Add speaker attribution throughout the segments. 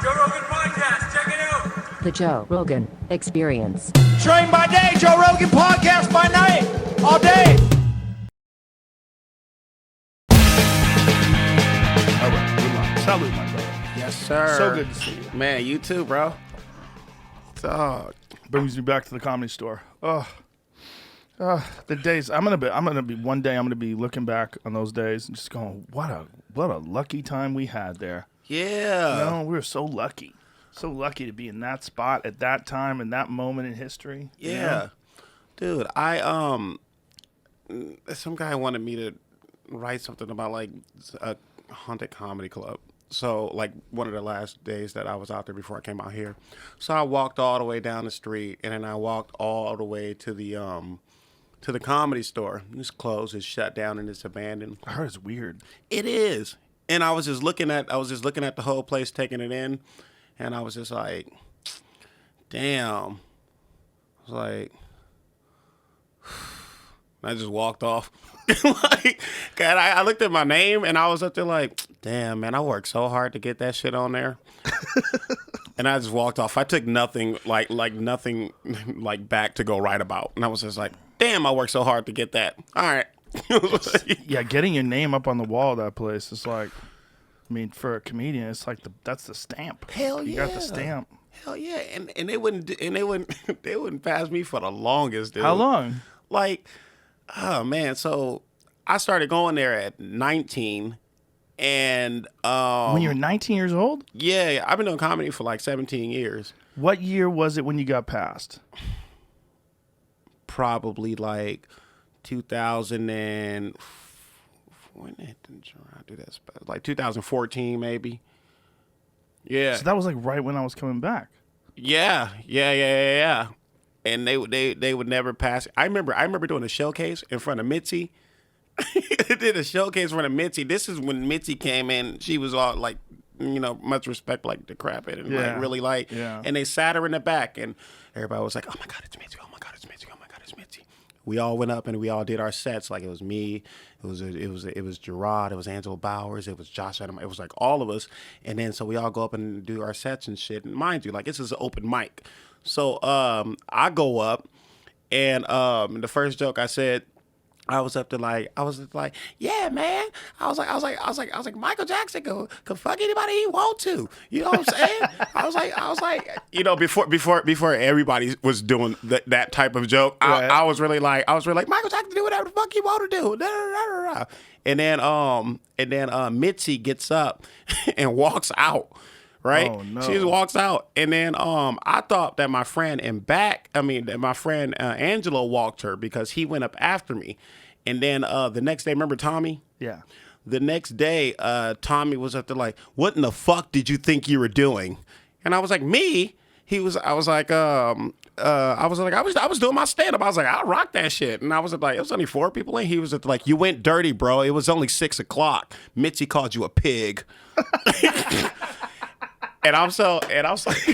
Speaker 1: Joe Rogan Podcast, check it out.
Speaker 2: The Joe Rogan Experience.
Speaker 3: Train by day, Joe Rogan Podcast by night, all day.
Speaker 4: All right, good luck. Salute, my brother.
Speaker 5: Yes, sir.
Speaker 4: So good to see you.
Speaker 5: Man, you too, bro. Dog.
Speaker 4: Brings me back to the Comedy Store. The days I'm gonna be one day I'm gonna be looking back on those days and just going, what a lucky time we had there.
Speaker 5: Yeah.
Speaker 4: You know, we were so lucky to be in that spot at that time and that moment in history.
Speaker 5: Yeah.
Speaker 4: You know?
Speaker 5: Dude, some guy wanted me to write something about like a haunted comedy club. So like one of the last days that I was out there before I came out here. So I walked all the way down the street and then I walked all the way to the Comedy Store. It's closed, it's shut down, and it's abandoned.
Speaker 4: I heard it's weird.
Speaker 5: It is. And I was just looking at the whole place, taking it in, and I was just like, damn. I was like, I just walked off. Like, God, I looked at my name and I was up there like, damn, man, I worked so hard to get that shit on there. And I just walked off. I took nothing nothing back to go write about. And I was just like, damn, I worked so hard to get that. All right.
Speaker 4: Yeah, getting your name up on the wall of that place is like, I mean, for a comedian, it's like that's the stamp.
Speaker 5: Hell
Speaker 4: you
Speaker 5: yeah.
Speaker 4: got the stamp.
Speaker 5: Hell yeah. And they wouldn't pass me for the longest, dude.
Speaker 4: How long?
Speaker 5: Like, oh man, so I started going there at 19 and
Speaker 4: When you're 19 years old?
Speaker 5: yeah, I've been doing comedy for like 17 years.
Speaker 4: What year was it when you got passed?
Speaker 5: Probably like 2000 and when did I do that? Like 2014 maybe. Yeah.
Speaker 4: So that was like right when I was coming back.
Speaker 5: Yeah. And they would never pass. I remember doing a showcase in front of Mitzi. I did a showcase in front of Mitzi. This is when Mitzi came in. She was all like, you know, much respect, like decrepit and like really like. Yeah. And they sat her in the back, and everybody was like, "Oh my God, it's Mitzi! Oh my God, it's Mitzi! Oh my God, it's Mitzi!" We all went up and we all did our sets. Like it was me, it was Gerard, it was Angela Bowers, it was Josh Adam, it was like all of us. And then so we all go up and do our sets and shit. And mind you, like this is an open mic. So I go up and the first joke I said, I was like, yeah, man. I was like, Michael Jackson could fuck anybody he want to. You know what I'm saying? I was like, you know, before everybody was doing that type of joke, right. I was really like, Michael Jackson do whatever the fuck he want to do. And then Mitzi gets up and walks out. Right?
Speaker 4: Oh, no.
Speaker 5: She just walks out. And then I thought that my friend Angelo walked her because he went up after me. And then the next day, remember Tommy?
Speaker 4: Yeah.
Speaker 5: The next day, Tommy was up there like, what in the fuck did you think you were doing? And I was like, me? I was doing my stand-up. I was like, I rock that shit. And I was like, it was only 4 people in. He was like, you went dirty, bro. It was only 6 o'clock. Mitzi called you a pig. And I was like,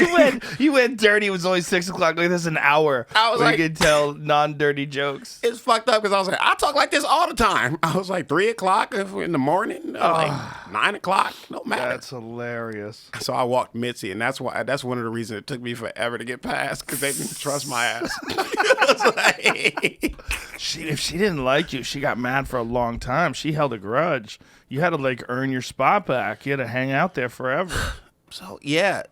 Speaker 4: you went dirty. It was only 6 o'clock. Like, there's an hour.
Speaker 5: I was like,
Speaker 4: you could tell non-dirty jokes.
Speaker 5: It's fucked up because I was like, I talk like this all the time. I was like 3 o'clock in the morning, like 9 o'clock, no matter.
Speaker 4: That's hilarious.
Speaker 5: So I walked Mitzi, and that's one of the reasons it took me forever to get past because they didn't trust my ass.
Speaker 4: If she didn't like you, she got mad for a long time. She held a grudge. You had to like earn your spot back. You had to hang out there forever.
Speaker 5: So yeah,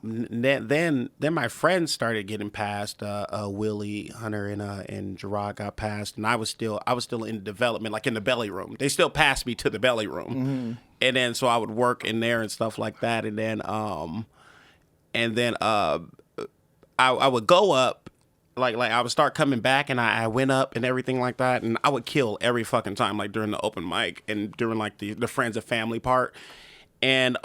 Speaker 5: then my friends started getting passed. Willie, Hunter, and Gerard got passed, and I was still in development, like in the belly room. They still passed me to the belly room, and then so I would work in there and stuff like that, and then I would go up, like I would start coming back, and I went up and everything like that, and I would kill every fucking time, like during the open mic and during like the friends and family part, and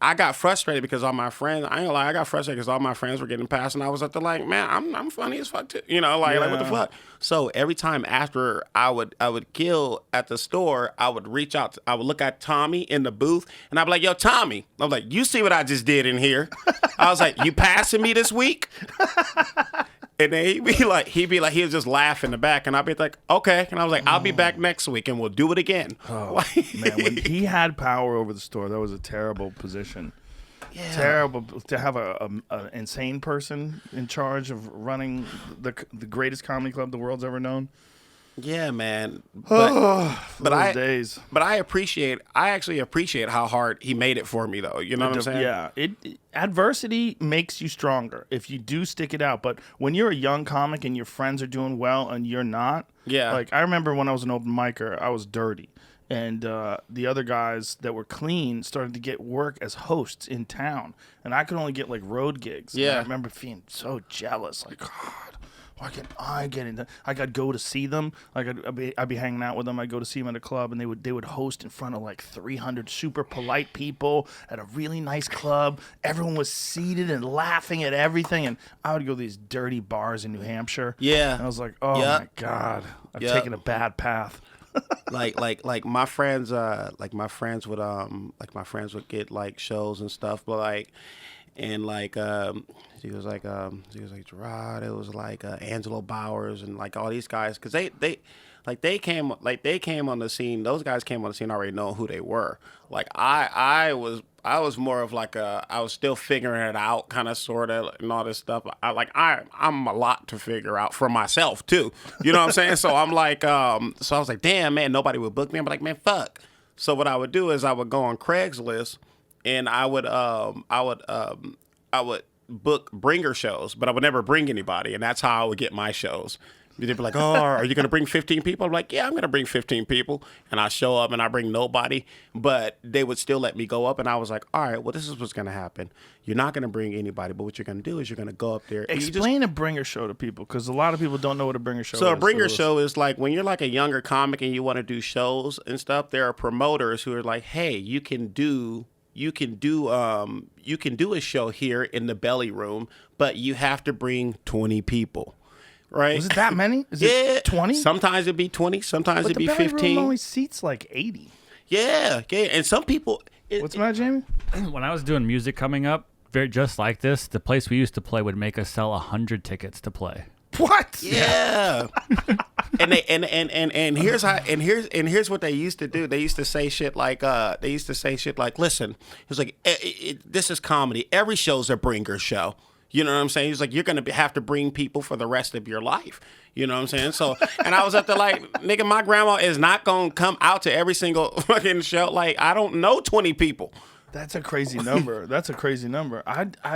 Speaker 5: I got frustrated because all my friends, I ain't gonna lie, I got frustrated because all my friends were getting passed, and I was up there like, man, I'm funny as fuck too, you know, like what the fuck. So every time after I would kill at the store, I would reach out, I would look at Tommy in the booth, and I'd be like, yo, Tommy, I'm like, you see what I just did in here? I was like, you passing me this week? And then he'd be just laugh in the back, and I'd be like, okay. And I was like, I'll be back next week, and we'll do it again.
Speaker 4: Oh, man, when he had power over the store, that was a terrible position.
Speaker 5: Yeah.
Speaker 4: Terrible to have a insane person in charge of running the greatest comedy club the world's ever known.
Speaker 5: Yeah, man. But
Speaker 4: Those days.
Speaker 5: But I actually appreciate how hard he made it for me, though. You know what I'm saying?
Speaker 4: Yeah. Adversity makes you stronger if you do stick it out. But when you're a young comic and your friends are doing well and you're not,
Speaker 5: Yeah.
Speaker 4: Like I remember when I was an open micer, I was dirty. And the other guys that were clean started to get work as hosts in town. And I could only get like road gigs.
Speaker 5: Yeah.
Speaker 4: And I remember feeling so jealous. Like, God, why can't I get into? I could go to see them. Like I'd be hanging out with them. I'd go to see them at a club, and they would host in front of like 300 super polite people at a really nice club. Everyone was seated and laughing at everything, and I would go to these dirty bars in New Hampshire.
Speaker 5: Yeah.
Speaker 4: And I was like, oh
Speaker 5: Yep.
Speaker 4: my God, I've
Speaker 5: Yep.
Speaker 4: taken a bad path.
Speaker 5: like my friends would get like shows and stuff, but like, and like she was like Gerard, it was like Angelo Bowers and like all these guys, because they came on the scene. Those guys came on the scene already knowing who they were. Like I was more of like I was still figuring it out, kind of, sort of, and all this stuff. I'm a lot to figure out for myself too. You know what I'm saying? So I'm like, so I was like, damn, man, nobody would book me. I'm like, man, fuck. So what I would do is I would go on Craigslist, and I would book bringer shows, but I would never bring anybody, and that's how I would get my shows. They'd be like, oh, are you going to bring 15 people? I'm like, yeah, I'm going to bring 15 people. And I show up and I bring nobody. But they would still let me go up. And I was like, all right, well, this is what's going to happen. You're not going to bring anybody. But what you're going to do is you're going to go up there.
Speaker 4: Explain a bringer show to people, because a lot of people don't know what a bringer show is.
Speaker 5: So a bringer show is like when you're like a younger comic and you want to do shows and stuff, there are promoters who are like, hey, you can do a show here in the belly room, but you have to bring 20 people. Right?
Speaker 4: Was it that many? Is
Speaker 5: Yeah,
Speaker 4: it 20?
Speaker 5: Sometimes it'd be 20. Sometimes
Speaker 4: But
Speaker 5: it'd be
Speaker 4: the belly
Speaker 5: 15.
Speaker 4: room only seats like 80.
Speaker 5: Yeah. And some people.
Speaker 4: What's the matter, Jamie?
Speaker 6: When I was doing music coming up, just like this, the place we used to play would make us sell 100 tickets to play.
Speaker 4: What?
Speaker 5: Yeah. and here's what they used to do. They used to say shit like listen, it was like this is comedy. Every show's a bringer show. You know what I'm saying? He's like, you're going to have to bring people for the rest of your life. You know what I'm saying? So, and I was up there like, nigga, my grandma is not going to come out to every single fucking show. Like, I don't know 20 people.
Speaker 4: That's a crazy number. That's a crazy number.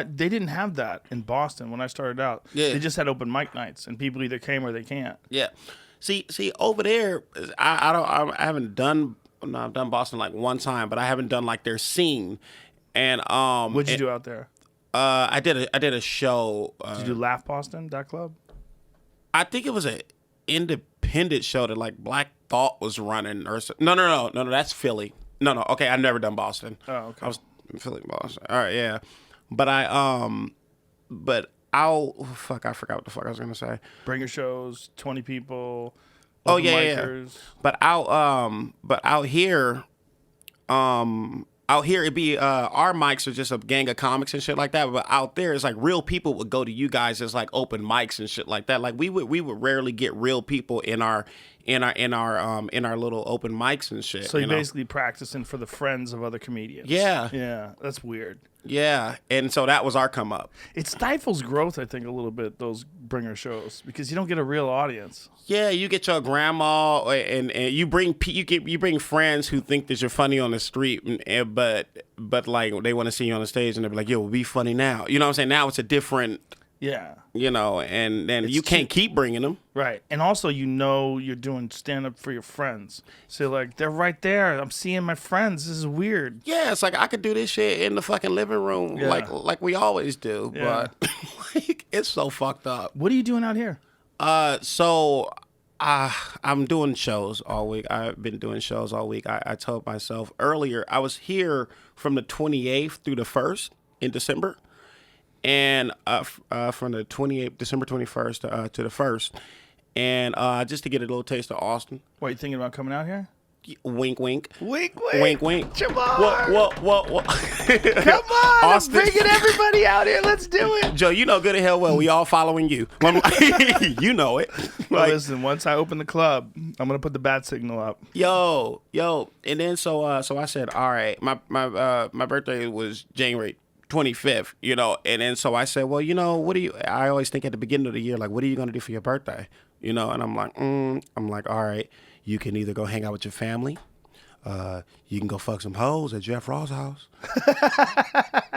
Speaker 4: They didn't have that in Boston when I started out.
Speaker 5: Yeah.
Speaker 4: They just had open mic nights, and people either came or they can't.
Speaker 5: Yeah. See, over there, I've done Boston like one time, but I haven't done like their scene. And
Speaker 4: What'd you do out there?
Speaker 5: I did a show.
Speaker 4: Did you do Laugh Boston, that club?
Speaker 5: I think it was an independent show that like Black Thought was running or so. No, that's Philly. No, okay, I've never done Boston.
Speaker 4: Oh, okay.
Speaker 5: I was in Philly, Boston. All right, yeah. But I forgot what the fuck I was gonna say.
Speaker 4: Bringer shows, 20 people.
Speaker 5: Oh
Speaker 4: open
Speaker 5: yeah.
Speaker 4: micers.
Speaker 5: But out here, it'd be our mics are just a gang of comics and shit like that. But out there, it's like real people would go to you guys as like open mics and shit like that. Like we would rarely get real people in our little open mics and shit.
Speaker 4: So you're
Speaker 5: know?
Speaker 4: basically practicing for the friends of other comedians.
Speaker 5: Yeah.
Speaker 4: Yeah, that's weird.
Speaker 5: Yeah, and so that was our come up.
Speaker 4: It stifles growth, I think, a little bit, those bringer shows, because you don't get a real audience.
Speaker 5: Yeah, you get your grandma, and you bring friends who think that you're funny on the street, but like they want to see you on the stage, and they're like, "Yo, we'll be funny now." You know what I'm saying? Now it's a different,
Speaker 4: Yeah.
Speaker 5: and then you can't keep bringing them.
Speaker 4: Right. And also, you're doing stand-up for your friends. So, like, they're right there. I'm seeing my friends. This is weird.
Speaker 5: Yeah, it's like I could do this shit in the fucking living room,
Speaker 4: Yeah.
Speaker 5: like we always do,
Speaker 4: Yeah.
Speaker 5: but like, it's so fucked up.
Speaker 4: What are you doing out here?
Speaker 5: So I'm doing shows all week. I've been doing shows all week. I told myself earlier, I was here from the 28th through the 1st in December. And from the 28th, December 21st to the 1st. And just to get a little taste of Austin.
Speaker 4: What, you thinking about coming out here?
Speaker 5: Wink, wink.
Speaker 4: Wink,
Speaker 5: Wink, wink.
Speaker 4: Jamar.
Speaker 5: What?
Speaker 4: Come on.
Speaker 5: Austin.
Speaker 4: I'm bringing everybody out here. Let's do it.
Speaker 5: Joe, you know good and hell well we all following you. You know it.
Speaker 4: Well,
Speaker 5: Like,
Speaker 4: listen, once I open the club, I'm going to put the bat signal up.
Speaker 5: yo. And then so I said, all right, my birthday was January 25th, and then so I said, well, I always think at the beginning of the year, like, what are you going to do for your birthday? And I'm like, all right, you can either go hang out with your family, you can go fuck some hoes at Jeff Ross' house,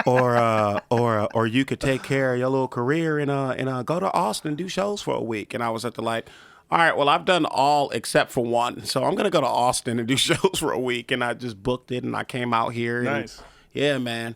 Speaker 5: or you could take care of your little career and go to Austin and do shows for a week. And I was at the like, all right, well, I've done all except for one, so I'm gonna go to Austin and do shows for a week. And I just booked it, and I came out here.
Speaker 4: Nice.
Speaker 5: Yeah, man.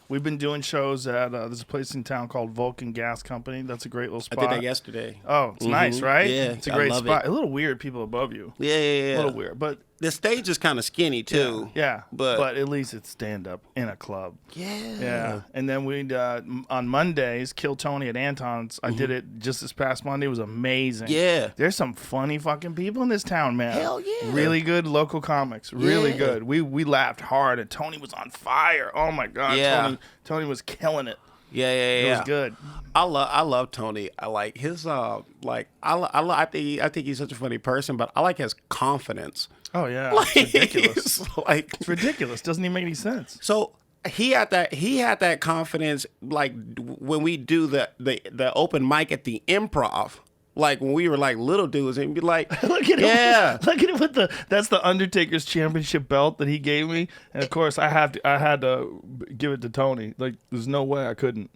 Speaker 4: We've been doing shows at there's a place in town called Vulcan Gas Company. That's a great little spot.
Speaker 5: I did that yesterday.
Speaker 4: Oh, it's nice, right?
Speaker 5: Yeah,
Speaker 4: it's a great spot.
Speaker 5: It.
Speaker 4: A little weird, people above you.
Speaker 5: Yeah.
Speaker 4: A little weird, but
Speaker 5: the stage is kind of skinny too.
Speaker 4: Yeah,
Speaker 5: but
Speaker 4: at least it's stand up in a club.
Speaker 5: Yeah.
Speaker 4: And then we on Mondays, Kill Tony at Anton's. I did it just this past Monday. It was amazing.
Speaker 5: Yeah.
Speaker 4: There's some funny fucking people in this town, man.
Speaker 5: Hell yeah.
Speaker 4: Really good local comics. Really
Speaker 5: Yeah.
Speaker 4: good. We laughed hard, and Tony was on fire. Oh my god.
Speaker 5: Yeah.
Speaker 4: Tony was killing it.
Speaker 5: Yeah.
Speaker 4: It was good.
Speaker 5: I love Tony. I like his I think he's such a funny person, but I like his confidence.
Speaker 4: Oh yeah.
Speaker 5: Like,
Speaker 4: It's ridiculous.
Speaker 5: It's
Speaker 4: ridiculous. Doesn't even make any sense.
Speaker 5: So he had that confidence, like when we do the open mic at the Improv. Like when we were like little dudes, and he'd be like,
Speaker 4: Look at
Speaker 5: yeah.
Speaker 4: him. Look at him with that's the Undertaker's championship belt that he gave me. And of course I had to give it to Tony. Like there's no way I couldn't.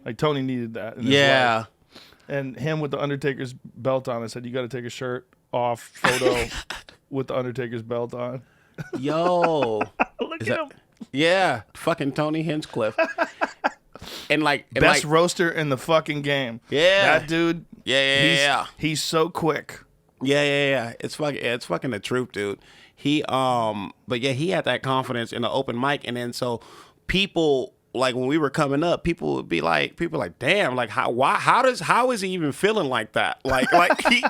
Speaker 4: Like Tony needed that in his life. And him with the Undertaker's belt on, I said, you got to take a shirt off photo with the Undertaker's belt on.
Speaker 5: Yo.
Speaker 4: Look at him.
Speaker 5: Yeah. Fucking Tony Hinchcliffe. And
Speaker 4: Best roaster in the fucking game.
Speaker 5: Yeah.
Speaker 4: That dude.
Speaker 5: Yeah.
Speaker 4: He's so quick.
Speaker 5: Yeah. It's fucking the truth, dude. But yeah, he had that confidence in the open mic, and then so people, like when we were coming up, people would be like, damn, like how is he even feeling like that? Like he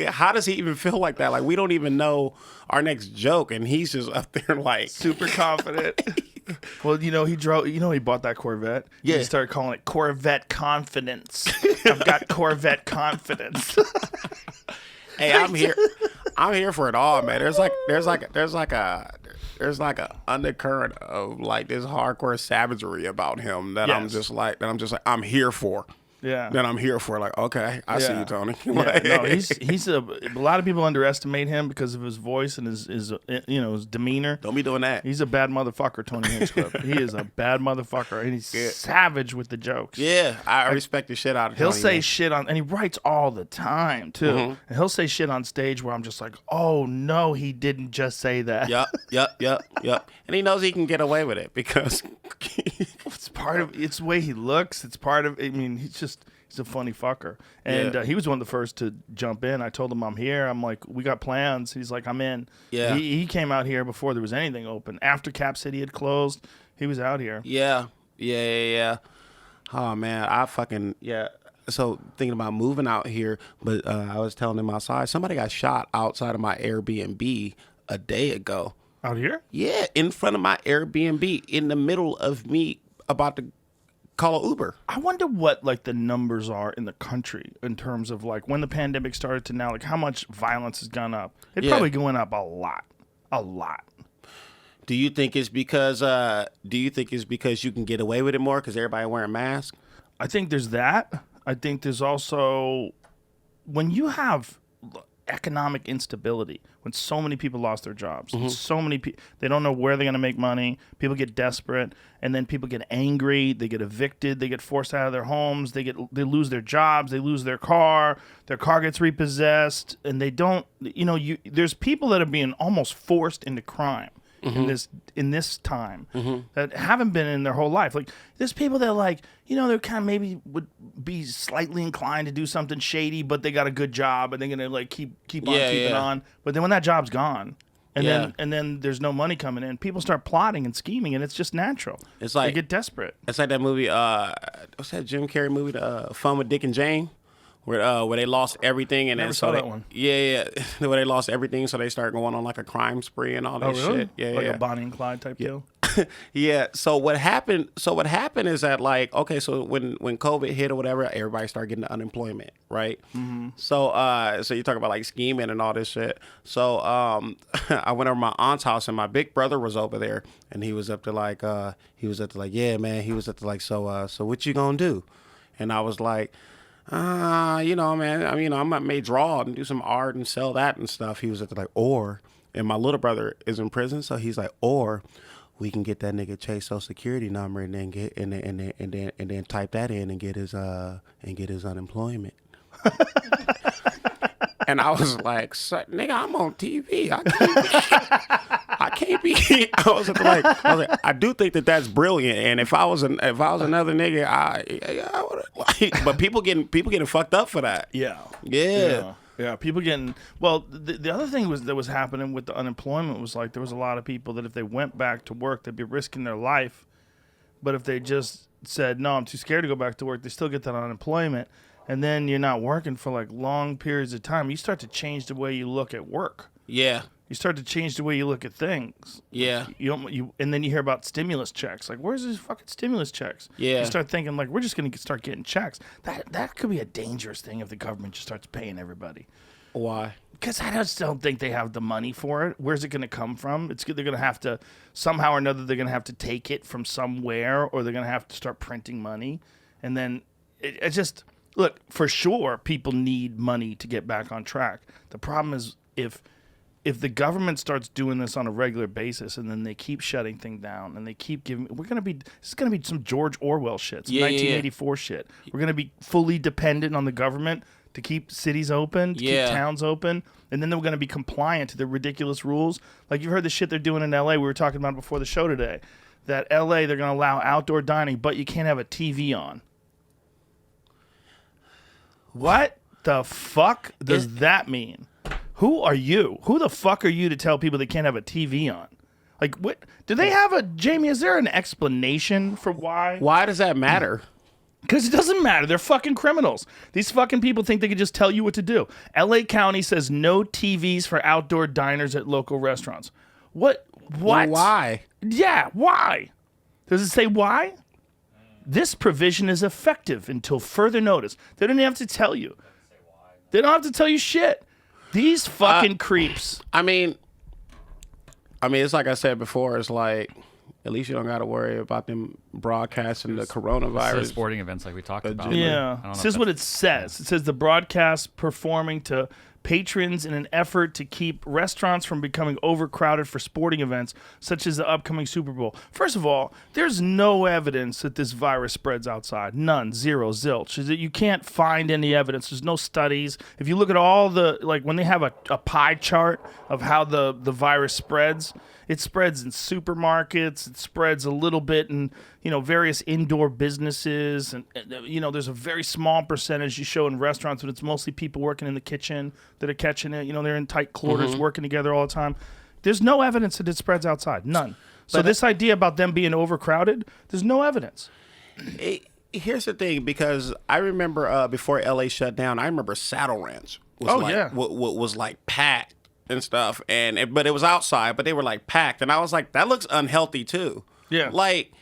Speaker 5: how does he even feel like that? Like we don't even know our next joke, and he's just up there like
Speaker 4: super confident. Well, he bought that Corvette.
Speaker 5: Yeah.
Speaker 4: He started calling it Corvette Confidence. I've got Corvette Confidence.
Speaker 5: Hey, I'm here for it all, man. There's like a undercurrent of like this hardcore savagery about him that
Speaker 4: Yes.
Speaker 5: I'm just like I'm here for.
Speaker 4: Yeah.
Speaker 5: That I'm here for. Like, okay, I see you, Tony.
Speaker 4: Yeah, no, he's a lot of people underestimate him because of his voice and his demeanor.
Speaker 5: Don't be doing that.
Speaker 4: He's a bad motherfucker, Tony Hinchcliffe. He is a bad motherfucker, and he's savage with the jokes.
Speaker 5: Yeah, I respect the shit out of
Speaker 4: He'll
Speaker 5: Tony.
Speaker 4: say shit and he writes all the time too. And he'll say shit on stage where I'm just like, oh no, he didn't just say that.
Speaker 5: Yep. And he knows he can get away with it because
Speaker 4: It's part of it's the way he looks. It's part of. I mean, he's a funny fucker. And he was one of the first to jump in. I told him I'm here. I'm like, we got plans. He's like, I'm in.
Speaker 5: Yeah.
Speaker 4: He came out here before there was anything open. After Cap City had closed, he was out here.
Speaker 5: Yeah. Oh man, So thinking about moving out here, but I was telling him outside, somebody got shot outside of my Airbnb a day ago.
Speaker 4: Out here?
Speaker 5: Yeah, in front of my Airbnb, in the middle of me about to call an Uber.
Speaker 4: I wonder what like the numbers are in the country in terms of like when the pandemic started to now, like how much violence has gone up. It's probably going up a lot.
Speaker 5: Do you think it's because you can get away with it more because everybody wearing masks?
Speaker 4: I think there's that. I think there's also when you have economic instability, when so many people lost their jobs, so many people, they don't know where they're going to make money. People get desperate, and then people get angry. They get evicted. They get forced out of their homes. They lose their jobs. They lose their car. Their car gets repossessed, and they don't. There's people that are being almost forced into crime. In this time that haven't been in their whole life. Like there's people that like, they're kind of maybe would be slightly inclined to do something shady, but they got a good job and they're gonna like keep on keeping on. But then when that job's gone, and then there's no money coming in, people start plotting and scheming, and it's just natural. It's like they get desperate.
Speaker 5: It's like that movie. What's that Jim Carrey movie? Fun with Dick and Jane. Where they lost everything and
Speaker 4: Never
Speaker 5: then
Speaker 4: saw that one.
Speaker 5: Yeah. Where they lost everything, so they start going on like a crime spree and all that shit. Yeah,
Speaker 4: like a Bonnie and Clyde type deal.
Speaker 5: Yeah. So what happened? Is that like, okay, so when COVID hit or whatever, everybody started getting the unemployment, right? Mm-hmm. So you talk about like scheming and all this shit. So I went over to my aunt's house and my big brother was over there and he was up to like yeah, man. He was up to like so what you gonna do? And I was like, man, I may draw and do some art and sell that and stuff. He was at the like, and my little brother is in prison, so he's like, or we can get that nigga Chase Social Security number and then get and then type that in and get his unemployment. And I was like, nigga, I'm on TV. I can't be. I was like, I do think that's brilliant. And if I was another nigga, I would like. But people getting fucked up for that.
Speaker 4: Yeah. Yeah, people getting. Well, the other thing that was happening with the unemployment was like there was a lot of people that if they went back to work, they'd be risking their life. But if they just said, no, I'm too scared to go back to work, they still get that unemployment. And then you're not working for like long periods of time. You start to change the way you look at work.
Speaker 5: Yeah.
Speaker 4: You start to change the way you look at things.
Speaker 5: Yeah.
Speaker 4: And then you hear about stimulus checks. Like, where's these fucking stimulus checks?
Speaker 5: Yeah.
Speaker 4: You start thinking like, we're just gonna start getting checks. That could be a dangerous thing if the government just starts paying everybody.
Speaker 5: Why?
Speaker 4: Because I just don't think they have the money for it. Where's it going to come from? They're going to have to, somehow or another, they're going to have to take it from somewhere, or they're going to have to start printing money. And then it just, look, for sure, people need money to get back on track. The problem is if the government starts doing this on a regular basis and then they keep shutting things down and they keep giving, this is going to be some George Orwell shit, some 1984 shit. We're going to be fully dependent on the government to keep cities open, to keep towns open, and then they're going to be compliant to the ridiculous rules. Like you've heard the shit they're doing in L.A. We were talking about before the show today. That L.A. they're going to allow outdoor dining, but you can't have a TV on. What the fuck does that mean? Who are you? Who the fuck are you to tell people they can't have a TV on? Like, what? Do they have a, Jamie, is there an explanation for why?
Speaker 5: Why does that matter?
Speaker 4: Because it doesn't matter. They're fucking criminals. These fucking people think they can just tell you what to do. L.A. County says no TVs for outdoor diners at local restaurants. What?
Speaker 5: Well, why?
Speaker 4: Yeah, why? Does it say why? This provision is effective until further notice. They don't even have to tell you. They don't have to tell you shit. These fucking creeps.
Speaker 5: I mean, it's like I said before. It's like, at least you don't got to worry about them broadcasting the coronavirus.
Speaker 6: Sporting events like we talked about.
Speaker 4: Yeah. This is what it says. It says the broadcast performing to patrons in an effort to keep restaurants from becoming overcrowded for sporting events, such as the upcoming Super Bowl. First of all, there's no evidence that this virus spreads outside. None. Zero. Zilch. You can't find any evidence. There's no studies. If you look at all the, like when they have a pie chart of how the virus spreads, it spreads in supermarkets. It spreads a little bit in, various indoor businesses. And, there's a very small percentage you show in restaurants, but it's mostly people working in the kitchen that are catching it. They're in tight quarters working together all the time. There's no evidence that it spreads outside. None. So this idea about them being overcrowded, there's no evidence.
Speaker 5: Here's the thing, because I remember before LA shut down, I remember Saddle Ranch was like packed and stuff, but it was outside, but they were like packed, and I was like, that looks unhealthy too.
Speaker 4: Yeah,
Speaker 5: like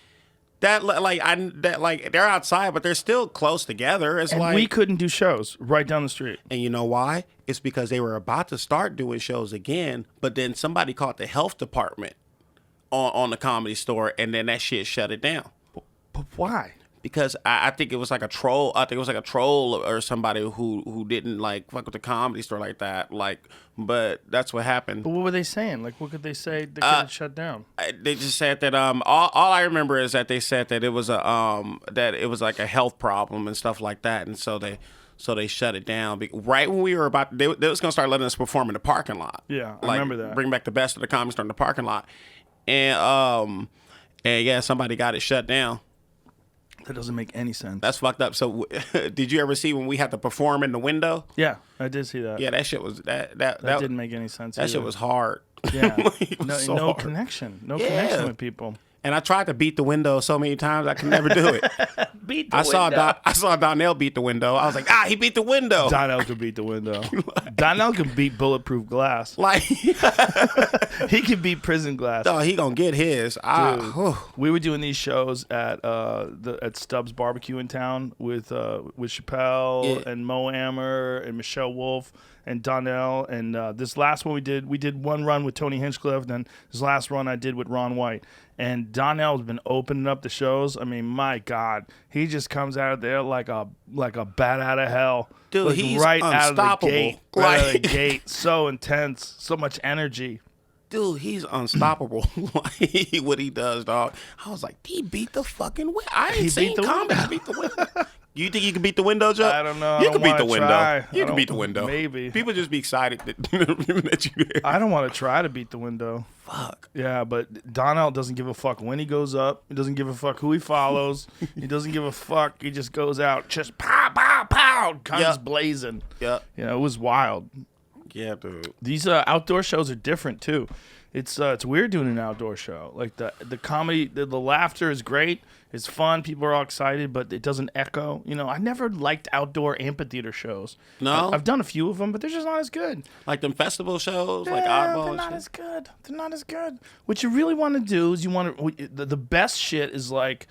Speaker 5: that, they're outside, but they're still close together. It's like
Speaker 4: we couldn't do shows right down the street,
Speaker 5: and you know why? It's because they were about to start doing shows again, but then somebody called the health department on the Comedy Store, and then that shit shut it down.
Speaker 4: But why?
Speaker 5: Because I think it was like a troll. I think it was like a troll or somebody who didn't like fuck with the Comedy Store like that. But that's what happened.
Speaker 4: But what were they saying? Like, what could they say that could have shut down?
Speaker 5: They just said that all I remember is that they said that it was like a health problem and stuff like that, and so they shut it down. Right when we were about, they was gonna start letting us perform in the parking lot.
Speaker 4: Yeah, I remember that.
Speaker 5: Bring back the best of the Comedy Store in the parking lot, and yeah, somebody got it shut down.
Speaker 4: That doesn't make any sense.
Speaker 5: That's fucked up. So, did you ever see when we had to perform in the window?
Speaker 4: Yeah, I did see that.
Speaker 5: Yeah, that shit was that
Speaker 4: didn't make any sense.
Speaker 5: That shit was hard.
Speaker 4: Yeah,
Speaker 5: No
Speaker 4: connection. No connection with people.
Speaker 5: And I tried to beat the window so many times I could never do it.
Speaker 4: Beat the
Speaker 5: I
Speaker 4: window.
Speaker 5: saw Donnell beat the window. I was like, he beat the window.
Speaker 4: Donnell can beat the window. Donnell can beat bulletproof glass.
Speaker 5: Like,
Speaker 4: He can beat prison glass.
Speaker 5: oh, he gonna get his.
Speaker 4: We were doing these shows at at Stubbs Barbecue in town with Chappelle and Mo Amer and Michelle Wolf and Donnell. And this last one we did one run with Tony Hinchcliffe. Then this last run I did with Ron White. And Donnell's been opening up the shows. I mean, my God, he just comes out of there like a bat out of hell.
Speaker 5: Dude,
Speaker 4: like
Speaker 5: he's
Speaker 4: right
Speaker 5: unstoppable.
Speaker 4: out of the gate. Right out of the gate. So intense. So much energy.
Speaker 5: Dude, he's unstoppable. What he does, dog. I was like, he beat the fucking window. I ain't seen comics beat the window. You think you can beat the window, Joe?
Speaker 4: I don't know.
Speaker 5: You can beat the
Speaker 4: Try.
Speaker 5: window. You can beat the window.
Speaker 4: Maybe.
Speaker 5: People just be excited that you.
Speaker 4: I don't want to try to beat the window.
Speaker 5: Fuck.
Speaker 4: Yeah, but Donnell doesn't give a fuck when he goes up. He doesn't give a fuck who he follows. He doesn't give a fuck. He just goes out, just pow, pow, pow, guns blazing.
Speaker 5: Yeah.
Speaker 4: You know, it was wild.
Speaker 5: Yeah, dude.
Speaker 4: These outdoor shows are different too. It's weird doing an outdoor show. Like the comedy, the laughter is great. It's fun. People are all excited, but it doesn't echo. You know, I never liked outdoor amphitheater shows.
Speaker 5: No?
Speaker 4: I've done a few of them, but they're just not as good.
Speaker 5: Like them festival shows, like
Speaker 4: Yeah,
Speaker 5: Oddball
Speaker 4: they're
Speaker 5: and
Speaker 4: not
Speaker 5: shit.
Speaker 4: as good. They're not as good. What you really want to do is the best shit is like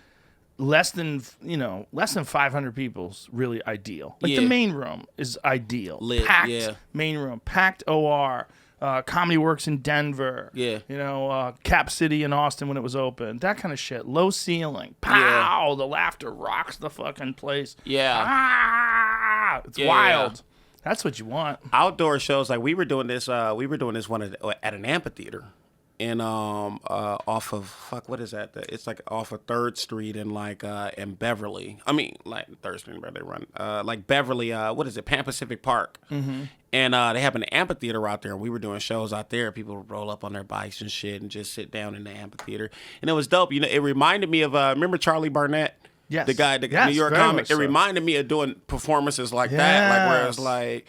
Speaker 4: less than 500 people's really ideal. Like the
Speaker 5: Yeah.
Speaker 4: main room is ideal.
Speaker 5: Lit,
Speaker 4: Packed
Speaker 5: yeah.
Speaker 4: main room, packed OR. Comedy Works in Denver.
Speaker 5: Yeah.
Speaker 4: You know, Cap City in Austin when it was open. That kind of shit. Low ceiling. Pow!
Speaker 5: Yeah.
Speaker 4: The laughter rocks the fucking place.
Speaker 5: Yeah.
Speaker 4: Ah! It's
Speaker 5: Yeah.
Speaker 4: wild. That's what you want.
Speaker 5: Outdoor shows, like we were doing this one at an amphitheater. And off of what is that? It's like off of 3rd Street and like in Beverly. I mean, like 3rd Street where they run. Like Beverly, what is it? Pan Pacific Park. Mm-hmm. And they have an amphitheater out there, and we were doing shows out there. People would roll up on their bikes and shit and just sit down in the amphitheater. And it was dope. You know, it reminded me of remember Charlie Barnett?
Speaker 4: Yes.
Speaker 5: The guy,
Speaker 4: Yes,
Speaker 5: New York
Speaker 4: very
Speaker 5: comic.
Speaker 4: much so.
Speaker 5: It reminded me of doing performances like that, like where it's
Speaker 4: Yes.
Speaker 5: like,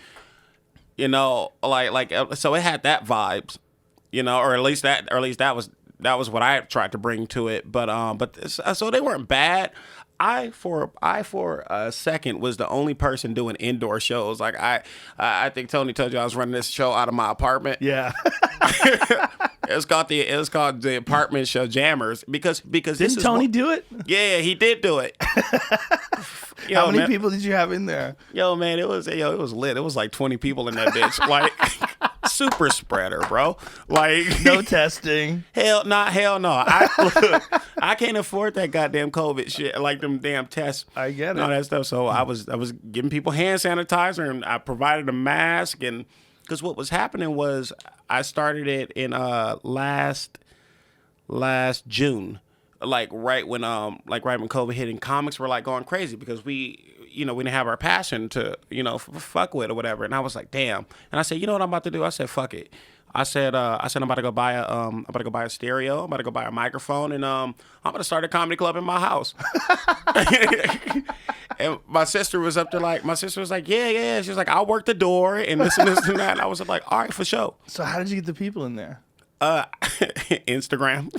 Speaker 5: you know, like so it had that vibes. You know, or at least that was what I tried to bring to it. But so they weren't bad. I for a second was the only person doing indoor shows. Like I think Tony told you I was running this show out of my apartment.
Speaker 4: Yeah.
Speaker 5: It was called the apartment show Jammers because
Speaker 4: Didn't Tony do it?
Speaker 5: Yeah, he did do it.
Speaker 4: How many people did you have in there?
Speaker 5: Yo, man, it was lit. It was like 20 people in that bitch. Like super spreader, bro. Like
Speaker 4: No testing.
Speaker 5: hell no. I can't afford that goddamn COVID shit, like them damn tests.
Speaker 4: I get
Speaker 5: and all
Speaker 4: it.
Speaker 5: that stuff. So I was giving people hand sanitizer, and I provided a mask, and because what was happening was I started it in last June. Like right when COVID hit, and comics were like going crazy because we didn't have our passion to fuck with or whatever. And I was like, damn. And I said, you know what I'm about to do? I said, fuck it. I said I'm about to go buy a stereo. I'm about to go buy a microphone, and I'm about to start a comedy club in my house. And my sister was up there like, yeah. She was like, I'll work the door and this and this and that. And I was like, all right, for sure.
Speaker 4: So how did you get the people in there?
Speaker 5: Instagram.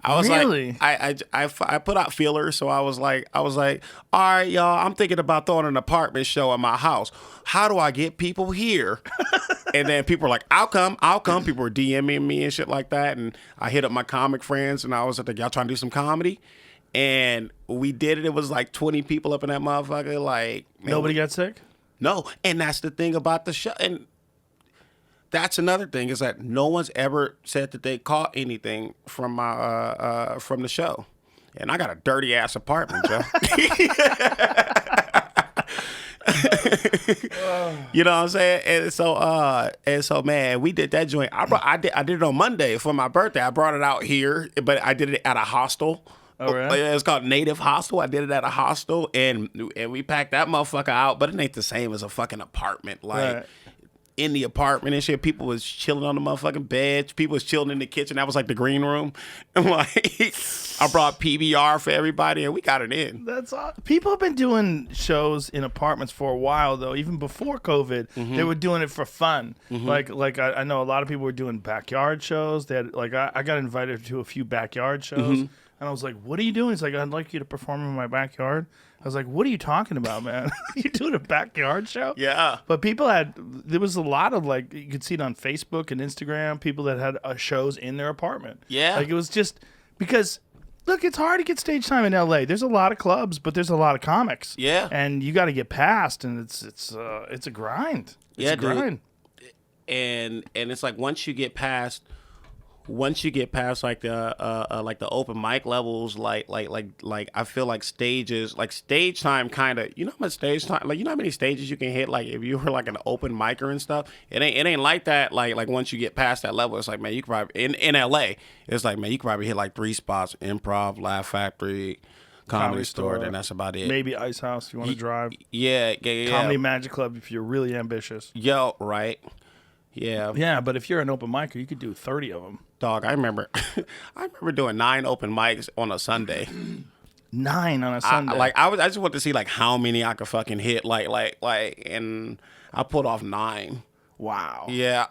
Speaker 5: I was
Speaker 4: Really?
Speaker 5: like, I put out feelers, so I was like, all right, y'all, I'm thinking about throwing an apartment show at my house. How do I get people here? And then people were like, I'll come. People were DMing me and shit like that, and I hit up my comic friends, and I was like, y'all trying to do some comedy? And we did it. It was like 20 people up in that motherfucker. Like, man,
Speaker 4: Nobody got sick?
Speaker 5: no, and that's the thing about the show, and that's another thing is that no one's ever said that they caught anything from my from the show, and I got a dirty ass apartment, Joe. You know what I'm saying? And so man, we did that joint. I did it on Monday for my birthday. I brought it out here, but I did it at a hostel.
Speaker 4: Oh, really?
Speaker 5: It's called Native Hostel. I did it at a hostel, and we packed that motherfucker out, but it ain't the same as a fucking apartment. Like,
Speaker 4: Right.
Speaker 5: in the apartment and shit, people was chilling on the motherfucking beds. People was chilling in the kitchen. That was like the green room. And like, I brought PBR for everybody, and we got it in.
Speaker 4: That's awesome. People have been doing shows in apartments for a while, though. Even before COVID, they were doing it for fun. Like I know a lot of people were doing backyard shows. They had, like I got invited to a few backyard shows. And I was like, what are you doing? He's like, I'd like you to perform in my backyard. I was like, what are you talking about, man? You doing a backyard show?
Speaker 5: Yeah.
Speaker 4: But there was a lot of like, you could see it on Facebook and Instagram, people that had shows in their apartment.
Speaker 5: Yeah.
Speaker 4: Like it was just, because look, it's hard to get stage time in LA. There's a lot of clubs, but there's a lot of comics.
Speaker 5: Yeah.
Speaker 4: And you got to get past, and it's a grind. It's a grind.
Speaker 5: And it's like once you get past like the open mic levels, like I feel like stages, like stage time, kind of, you know how much stage time, like you know how many stages you can hit, like if you were like an open micer and stuff. It ain't like that. Like once you get past that level, it's like, man, you could probably in LA, it's like, man, you could probably hit like 3 spots: Improv, Laugh Factory, Comedy Store, then that's about it.
Speaker 4: Maybe Ice House if you want to drive.
Speaker 5: Yeah.
Speaker 4: Comedy Magic Club if you're really ambitious.
Speaker 5: Yo, right. Yeah.
Speaker 4: Yeah, but if you're an open micer, you could do 30 of them.
Speaker 5: Dog, I remember doing 9 open mics on a Sunday.
Speaker 4: 9 on a Sunday.
Speaker 5: I just wanted to see like how many I could fucking hit, and I pulled off 9.
Speaker 4: Wow.
Speaker 5: Yeah.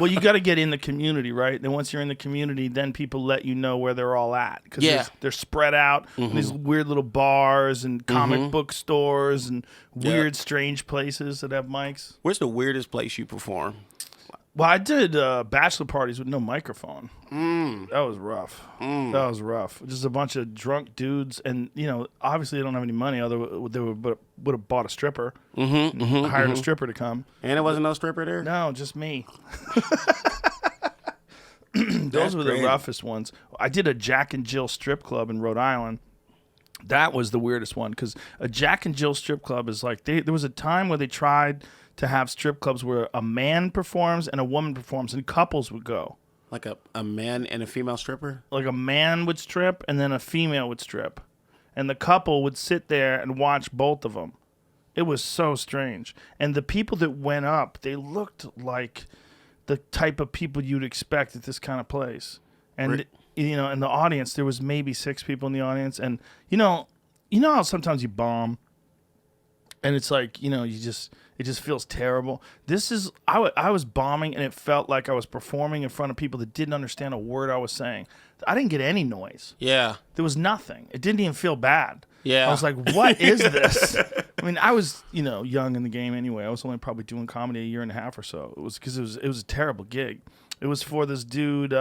Speaker 4: Well, you got to get in the community, right? Then once you're in the community, then people let you know where they're all at. Because they're spread out in these weird little bars and comic book stores and weird, strange places that have mics.
Speaker 5: Where's the weirdest place you perform?
Speaker 4: Well, I did bachelor parties with no microphone. That was rough. That was rough. Just a bunch of drunk dudes, and obviously they don't have any money. Otherwise, they would have bought a stripper, hired a stripper to come.
Speaker 5: And there wasn't no stripper there?
Speaker 4: No, just me. Those were the roughest ones. I did a Jack and Jill strip club in Rhode Island. That was the weirdest one, because a Jack and Jill strip club is like, there was a time where they tried to have strip clubs where a man performs and a woman performs, and couples would go.
Speaker 5: Like a man and a female stripper?
Speaker 4: Like a man would strip and then a female would strip. And the couple would sit there and watch both of them. It was so strange. And the people that went up, they looked like the type of people you'd expect at this kind of place. And, in the audience, there was maybe 6 people in the audience. And, you know how sometimes you bomb and it's like, it just feels terrible. I was bombing, and it felt like I was performing in front of people that didn't understand a word I was saying. I didn't get any noise.
Speaker 5: Yeah.
Speaker 4: There was nothing. It didn't even feel bad.
Speaker 5: Yeah.
Speaker 4: I was like, what is this? I mean, I was, young in the game anyway. I was only probably doing comedy a year and a half or so. It was because it was a terrible gig. It was for this dude,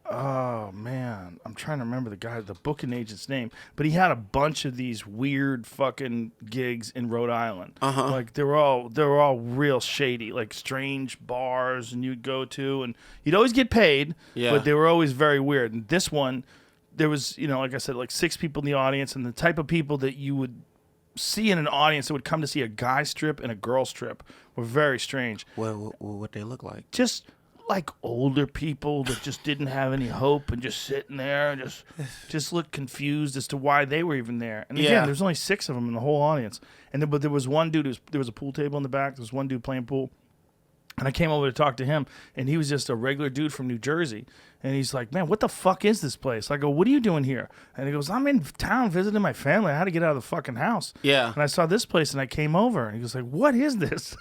Speaker 4: oh man, I'm trying to remember the booking agent's name, but he had a bunch of these weird fucking gigs in Rhode Island. Like they were all real shady, like strange bars, and you'd go to, and you'd always get paid, but they were always very weird. And this one, there was, like I said, like 6 people in the audience, and the type of people that you would see in an audience that would come to see a guy strip and a girl strip were very strange.
Speaker 5: Well, what they look like?
Speaker 4: Just like older people that just didn't have any hope and just sitting there and just looked confused as to why they were even there. And again, there's only 6 of them in the whole audience. And but there was one dude, there was a pool table in the back. There was one dude playing pool. And I came over to talk to him, and he was just a regular dude from New Jersey. And he's like, man, what the fuck is this place? I go, what are you doing here? And he goes, I'm in town visiting my family. I had to get out of the fucking house. Yeah. And I saw this place, and I came over. And he was like, what is this?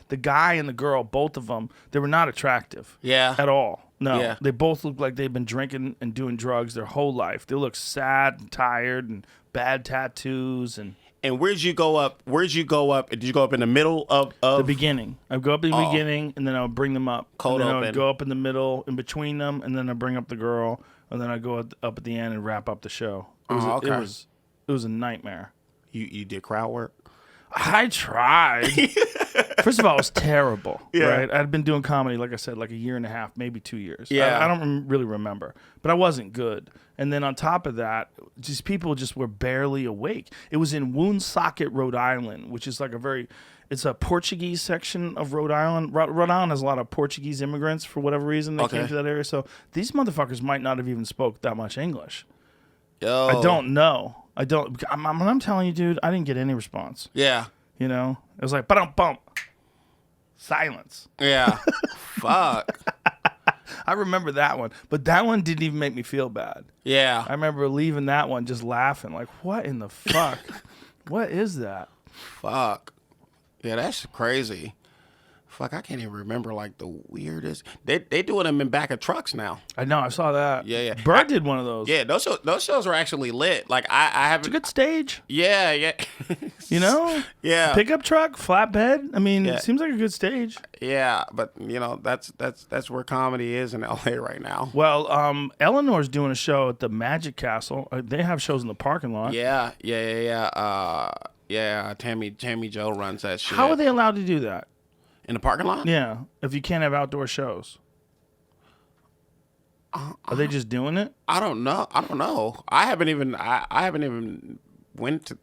Speaker 4: The guy and the girl, both of them, they were not attractive. Yeah. At all. No. Yeah. They both looked like they'd been drinking and doing drugs their whole life. They looked sad and tired and bad tattoos. And
Speaker 5: where'd you go up? Did you go up in the middle of
Speaker 4: the beginning? I'd go up in the beginning, and then I would bring them up.
Speaker 5: Cold
Speaker 4: and then
Speaker 5: open.
Speaker 4: I would go up in the middle, in between them, and then I'd bring up the girl, and then I'd go up at the end and wrap up the show. It was a nightmare.
Speaker 5: You did crowd work?
Speaker 4: I tried. First of all, it was terrible. Yeah. Right? I'd been doing comedy, like I said, like a year and a half, maybe 2 years. Yeah. I don't really remember, but I wasn't good. And then on top of that, people just were barely awake. It was in Woonsocket, Rhode Island, which is like it's a Portuguese section of Rhode Island. Rhode Island has a lot of Portuguese immigrants for whatever reason. They came to that area. So these motherfuckers might not have even spoke that much English. Yo. I don't know. I'm telling you, dude, I didn't get any response. Yeah. It was like, ba-dum-bump. Silence.
Speaker 5: Yeah. Fuck.
Speaker 4: I remember that one, but that one didn't even make me feel bad. Yeah. I remember leaving that one just laughing, like, what in the fuck? What is that?
Speaker 5: Fuck. Yeah, that's crazy. Fuck, I can't even remember like the weirdest. They doing them in back of trucks now.
Speaker 4: I know, I saw that.
Speaker 5: Yeah.
Speaker 4: Bird did one of those.
Speaker 5: Yeah, those shows are actually lit. Like I
Speaker 4: It's a
Speaker 5: haven't.
Speaker 4: good stage.
Speaker 5: Yeah.
Speaker 4: You know?
Speaker 5: Yeah.
Speaker 4: Pickup truck, flatbed. I mean,
Speaker 5: Yeah.
Speaker 4: it seems like a good stage.
Speaker 5: Yeah, but that's where comedy is in LA right now.
Speaker 4: Well, Eleanor's doing a show at the Magic Castle. They have shows in the parking lot.
Speaker 5: Yeah. Tammy Joe runs that shit.
Speaker 4: How are they allowed to do that?
Speaker 5: In the parking lot?
Speaker 4: Yeah, if you can't have outdoor shows. Are they just doing it?
Speaker 5: I don't know. I haven't even went to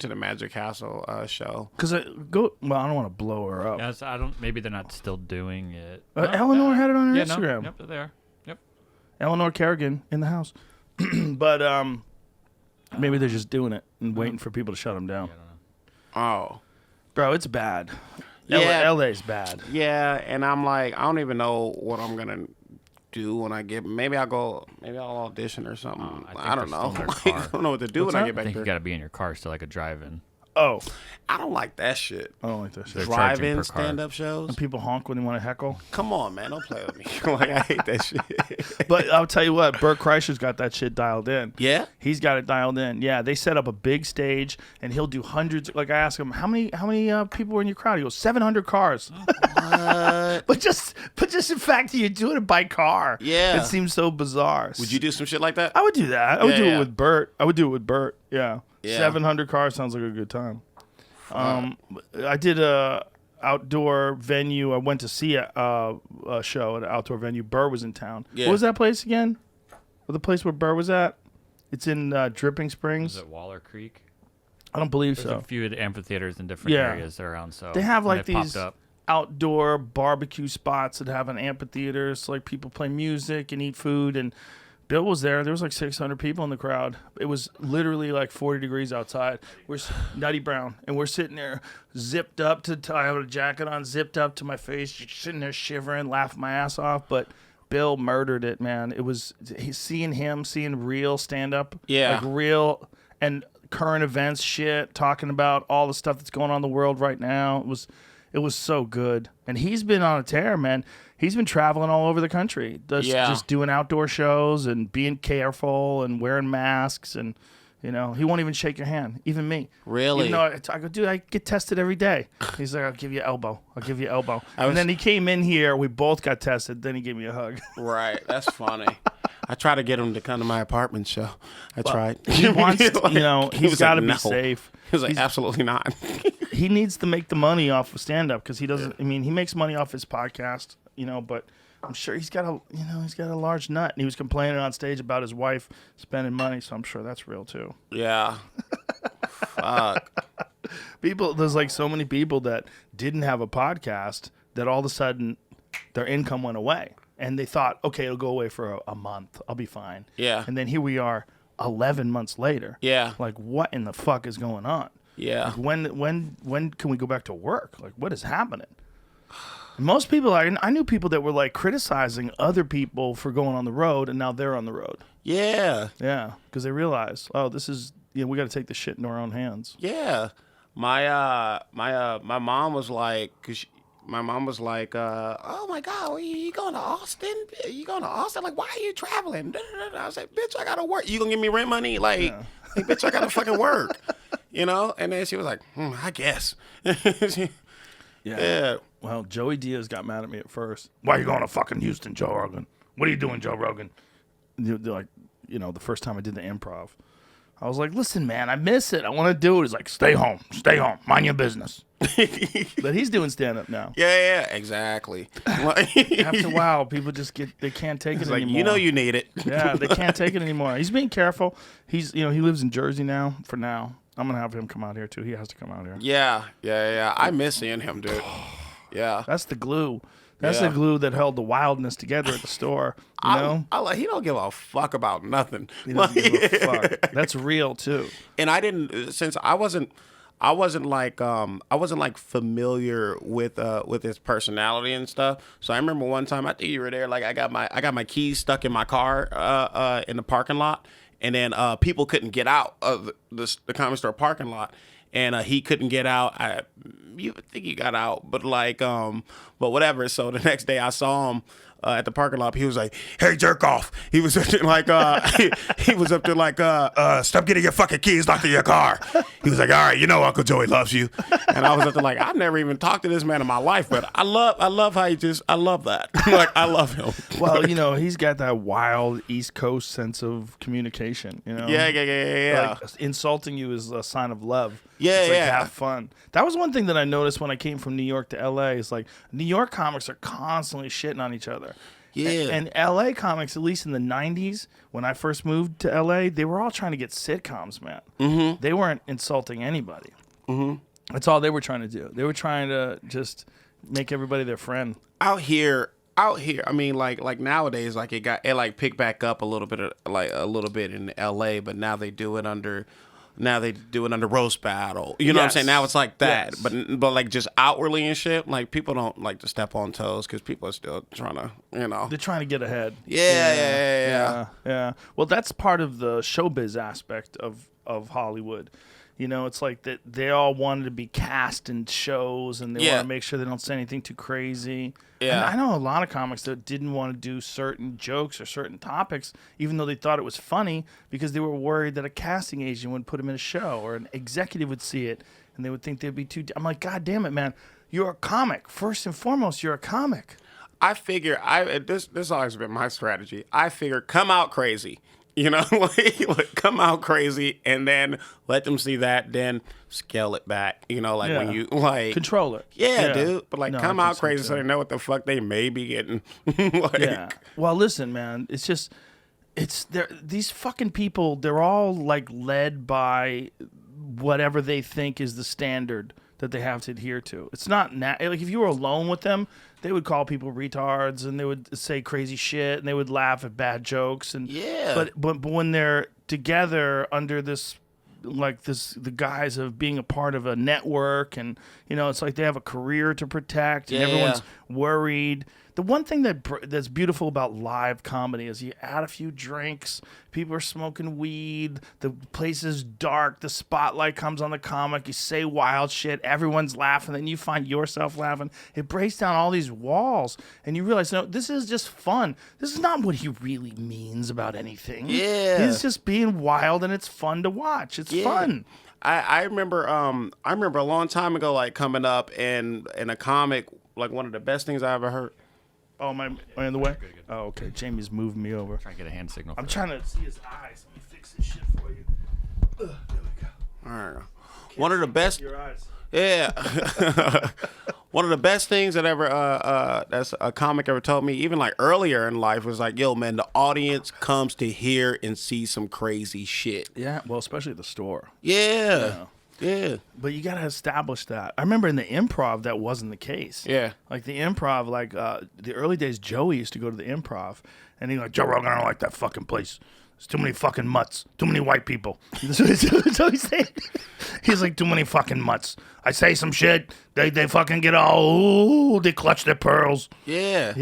Speaker 5: the Magic Castle show.
Speaker 4: Because I don't want to blow her up.
Speaker 6: Yes, I don't. Maybe they're not still doing it.
Speaker 4: Eleanor had it on her
Speaker 6: Yeah,
Speaker 4: Instagram.
Speaker 6: No, yep, they are. Yep.
Speaker 4: Eleanor Kerrigan in the house. But maybe they're just doing it and waiting for people to shut them down.
Speaker 5: Oh.
Speaker 4: Bro, it's bad.
Speaker 5: Yeah.
Speaker 4: LA's bad.
Speaker 5: Yeah, and I'm like, I don't even know what I'm gonna do when I get. Maybe I'll audition or something. I don't know. I don't know what to do when I get
Speaker 6: I
Speaker 5: back
Speaker 6: think
Speaker 5: there.
Speaker 6: you got to be in your car still, like a drive-in.
Speaker 4: Oh,
Speaker 5: I don't like that shit.
Speaker 4: I don't like that shit.
Speaker 6: They're charging
Speaker 5: Drive-in
Speaker 6: per car.
Speaker 5: stand-up shows.
Speaker 4: And people honk when they want to heckle.
Speaker 5: Come on, man, don't play with me. Like I hate that shit.
Speaker 4: But I'll tell you what, Bert Kreischer's got that shit dialed in.
Speaker 5: Yeah?
Speaker 4: He's got it dialed in. Yeah, they set up a big stage, and he'll do hundreds. Like I asked him, how many people were in your crowd? He goes, 700 cars.
Speaker 5: What?
Speaker 4: but just the fact that you're doing it by car.
Speaker 5: Yeah.
Speaker 4: It seems so bizarre.
Speaker 5: Would you do some shit like that?
Speaker 4: I would do that. I would do
Speaker 5: Yeah.
Speaker 4: it with Bert. Yeah.
Speaker 5: Yeah.
Speaker 4: 700 cars sounds like a good time. I did a outdoor venue. I went to see a show at an outdoor venue. Burr was in town.
Speaker 5: Yeah.
Speaker 4: What was that place again? The place where Burr was at? It's in Dripping Springs.
Speaker 6: Is it Waller Creek?
Speaker 4: I don't believe
Speaker 6: There's
Speaker 4: so.
Speaker 6: a few amphitheaters in different
Speaker 4: Yeah.
Speaker 6: areas around. So
Speaker 4: They have
Speaker 6: when
Speaker 4: like
Speaker 6: it popped
Speaker 4: these
Speaker 6: up.
Speaker 4: outdoor barbecue spots that have an amphitheater. So like people play music and eat food. And Bill was there. There was like 600 people in the crowd. It was literally like 40 degrees outside. Nutty Brown, and we're sitting there zipped up I have a jacket on, zipped up to my face, just sitting there shivering, laughing my ass off. But Bill murdered it, man. It was seeing real stand up,
Speaker 5: Yeah.
Speaker 4: like real and current events shit, talking about all the stuff that's going on in the world right now. It was so good. And he's been on a tear, man. He's been traveling all over the country, just doing outdoor shows and being careful and wearing masks. And, he won't even shake your hand, even me.
Speaker 5: Really?
Speaker 4: Even though I go, dude, I get tested every day. He's like, I'll give you elbow. And then he came in here. We both got tested. Then he gave me a hug.
Speaker 5: Right. That's funny. I tried to get him to come to my apartment show. I tried.
Speaker 4: He wants,
Speaker 5: He
Speaker 4: he's
Speaker 5: was
Speaker 4: got to
Speaker 5: like,
Speaker 4: be
Speaker 5: no.
Speaker 4: safe.
Speaker 5: He was like, absolutely not.
Speaker 4: He needs to make the money off of stand-up because he doesn't. I mean, he makes money off his podcast, but I'm sure he's got a large nut, and he was complaining on stage about his wife spending money, so I'm sure that's real too.
Speaker 5: Yeah. Fuck.
Speaker 4: There's like so many people that didn't have a podcast that all of a sudden their income went away, and they thought, okay, it'll go away for a month, I'll be fine.
Speaker 5: Yeah.
Speaker 4: And then here we are, 11 months later.
Speaker 5: Yeah.
Speaker 4: Like, what in the fuck is going on?
Speaker 5: Yeah.
Speaker 4: Like when can we go back to work? Like, what is happening? Most people, I knew people that were like criticizing other people for going on the road, and now they're on the road.
Speaker 5: Yeah.
Speaker 4: Yeah, because they realize, this is, we got to take the shit into our own hands.
Speaker 5: Yeah. My mom was like, oh my God, you going to Austin? You going to Austin? Like, why are you traveling? I was like, bitch, I got to work. You going to give me rent money? Like, bitch, I got to fucking work. And then she was like, I guess. Yeah.
Speaker 4: Well, Joey Diaz got mad at me at first. Why are you going to fucking Houston, Joe Rogan? What are you doing, Joe Rogan? They're like, the first time I did the improv. I was like, listen, man, I miss it. I want to do it. He's like, stay home, mind your business. But he's doing stand-up now.
Speaker 5: Yeah, exactly.
Speaker 4: After a while, people just they can't take it
Speaker 5: like,
Speaker 4: anymore.
Speaker 5: you need it.
Speaker 4: Yeah, they can't take it anymore. He's being careful. He lives in Jersey now, for now. I'm going to have him come out here, too. He has to come out here.
Speaker 5: Yeah. I miss seeing him, dude. Yeah.
Speaker 4: That's the glue. That's the glue that held the wildness together at the store. He
Speaker 5: don't give a fuck about nothing.
Speaker 4: He doesn't give a fuck. That's real too.
Speaker 5: And I didn't, since I wasn't familiar with his personality and stuff. So I remember one time, I think you were there. Like I got my keys stuck in my car in the parking lot, and then people couldn't get out of the Comedy Store parking lot. and he couldn't get out. You would think he got out, but but whatever. So the next day I saw him at the parking lot. He was like, "Hey, jerk off." He was up there like, he was up there like, "Stop getting your fucking keys locked in your car." He was like, "All right, you know Uncle Joey loves you." And I was up there like, I've never even talked to this man in my life, but I love how I love that. Like, I love him.
Speaker 4: Well, he's got that wild East Coast sense of communication.
Speaker 5: Yeah.
Speaker 4: Like, insulting you is a sign of love.
Speaker 5: Yeah,
Speaker 4: it's like,
Speaker 5: yeah.
Speaker 4: have fun. That was one thing that I noticed when I came from New York to L.A. Is like New York comics are constantly shitting on each other.
Speaker 5: Yeah.
Speaker 4: And L.A. comics, at least in the 90s, when I first moved to L.A., they were all trying to get sitcoms, man. Mm-hmm. They weren't insulting anybody. Mm-hmm. That's all they were trying to do. They were trying to just make everybody their friend.
Speaker 5: Out here, I mean, like nowadays, like it like picked back up a little bit in L.A., but now they do it under roast battle. You know what I'm saying? Now it's like that. Yes. But like just outwardly and shit, like people don't like to step on toes because people are still trying to,
Speaker 4: They're trying to get ahead.
Speaker 5: Yeah.
Speaker 4: Well, that's part of the showbiz aspect of Hollywood. It's like that they all wanted to be cast in shows and they want to make sure they don't say anything too crazy. Yeah. And I know a lot of comics that didn't want to do certain jokes or certain topics, even though they thought it was funny, because they were worried that a casting agent would put them in a show or an executive would see it and they would think they'd be too. I'm like, God damn it, man. You're a comic. First and foremost, you're a comic.
Speaker 5: I figure this has always been my strategy. I figure come out crazy. Like come out crazy and then let them see that, then scale it back. When you like
Speaker 4: control it.
Speaker 5: Yeah, dude. But come out crazy so they know what the fuck they may be getting.
Speaker 4: Well, listen, man. These fucking people. They're all like led by whatever they think is the standard that they have to adhere to. It's not like if you were alone with them, they would call people retards and they would say crazy shit and they would laugh at bad jokes and but when they're together under the guise of being a part of a network and it's like they have a career to protect and everyone's worried. The one thing that's beautiful about live comedy is you add a few drinks, people are smoking weed, the place is dark, the spotlight comes on the comic, you say wild shit, everyone's laughing, then you find yourself laughing. It breaks down all these walls, and you realize, this is just fun. This is not what he really means about anything.
Speaker 5: Yeah.
Speaker 4: He's just being wild, and it's fun to watch. It's fun.
Speaker 5: I remember a long time ago, like coming up in a comic, like one of the best things I ever heard.
Speaker 4: Oh, am I in the way? Oh, okay. Jamie's moving me over.
Speaker 6: Trying to get a hand signal.
Speaker 4: I'm trying to see his eyes. Let me fix this shit for you. There we go.
Speaker 5: All right. One of the best.
Speaker 4: Your eyes.
Speaker 5: Yeah. One of the best things that ever that's a comic ever told me, even like earlier in life, was like, yo, man, the audience comes to hear and see some crazy shit.
Speaker 4: Yeah. Well, especially at the store.
Speaker 5: Yeah. Yeah.
Speaker 4: But you got to establish that. I remember in the improv, that wasn't the case.
Speaker 5: Yeah.
Speaker 4: Like the improv, the early days, Joey used to go to the improv, and he's like, Joe Rogan, I don't like that fucking place. There's too many fucking mutts. Too many white people. So he's saying. He's like, too many fucking mutts. I say some shit, they fucking get all, they clutch their pearls.
Speaker 5: Yeah.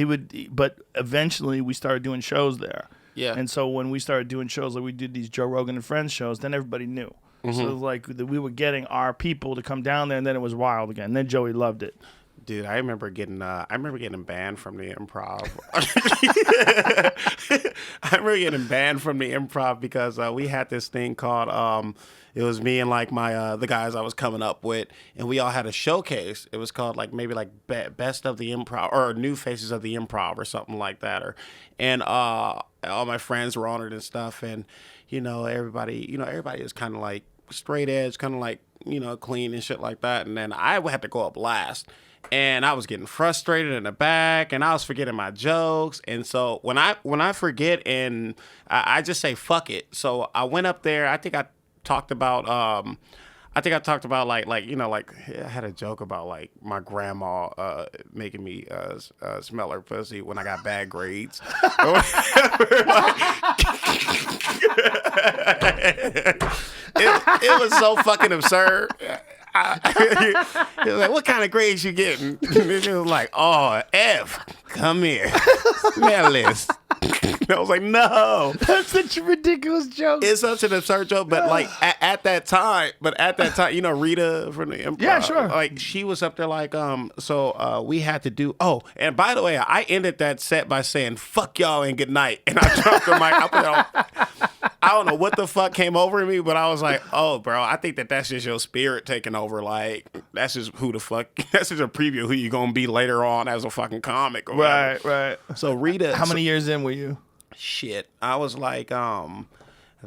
Speaker 4: But eventually we started doing shows there.
Speaker 5: Yeah.
Speaker 4: And so when we started doing shows, like we did these Joe Rogan and Friends shows, then everybody knew. Mm-hmm. So like we were getting our people to come down there, and then it was wild again. And then Joey loved it.
Speaker 5: Dude, I remember getting banned from the improv. I remember getting banned from the improv because we had this thing called it was me and like my the guys I was coming up with, and we all had a showcase. It was called like maybe like best of the improv or new faces of the improv or something like that. And all my friends were on it and stuff, and everybody is kind of like straight edge, kind of like clean and shit like that. And then I had to go up last. And I was getting frustrated in the back, and I was forgetting my jokes. And so when I forget, and I just say fuck it. So I went up there. I think I talked about like I had a joke about like my grandma making me smell her pussy when I got bad grades. It was so fucking absurd. He was like, what kind of grades you getting? It was like, oh, F, come here. Smell this. I was like, no.
Speaker 4: That's such a ridiculous joke.
Speaker 5: It's such an absurd joke, but like at that time, you know, Rita from the Improv.
Speaker 4: Yeah, sure.
Speaker 5: Like she was up there like, so we had to do, and by the way, I ended that set by saying, fuck y'all and good night. And I dropped the mic. I don't know what the fuck came over me, but I was like, oh, bro, I think that's just your spirit taking over. Like, that's just who the fuck, that's just a preview of who you're going to be later on as a fucking comic. Or whatever.
Speaker 4: Right.
Speaker 5: So Rita.
Speaker 4: How many years in were you?
Speaker 5: Shit. I was like, I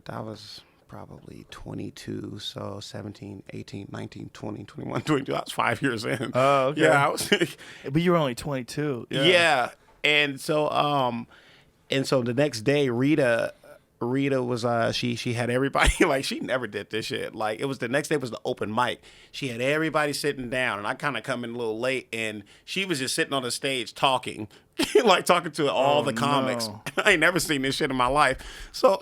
Speaker 5: was probably 22, so 17, 18, 19, 20, 21, 22. I was 5 years in.
Speaker 4: Oh, okay.
Speaker 5: Yeah, I was.
Speaker 4: But you were only 22.
Speaker 5: Yeah. And so the next day, Rita was she had everybody like she never did this shit. Like it was the next day was the open mic. She had everybody sitting down, and I kind of come in a little late, and she was just sitting on the stage talking, like talking to all the comics.
Speaker 4: No.
Speaker 5: I ain't never seen this shit in my life. So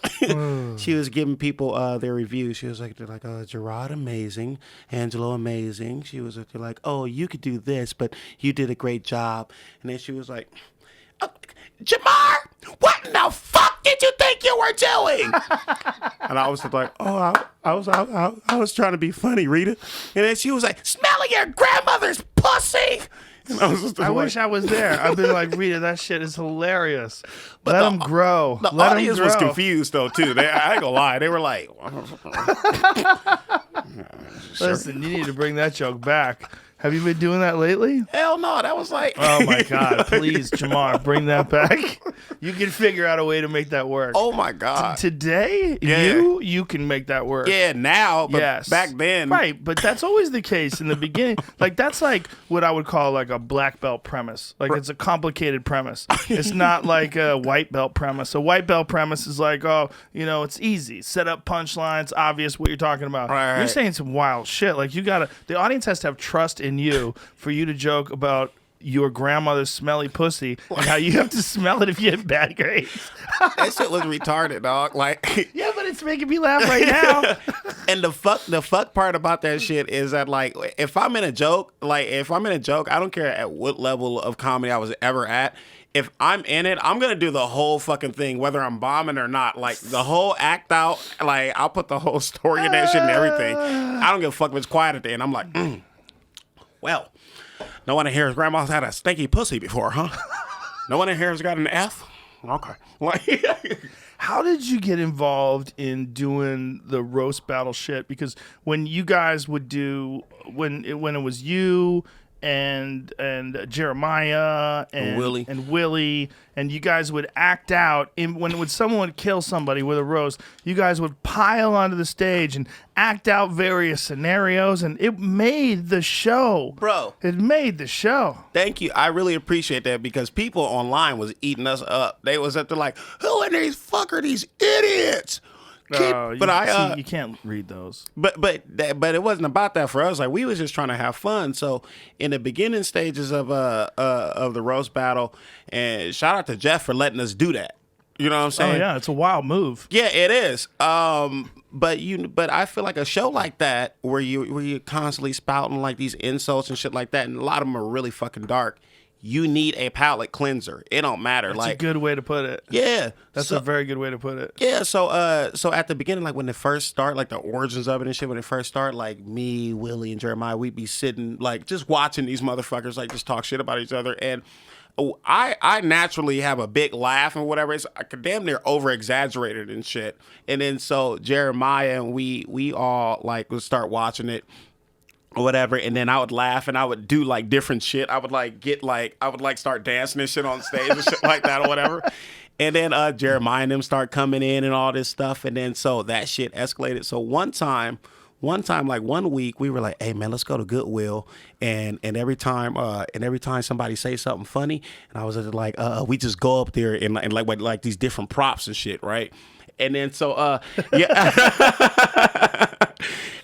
Speaker 5: she was giving people their reviews. She was like, they're like, oh, Gerard amazing, Angelo amazing. She was like, oh, you could do this, but you did a great job. And then she was like, Jamar, what in the fuck did you think you were doing? And I was like, oh, I was trying to be funny, Rita. And then she was like, smelling your grandmother's pussy. And I was just
Speaker 4: I
Speaker 5: like,
Speaker 4: wish I was there. I've been like, Rita, that shit is hilarious. Let them grow.
Speaker 5: The
Speaker 4: Let 'em
Speaker 5: audience was
Speaker 4: grow.
Speaker 5: confused, though, too. I ain't gonna lie. They were like,
Speaker 4: Listen, you need to bring that joke back. Have you been doing that lately?
Speaker 5: hell no. That was like,
Speaker 4: Oh my God! Please, Jamar, bring that back. You can figure out a way to make that work.
Speaker 5: oh my God.
Speaker 4: Today,
Speaker 5: Yeah.
Speaker 4: you can make that work.
Speaker 5: Yeah, now, but
Speaker 4: Yes.
Speaker 5: back then.
Speaker 4: Right, but that's always the case in the beginning. Like that's like what I would call like a black belt premise. Like it's a complicated premise. It's not like a white belt premise. A white belt premise is like, oh, it's easy. Set up punchlines, obvious what you're talking about.
Speaker 5: Right.
Speaker 4: You're saying some wild shit. Like the audience has to have trust in you for you to joke about your grandmother's smelly pussy and how you have to smell it if you have bad grades.
Speaker 5: That shit was retarded, dog. Like,
Speaker 4: Yeah, but it's making me laugh right now.
Speaker 5: and the fuck part about that shit is that like if I'm in a joke, I don't care at what level of comedy I was ever at. If I'm in it, I'm gonna do the whole fucking thing, whether I'm bombing or not. Like the whole act out. Like I'll put the whole story in that shit and everything. I don't give a fuck if it's quiet at the end. I'm like, well, no one in here has grandma's had a stinky pussy before, huh? No one in here has got an F? Okay. Like,
Speaker 4: How did you get involved in doing the roast battle shit? Because when you guys would do when it was you and Jeremiah and Willie and you guys would act out when someone would kill somebody with a roast, you guys would pile onto the stage and act out various scenarios, and it made the show.
Speaker 5: Bro.
Speaker 4: It made the show.
Speaker 5: thank you. I really appreciate that because people online was eating us up. They was up there like, who in these these idiots?
Speaker 4: You can't read those.
Speaker 5: But it wasn't about that for us. Like we was just trying to have fun. So in the beginning stages of the roast battle, and shout out to Jeff for letting us do that. You know what I'm saying?
Speaker 4: Oh yeah, it's a wild move.
Speaker 5: Yeah, it is. But I feel like a show like that where you're constantly spouting like these insults and shit like that, and a lot of them are really fucking dark. You need a palate cleanser. It don't matter.
Speaker 4: That's
Speaker 5: like
Speaker 4: a good way to put it.
Speaker 5: Yeah,
Speaker 4: That's a very good way to put it.
Speaker 5: yeah. So at the beginning, like when it first start, like the origins of it and shit, when it first start, like me, Willie, and Jeremiah, we'd be sitting like just watching these motherfuckers like just talk shit about each other, and I naturally have a big laugh and whatever. It's damn near over exaggerated and shit. And then so Jeremiah and we all like would start watching it or whatever, and then I would laugh and I would do like different shit. I would start dancing and shit on stage and shit like that or whatever. And then Jeremiah and them start coming in and all this stuff, and then so that shit escalated. So one time, like 1 week, we were like, "Hey man, let's go to Goodwill." And every time somebody say something funny, and I was like, we just go up there and like these different props and shit, right? And then so yeah.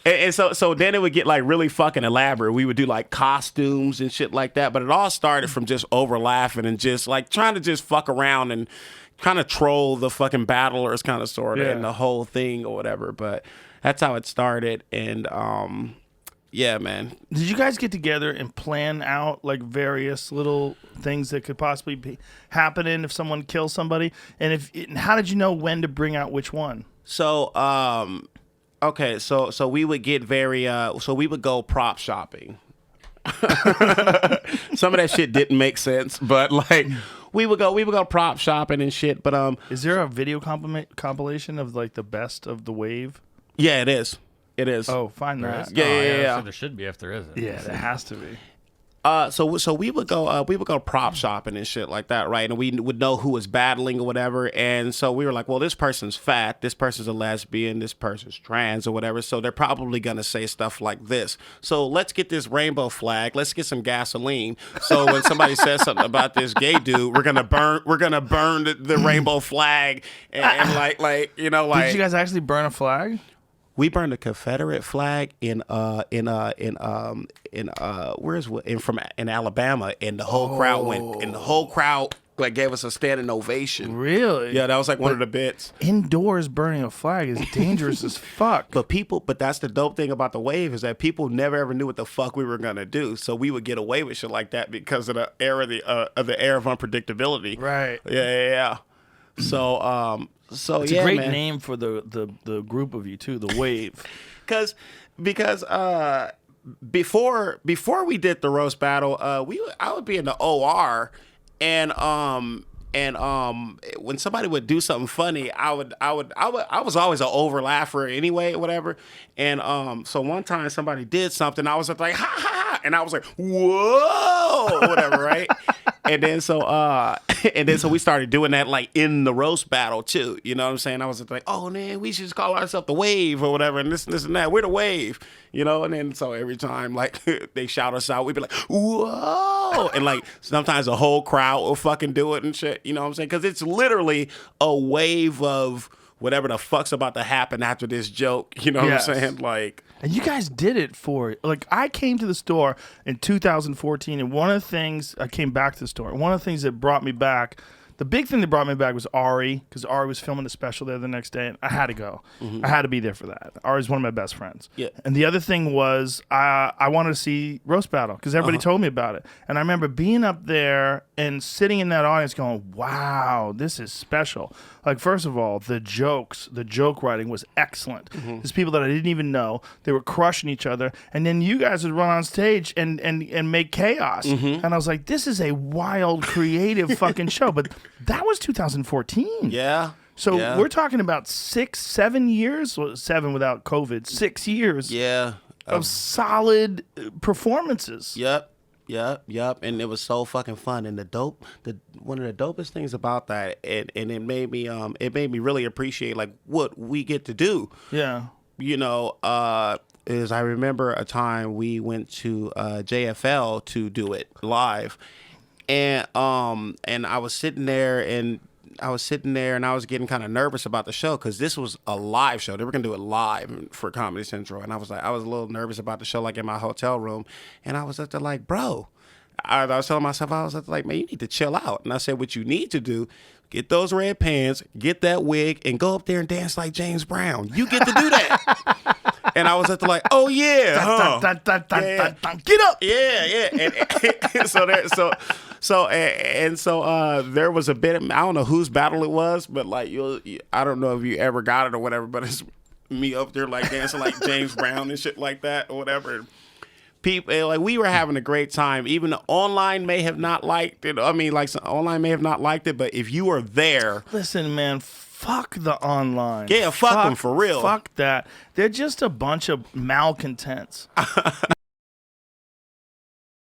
Speaker 5: And so then it would get like really fucking elaborate. We would do like costumes and shit like that. But it all started from just over laughing and just like trying to just fuck around and kind of troll the fucking battlers kind of sort of and the whole thing or whatever. But that's how it started. And Yeah, man.
Speaker 4: Did you guys get together and plan out like various little things that could possibly be happening if someone kills somebody? And how did you know when to bring out which one?
Speaker 5: So, okay, so we would get so we would go prop shopping. Some of that shit didn't make sense, but like we would go prop shopping and shit. But
Speaker 4: is there a video compilation of like the best of the wave?
Speaker 5: Yeah, it is. It is.
Speaker 4: Oh, find that.
Speaker 5: Yeah.
Speaker 6: So there should be if there isn't.
Speaker 4: Yeah, there has to be.
Speaker 5: So we would go prop shopping and shit like that, right? And we would know who was battling or whatever. And so we were like, well, this person's fat, this person's a lesbian, this person's trans or whatever. So they're probably gonna say stuff like this. So let's get this rainbow flag. Let's get some gasoline. So when somebody says something about this gay dude, we're gonna burn the rainbow flag and like you know like.
Speaker 4: Did you guys actually burn a flag?
Speaker 5: We burned a Confederate flag in Alabama, and the whole crowd went, and the whole crowd like gave us a standing ovation.
Speaker 4: Really?
Speaker 5: Yeah, that was like one of the bits.
Speaker 4: Indoors burning a flag is dangerous as fuck.
Speaker 5: But that's the dope thing about the wave is that people never ever knew what the fuck we were gonna do, so we would get away with shit like that because of the air of unpredictability.
Speaker 4: Right.
Speaker 5: Yeah. So
Speaker 4: it's a great name for the group of you too, the wave.
Speaker 5: Because before we did the roast battle, I would be in the OR, and when somebody would do something funny, I was always an over laugher anyway, whatever. And so one time somebody did something, I was like ha ha ha, and I was like whoa, whatever, right? And then so we started doing that like in the roast battle too. You know what I'm saying? I was like, oh man, we should just call ourselves the wave or whatever, and this and that. We're the wave, you know. And then so every time like they shout us out, we'd be like, whoa, and like sometimes the whole crowd will fucking do it and shit. You know what I'm saying? Because it's literally a wave of whatever the fuck's about to happen after this joke. You know what I'm saying? Like.
Speaker 4: And you guys did it I came to the store in 2014, and one of the things, I came back to the store, one of the things that brought me back, the big thing that brought me back was Ari, because Ari was filming a special there the next day, and I had to go. Mm-hmm. I had to be there for that. Ari's one of my best friends.
Speaker 5: Yeah.
Speaker 4: And the other thing was I wanted to see Roast Battle, because everybody told me about it. And I remember being up there and sitting in that audience going, wow, this is special. Like, first of all, the joke writing was excellent. Mm-hmm. There's people that I didn't even know. They were crushing each other. And then you guys would run on stage and make chaos. Mm-hmm. And I was like, this is a wild, creative fucking show. But that was 2014.
Speaker 5: Yeah.
Speaker 4: So we're talking about 6-7 years, well, 7 without COVID, 6 years of solid performances.
Speaker 5: Yep. And it was so fucking fun. And one of the dopest things about that, and it made me really appreciate like what we get to do.
Speaker 4: Yeah.
Speaker 5: You know, is I remember a time we went to JFL to do it live. And I was sitting there and I was getting kind of nervous about the show because this was a live show. They were gonna do it live for Comedy Central, and I was a little nervous about the show, like in my hotel room. And I was at the like, bro, I was telling myself, I was at the like, man, you need to chill out. And I said, what you need to do, get those red pants, get that wig, and go up there and dance like James Brown. You get to do that. And I was at the like, oh yeah, get up, yeah. And so there was a bit. I don't know whose battle it was, but like I don't know if you ever got it or whatever. But it's me up there like dancing like James Brown and shit like that or whatever. People like we were having a great time. Even online may have not liked it. I mean, like online may have not liked it, but if you were there,
Speaker 4: listen, man. Fuck the online.
Speaker 5: Yeah, fuck them for real.
Speaker 4: Fuck that. They're just a bunch of malcontents.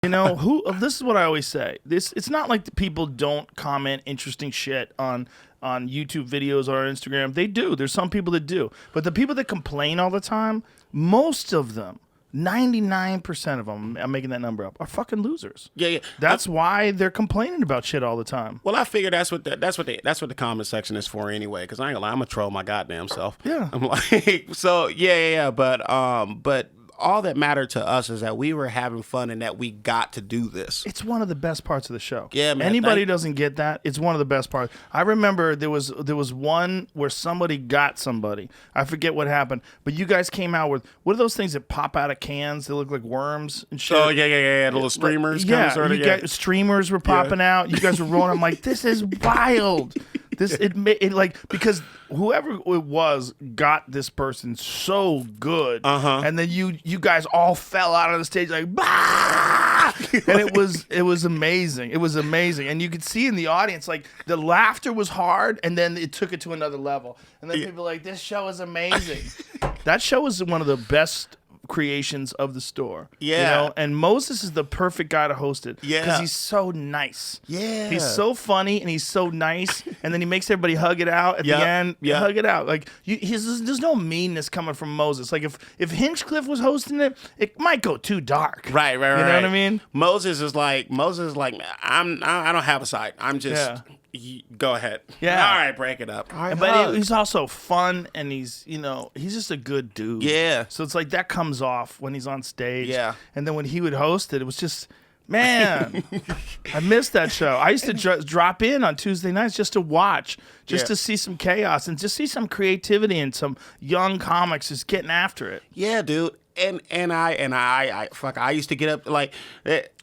Speaker 4: You know, this is what I always say. It's not like the people don't comment interesting shit on YouTube videos or Instagram. They do. There's some people that do. But the people that complain all the time, most of them, 99% of them, I'm making that number up, are fucking losers.
Speaker 5: Yeah.
Speaker 4: That's why they're complaining about shit all the time.
Speaker 5: Well, I figure that's what the comment section is for anyway. Because I ain't gonna lie, I'm gonna troll my goddamn self.
Speaker 4: Yeah.
Speaker 5: I'm like, so yeah. But all that mattered to us is that we were having fun and that we got to do this.
Speaker 4: It's one of the best parts of the show.
Speaker 5: Yeah, man.
Speaker 4: Anybody doesn't get that, it's one of the best parts. I remember there was one where somebody got somebody. I forget what happened, but you guys came out with, what are those things that pop out of cans? They look like worms and shit.
Speaker 5: Oh, yeah. The little streamers.
Speaker 4: Yeah,
Speaker 5: sort of,
Speaker 4: you got streamers were popping out. You guys were rolling. I'm like, this is wild. It like, because whoever it was got this person so good, and then you guys all fell out of the stage like, bah! And it was amazing. It was amazing, and you could see in the audience like the laughter was hard, and then it took it to another level, and then people were like, this show is amazing. That show was one of the best creations of the store.
Speaker 5: Yeah.
Speaker 4: You know? And Moses is the perfect guy to host it.
Speaker 5: Yeah.
Speaker 4: Because he's so nice.
Speaker 5: Yeah.
Speaker 4: He's so funny and he's so nice. And then he makes everybody hug it out at the end.
Speaker 5: Yeah.
Speaker 4: Hug it out. Like there's no meanness coming from Moses. Like if Hinchcliffe was hosting it, it might go too dark.
Speaker 5: Right.
Speaker 4: You know what I mean?
Speaker 5: Moses is like, I don't have a side. I'm just, go ahead.
Speaker 4: Yeah.
Speaker 5: All right, break it up. All right,
Speaker 4: But he's also fun, and he's just a good dude.
Speaker 5: Yeah.
Speaker 4: So it's like that comes off when he's on stage.
Speaker 5: Yeah.
Speaker 4: And then when he would host it, it was just, man, I missed that show. I used to drop in on Tuesday nights just to watch, to see some chaos and just see some creativity and some young comics just getting after it.
Speaker 5: Yeah, dude. And I used to get up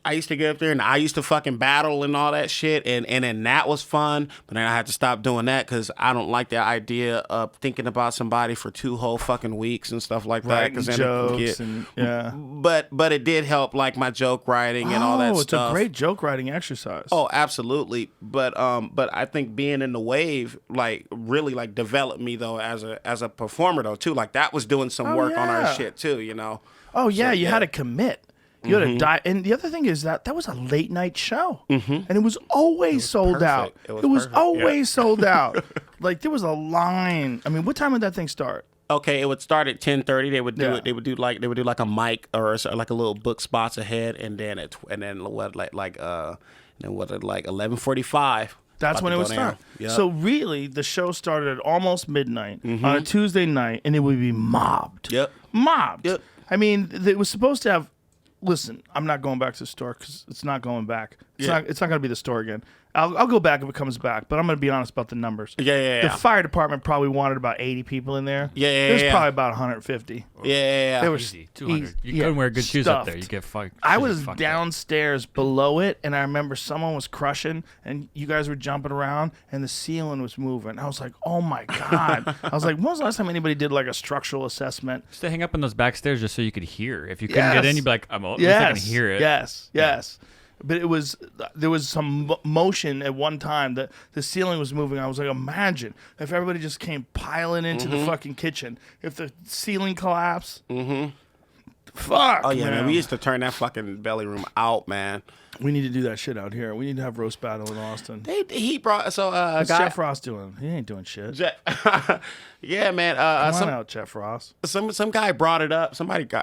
Speaker 5: I used to get up there and I used to fucking battle and all that shit, and then that was fun. But then I had to stop doing that because I don't like the idea of thinking about somebody for 2 whole fucking weeks and stuff like that.
Speaker 4: Writing jokes
Speaker 5: But it did help, like my joke writing and all that
Speaker 4: it's
Speaker 5: stuff.
Speaker 4: a great joke writing exercise.
Speaker 5: Oh, absolutely. But I think being in the wave like really like developed me though as a performer though too. Like that was doing some work on our shit too, you know.
Speaker 4: Oh yeah, you had to commit. You had to die. And the other thing is that was a late night show, and it was always sold out. It was always sold out. Like there was a line. I mean, what time would that thing start?
Speaker 5: Okay, it would start at 10:30. They would do it. They would do like a mic or like a little book spots ahead, and then 11:45.
Speaker 4: That's when it would start. Yep. So really, the show started at almost midnight on a Tuesday night, and it would be mobbed.
Speaker 5: Yep.
Speaker 4: Mobbed.
Speaker 5: Yep.
Speaker 4: I mean, it was supposed to have. Listen, I'm not going back to the store because it's not going back. It's not going to be the store again. I'll go back if it comes back, but I'm going to be honest about the numbers.
Speaker 5: Yeah.
Speaker 4: The fire department probably wanted about 80 people in there.
Speaker 5: There's
Speaker 4: probably about 150.
Speaker 5: Yeah.
Speaker 4: They were
Speaker 6: Easy, 200. You couldn't wear good shoes up there. You get fucked.
Speaker 4: I was downstairs below it, and I remember someone was crushing, and you guys were jumping around, and the ceiling was moving. I was like, oh my God. I was like, when was the last time anybody did like a structural assessment?
Speaker 6: Just to hang up on those back stairs just so you could hear. If you couldn't get in, you'd be like, at least I can hear it.
Speaker 4: Yes. But there was some motion at one time that the ceiling was moving. I was like, imagine if everybody just came piling into the fucking kitchen. If the ceiling collapsed. Fuck.
Speaker 5: Oh yeah, man. We used to turn that fucking belly room out, man.
Speaker 4: We need to do that shit out here. We need to have roast battle in Austin.
Speaker 5: He brought
Speaker 4: What's Jeff Ross doing? He ain't doing shit.
Speaker 5: Yeah, man.
Speaker 4: Come on out, Jeff Ross.
Speaker 5: Some guy brought it up.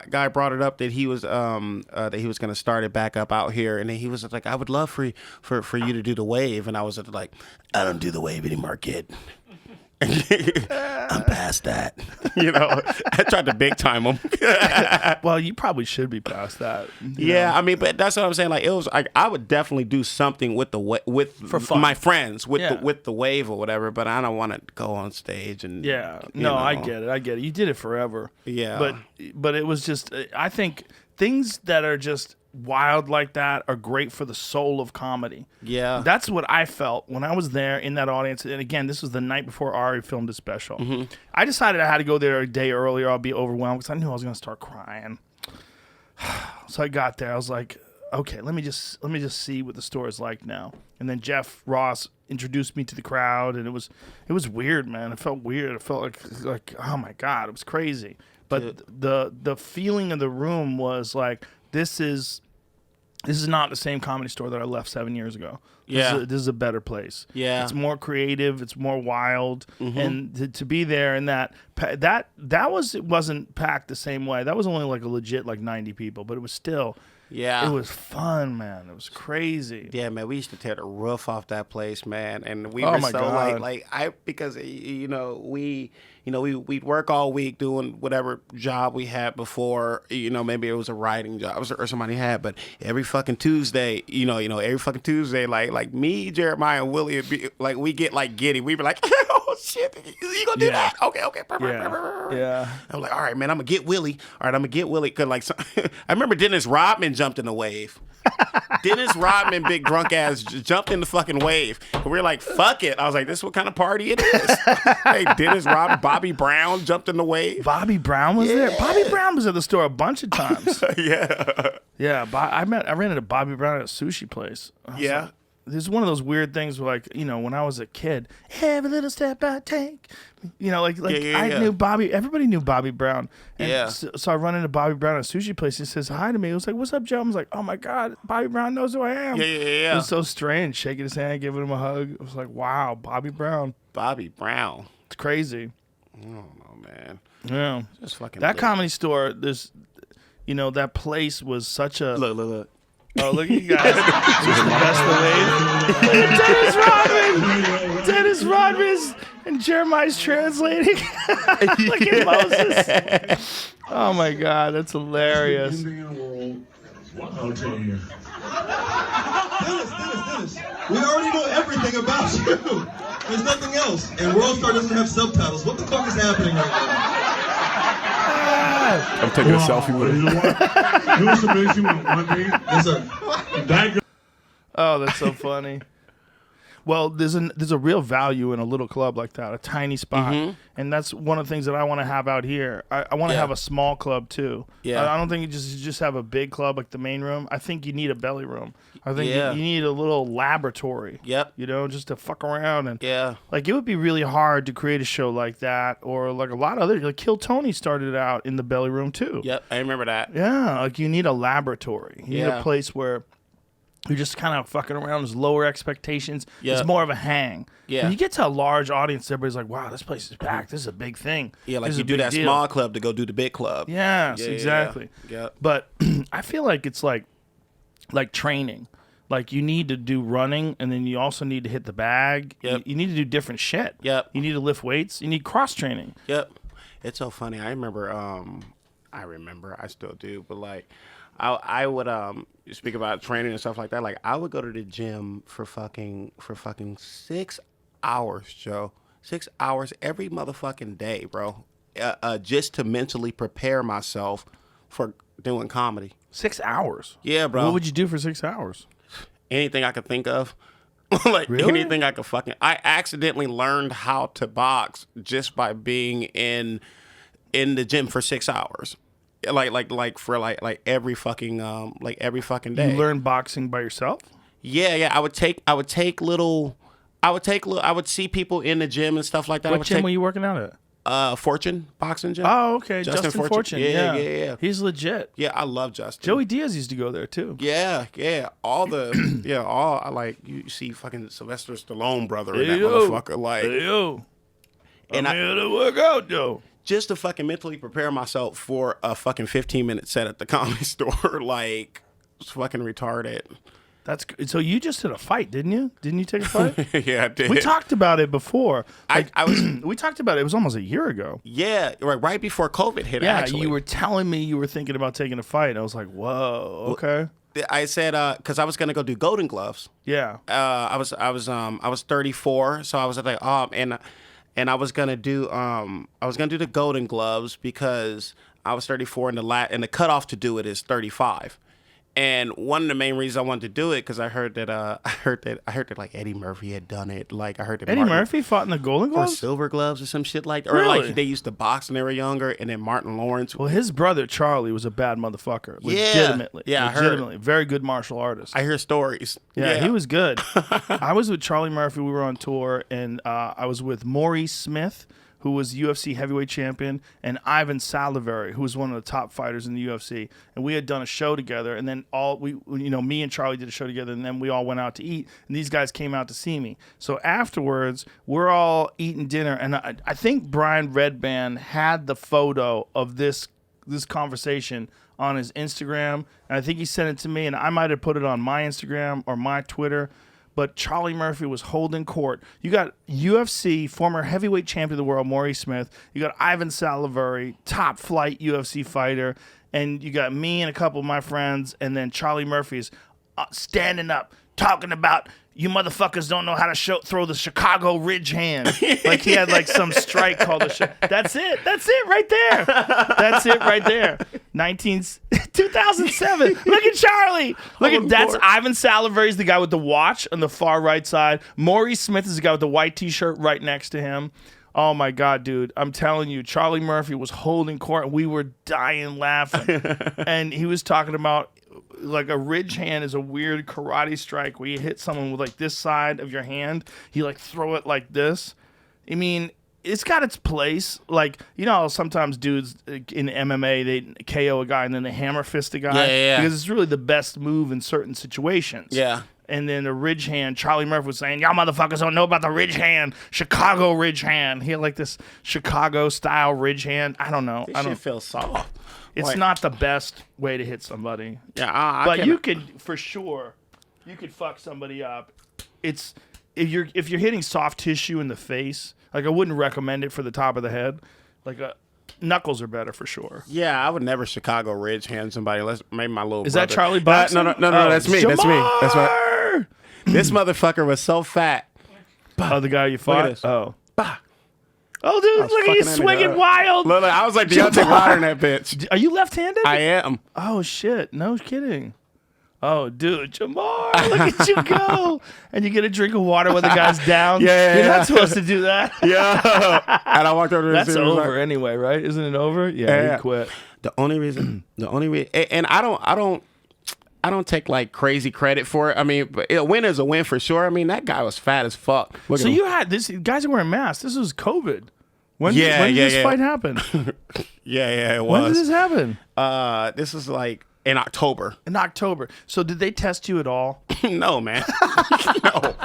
Speaker 5: Guy brought it up that he was gonna start it back up out here, and then he was like, "I would love for you to do the wave," and I was like, "I don't do the wave anymore, kid." I'm past that. You know, I tried to big time him.
Speaker 4: Well, you probably should be past that.
Speaker 5: Yeah, I mean, but that's what I'm saying. Like, it was like I would definitely do something with my friends with the wave or whatever. But I don't want to go on stage and
Speaker 4: I get it. You did it forever.
Speaker 5: Yeah,
Speaker 4: but it was just. I think things that are just wild like that are great for the soul of comedy.
Speaker 5: Yeah.
Speaker 4: That's what I felt when I was there in that audience. And again, this was the night before Ari filmed his special. I decided I had to go there a day earlier. I'll be overwhelmed because I knew I was going to start crying. So I got there. I was like, okay, let me just see what the store is like now. And then Jeff Ross introduced me to the crowd, and it was weird, man. It felt weird. It felt like oh my God, it was crazy. But the feeling of the room was like, this is not the same Comedy Store that I left 7 years ago. This is a better place.
Speaker 5: Yeah,
Speaker 4: it's more creative. It's more wild, and to be there and it wasn't packed the same way. That was only like a legit 90 people, but it was still. Yeah, it was fun, man. It was crazy.
Speaker 5: Yeah, man. We used to tear the roof off that place, man, and we
Speaker 4: oh
Speaker 5: were
Speaker 4: my
Speaker 5: so
Speaker 4: God.
Speaker 5: because you know we you know, we'd work all week doing whatever job we had before, you know, maybe it was a writing job or somebody had, but every fucking Tuesday, every fucking Tuesday, like me, Jeremiah, and Willie, would be, like, we get like giddy. We be like, oh shit, you gonna do that? Okay.
Speaker 4: Yeah.
Speaker 5: I'm like, all right, man, I'm gonna get Willie. All right, I'm gonna get Willie. Cause like, I remember Dennis Rodman jumped in the wave. Dennis Rodman, big drunk ass, jumped in the fucking wave. And we were like, fuck it. I was like, this is what kind of party it is. Hey, Dennis Rodman, Bobby Brown jumped in the wave.
Speaker 4: Bobby Brown was there. Bobby Brown was at the store a bunch of times.
Speaker 5: Yeah.
Speaker 4: Yeah, I ran into Bobby Brown at a sushi place.
Speaker 5: Yeah.
Speaker 4: There's one of those weird things where, like, you know, when I was a kid, every little step I take, you know, I knew Bobby. Everybody knew Bobby Brown. And so I run into Bobby Brown at a sushi place. He says hi to me. He was like, "What's up, Joe?" I was like, "Oh my God, Bobby Brown knows who I am."
Speaker 5: Yeah.
Speaker 4: It was so strange, shaking his hand, giving him a hug. I was like, "Wow, Bobby Brown."
Speaker 5: Bobby Brown.
Speaker 4: It's crazy.
Speaker 5: I don't know, man.
Speaker 4: Yeah,
Speaker 5: Just fucking
Speaker 4: that
Speaker 5: lit.
Speaker 4: comedy store. This, you know, that place was such a
Speaker 5: Look.
Speaker 4: Oh, look at you guys. Just the best wave. Dennis Rodman and Jeremiah's translating. Look at Moses. Oh, my God. That's hilarious.
Speaker 7: I'll tell you. Dennis. We already know everything about you. There's nothing else. And World Star doesn't have subtitles. What the fuck is happening right now?
Speaker 5: I'm taking a selfie with him.
Speaker 7: You know what's amazing one thing? Yes, sir.
Speaker 4: Oh, that's so funny. Well, there's a real value in a little club like that, a tiny spot, and that's one of the things that I want to have out here. I want to have a small club too.
Speaker 5: Yeah.
Speaker 4: I don't think you just have a big club like the main room. I think you need a belly room. I think
Speaker 5: Yeah.
Speaker 4: you need a little laboratory.
Speaker 5: Yep.
Speaker 4: You know, just to fuck around and
Speaker 5: Yeah.
Speaker 4: like it would be really hard to create a show like that, or like a lot of other like Kill Tony started out in the belly room too.
Speaker 5: Yep, I remember that.
Speaker 4: Yeah, like you need a laboratory. You need
Speaker 5: Yeah.
Speaker 4: a place where you're just kind of fucking around. There's lower expectations.
Speaker 5: Yeah.
Speaker 4: It's more of a hang.
Speaker 5: Yeah.
Speaker 4: When you get to a large audience, everybody's like, wow, this place is packed. This is a big thing.
Speaker 5: Yeah, like
Speaker 4: This is
Speaker 5: you
Speaker 4: a
Speaker 5: do
Speaker 4: big
Speaker 5: that
Speaker 4: deal.
Speaker 5: small club to go do the big club.
Speaker 4: Yes,
Speaker 5: Yeah.
Speaker 4: exactly.
Speaker 5: Yep.
Speaker 4: But I feel like it's like training. Like you need to do running, and then you also need to hit the bag.
Speaker 5: Yep.
Speaker 4: You need to do different shit.
Speaker 5: Yep.
Speaker 4: You need to lift weights. You need cross training.
Speaker 5: Yep. It's so funny. I remember, I still do, but like, I would, speak about training and stuff like that. Like, I would go to the gym for fucking 6 hours, Joe. 6 hours every motherfucking day, bro. Just to mentally prepare myself for doing comedy.
Speaker 4: 6 hours.
Speaker 5: Yeah, bro.
Speaker 4: What would you do for 6 hours?
Speaker 5: Anything I could think of. Like
Speaker 4: Really?
Speaker 5: anything I could fucking. I accidentally learned how to box just by being in the gym for 6 hours. Like for every fucking day.
Speaker 4: You learn boxing by yourself?
Speaker 5: Yeah. I would see people in the gym and stuff like that.
Speaker 4: What gym were you working out at?
Speaker 5: Fortune boxing gym.
Speaker 4: Oh, okay. Justin Fortune.
Speaker 5: Yeah.
Speaker 4: He's legit.
Speaker 5: Yeah, I love Justin.
Speaker 4: Joey Diaz used to go there too.
Speaker 5: Yeah. All the I like you see fucking Sylvester Stallone brother in that
Speaker 4: Yo.
Speaker 5: motherfucker. Like,
Speaker 4: Hey, yo.
Speaker 5: And
Speaker 4: I'm here to work out, though.
Speaker 5: just to fucking mentally prepare myself for a fucking 15-minute set at the Comedy Store, like, it's fucking retarded.
Speaker 4: That's good. So you just did a fight, didn't you? Didn't you take a fight?
Speaker 5: Yeah, I did.
Speaker 4: We talked about it before.
Speaker 5: I was
Speaker 4: We talked about it. It was almost a year ago.
Speaker 5: yeah, right before COVID hit.
Speaker 4: Yeah,
Speaker 5: actually.
Speaker 4: you were telling me you were thinking about taking a fight. I was like, whoa, okay.
Speaker 5: I said because I was gonna go do Golden Gloves.
Speaker 4: Yeah.
Speaker 5: I was 34, so I was like, and I was gonna do the Golden Gloves because I was 34, and the cutoff to do it is 35. And one of the main reasons I wanted to do it because I heard that like Eddie Murphy had done it. Like I heard that
Speaker 4: Eddie Murphy fought in the Golden
Speaker 5: or
Speaker 4: Gloves?
Speaker 5: Silver Gloves or some shit like that. Or
Speaker 4: Really?
Speaker 5: like they used to box when they were younger, and then Martin Lawrence.
Speaker 4: Well, his brother Charlie was a bad motherfucker.
Speaker 5: Yeah.
Speaker 4: Legitimately.
Speaker 5: Yeah, I heard.
Speaker 4: Legitimately. Very good martial artist.
Speaker 5: I hear stories.
Speaker 4: Yeah, he was good. I was with Charlie Murphy. We were on tour, and I was with Maurice Smith, who was UFC heavyweight champion, and Ivan Salivary, who was one of the top fighters in the UFC. And we had done a show together, and then me and Charlie did a show together, and then we all went out to eat, and these guys came out to see me. So afterwards, we're all eating dinner, and I think Brian Redband had the photo of this conversation on his Instagram, and I think he sent it to me, and I might have put it on my Instagram or my Twitter. but Charlie Murphy was holding court. You got UFC former heavyweight champion of the world, Maury Smith. You got Ivan Salaverry, top flight UFC fighter. And you got me and a couple of my friends, and then Charlie Murphy's standing up, talking about you motherfuckers don't know how to throw the Chicago Ridge hand. Like he had like some strike called That's it. That's it right there. That's it right there. 2007. Look at Charlie. That's Ivan Salaverry's the guy with the watch on the far right side. Maury Smith is the guy with the white t-shirt right next to him. Oh my God, dude. I'm telling you, Charlie Murphy was holding court and we were dying laughing. And he was talking about like a ridge hand is a weird karate strike where you hit someone with like this side of your hand. You like throw it like this. I mean, it's got its place. Like, you know, sometimes dudes in MMA, they KO a guy and then they hammer fist a guy.
Speaker 5: Yeah.
Speaker 4: Because it's really the best move in certain situations.
Speaker 5: Yeah.
Speaker 4: And then the ridge hand, Charlie Murphy was saying, y'all motherfuckers don't know about the ridge hand, Chicago ridge hand. He had like this Chicago style ridge hand. I don't know.
Speaker 5: This shit feels soft.
Speaker 4: It's
Speaker 5: Like-
Speaker 4: not the best way to hit somebody.
Speaker 5: Yeah,
Speaker 4: But you could, for sure, you could fuck somebody up. It's if you're hitting soft tissue in the face, like I wouldn't recommend it for the top of the head. Like knuckles are better for sure.
Speaker 5: Yeah, I would never Chicago Ridge hand somebody. Unless maybe my little.
Speaker 4: Is
Speaker 5: brother.
Speaker 4: that Charlie Boxing?
Speaker 5: No, that's me. That's me. That's what.
Speaker 4: Jamar!
Speaker 5: This motherfucker was so fat.
Speaker 4: Oh, the guy you fought?
Speaker 5: this.
Speaker 4: Oh.
Speaker 5: Bah.
Speaker 4: Oh, dude, look at you
Speaker 5: fucking
Speaker 4: swinging
Speaker 5: into that.
Speaker 4: wild.
Speaker 5: Look, I was like Deontay Wilder in that bitch.
Speaker 4: Are you left-handed?
Speaker 5: I am.
Speaker 4: Oh, shit. No kidding. Oh, dude, Jamar, look at you go. And you get a drink of water when the guy's down.
Speaker 5: Yeah.
Speaker 4: You're not supposed to do that.
Speaker 5: Yeah. And I walked over to
Speaker 4: That's
Speaker 5: the scene,
Speaker 4: over anyway, right? Isn't it over? Yeah, he quit.
Speaker 5: The only reason, and I don't take like crazy credit for it. I mean, but a win is a win for sure. I mean, that guy was fat as fuck. Look
Speaker 4: So
Speaker 5: at him.
Speaker 4: you had this, guys are wearing masks. This was COVID. When
Speaker 5: Yeah,
Speaker 4: did
Speaker 5: yeah,
Speaker 4: this
Speaker 5: yeah.
Speaker 4: fight happen?
Speaker 5: Yeah, it
Speaker 4: When did
Speaker 5: was.
Speaker 4: this happen?
Speaker 5: This is like in October.
Speaker 4: In October. So did they test you at all?
Speaker 5: No, man. No.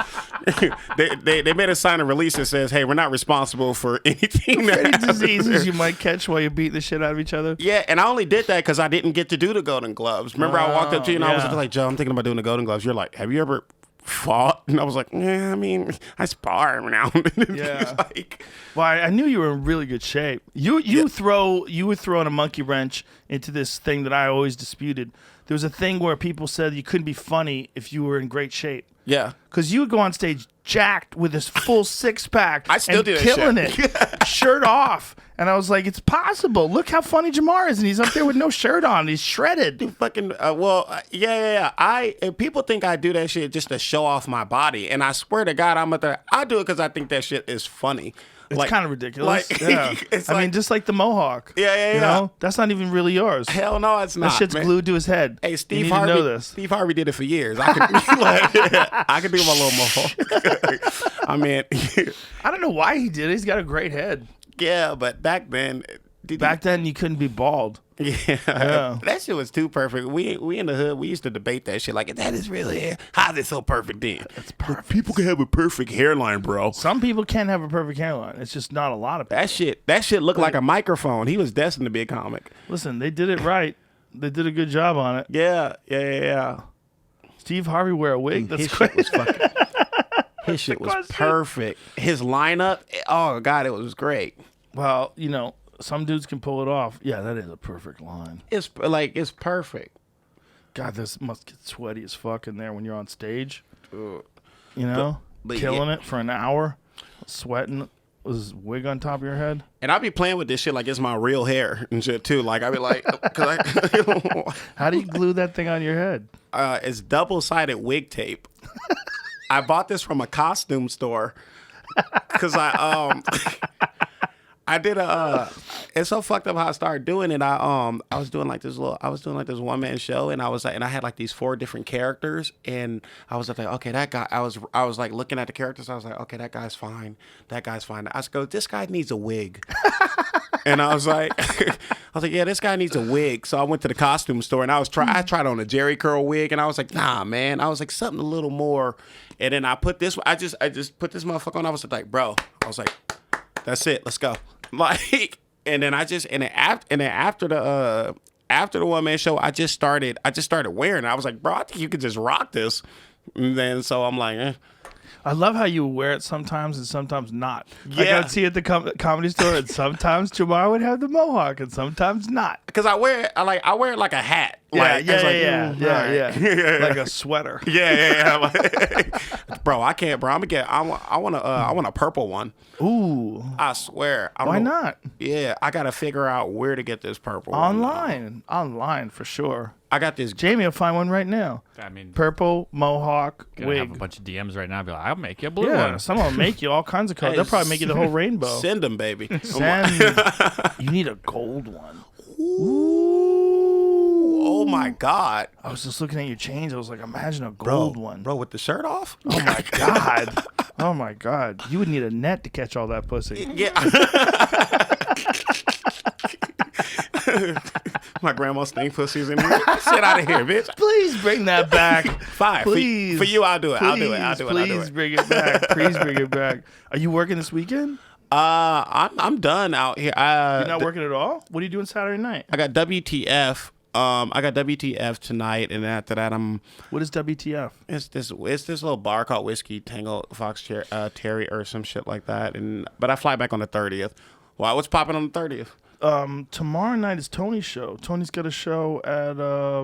Speaker 5: they made a sign of release that says, "Hey, we're not responsible for anything that
Speaker 4: Any
Speaker 5: happens
Speaker 4: diseases
Speaker 5: there."
Speaker 4: you might catch while you beat the shit out of each other?
Speaker 5: Yeah, and I only did that because I didn't get to do the Golden Gloves. Remember, I walked up to you and I was
Speaker 4: yeah.
Speaker 5: like, "Joe, I'm thinking about doing the Golden Gloves." You're like, "Have you ever fought?" And I was like, "Yeah, I mean, I spar every now and then."
Speaker 4: Yeah.
Speaker 5: It's like,
Speaker 4: Well, I knew you were in really good shape. You were throwing a monkey wrench into this thing that I always disputed. There was a thing where people said you couldn't be funny if you were in great shape.
Speaker 5: yeah.
Speaker 4: Because you would go on stage jacked with this full six-pack
Speaker 5: I still
Speaker 4: and
Speaker 5: do that
Speaker 4: killing
Speaker 5: shit.
Speaker 4: it, shirt off. And I was like, it's possible. Look how funny Jamar is. And he's up there with no shirt on. He's shredded.
Speaker 5: Fucking yeah. And people think I do that shit just to show off my body, and I swear to God, I do it because I think that shit is funny.
Speaker 4: It's kind of ridiculous.
Speaker 5: Like,
Speaker 4: Yeah.
Speaker 5: it's
Speaker 4: I mean,
Speaker 5: like-
Speaker 4: just like the mohawk.
Speaker 5: Yeah.
Speaker 4: You know? That's not even really yours.
Speaker 5: Hell no, it's not.
Speaker 4: That shit's
Speaker 5: man.
Speaker 4: glued to his head.
Speaker 5: Hey,
Speaker 4: You
Speaker 5: Steve
Speaker 4: need
Speaker 5: Harvey.
Speaker 4: to know this.
Speaker 5: Steve Harvey did it for years. I could do my little mohawk. I mean,
Speaker 4: I don't know why he did it. He's got a great head.
Speaker 5: yeah, but back then,
Speaker 4: Back then, you couldn't be bald.
Speaker 5: yeah, that shit was too perfect. We in the hood, we used to debate that shit. Like, that is really hair. How is it so perfect then? It's perfect. People can have a perfect hairline, bro.
Speaker 4: Some people can have a perfect hairline. It's just not a lot of people.
Speaker 5: That shit looked like a microphone. He was destined to be a comic.
Speaker 4: Listen, they did it right. They did a good job on it.
Speaker 5: Yeah.
Speaker 4: Steve Harvey wear a wig. That's
Speaker 5: His
Speaker 4: great.
Speaker 5: shit was fucking. His shit was
Speaker 4: question.
Speaker 5: perfect. His lineup, oh god, it was great.
Speaker 4: Well, you know, some dudes can pull it off. Yeah, that is a perfect line.
Speaker 5: It's perfect.
Speaker 4: God, this must get sweaty as fuck in there when you're on stage. You know,
Speaker 5: but
Speaker 4: killing
Speaker 5: yeah.
Speaker 4: it for an hour, sweating. Was his wig on top of your head?
Speaker 5: And I be playing with this shit like it's my real hair and shit too. Like I be like,
Speaker 4: How do you glue that thing on your head?
Speaker 5: it's double-sided wig tape. I bought this from a costume store because I did it's so fucked up how I started doing it. I was doing like this one-man show, and I had like these 4 different characters, and I was like, okay, that guy, I was like looking at the characters, I was like, okay, that guy's fine. I go, this guy needs a wig. And I was like, yeah, this guy needs a wig. So I went to the costume store and I tried on a Jerry curl wig, and I was like, nah, man. I was like, something a little more. And then I put this, I just put this motherfucker on. I was like, bro, I was like, that's it, let's go. Like, and then after the one man show, I just started wearing it. I was like, bro, I think you could just rock this. And then so I'm like, eh.
Speaker 4: I love how you wear it sometimes and sometimes not. Like
Speaker 5: Yeah.
Speaker 4: I'd see it at the comedy store, and sometimes Jamar would have the mohawk, and sometimes not.
Speaker 5: Because I wear it like a hat.
Speaker 4: Yeah,
Speaker 5: Like, it's like,
Speaker 4: yeah. Like a sweater.
Speaker 5: Yeah. Bro, I can't, bro. I want a purple one.
Speaker 4: Ooh.
Speaker 5: I swear. I don't
Speaker 4: Why
Speaker 5: know.
Speaker 4: not?
Speaker 5: Yeah, I gotta figure out where to get this purple one.
Speaker 4: Online for sure.
Speaker 5: I got this.
Speaker 4: Jamie will find one right now.
Speaker 6: I mean,
Speaker 4: Purple mohawk
Speaker 6: gonna have a
Speaker 4: wig.
Speaker 6: bunch of DMs right now. Be like, I'll make you a blue
Speaker 4: Yeah,
Speaker 6: one.
Speaker 4: someone will make you all kinds of colors. They'll probably make you the whole rainbow.
Speaker 5: Send them, baby.
Speaker 4: You need a gold one.
Speaker 5: Oh my God,
Speaker 4: I was just looking at your chains. I was like, imagine a gold one.
Speaker 5: bro, with the shirt off.
Speaker 4: Oh my god. Oh my god. You would need a net to catch all that pussy.
Speaker 5: Yeah. My grandma stink pussies in here. Sit out of here, bitch.
Speaker 4: Please bring that back.
Speaker 5: Fine.
Speaker 4: Please.
Speaker 5: For you, I'll do it. I'll do it.
Speaker 4: Please bring it back. Please bring it back. Are you working this weekend?
Speaker 5: I'm done out here.
Speaker 4: You're not working at all? What are you doing Saturday night?
Speaker 5: I got WTF. I got WTF tonight, and after that,
Speaker 4: What is WTF?
Speaker 5: It's this little bar called Whiskey Tango Fox Terry or some shit like that. But I fly back on the 30th. Wow, what's popping on the 30th?
Speaker 4: Tomorrow night is Tony's show. Tony's got a show at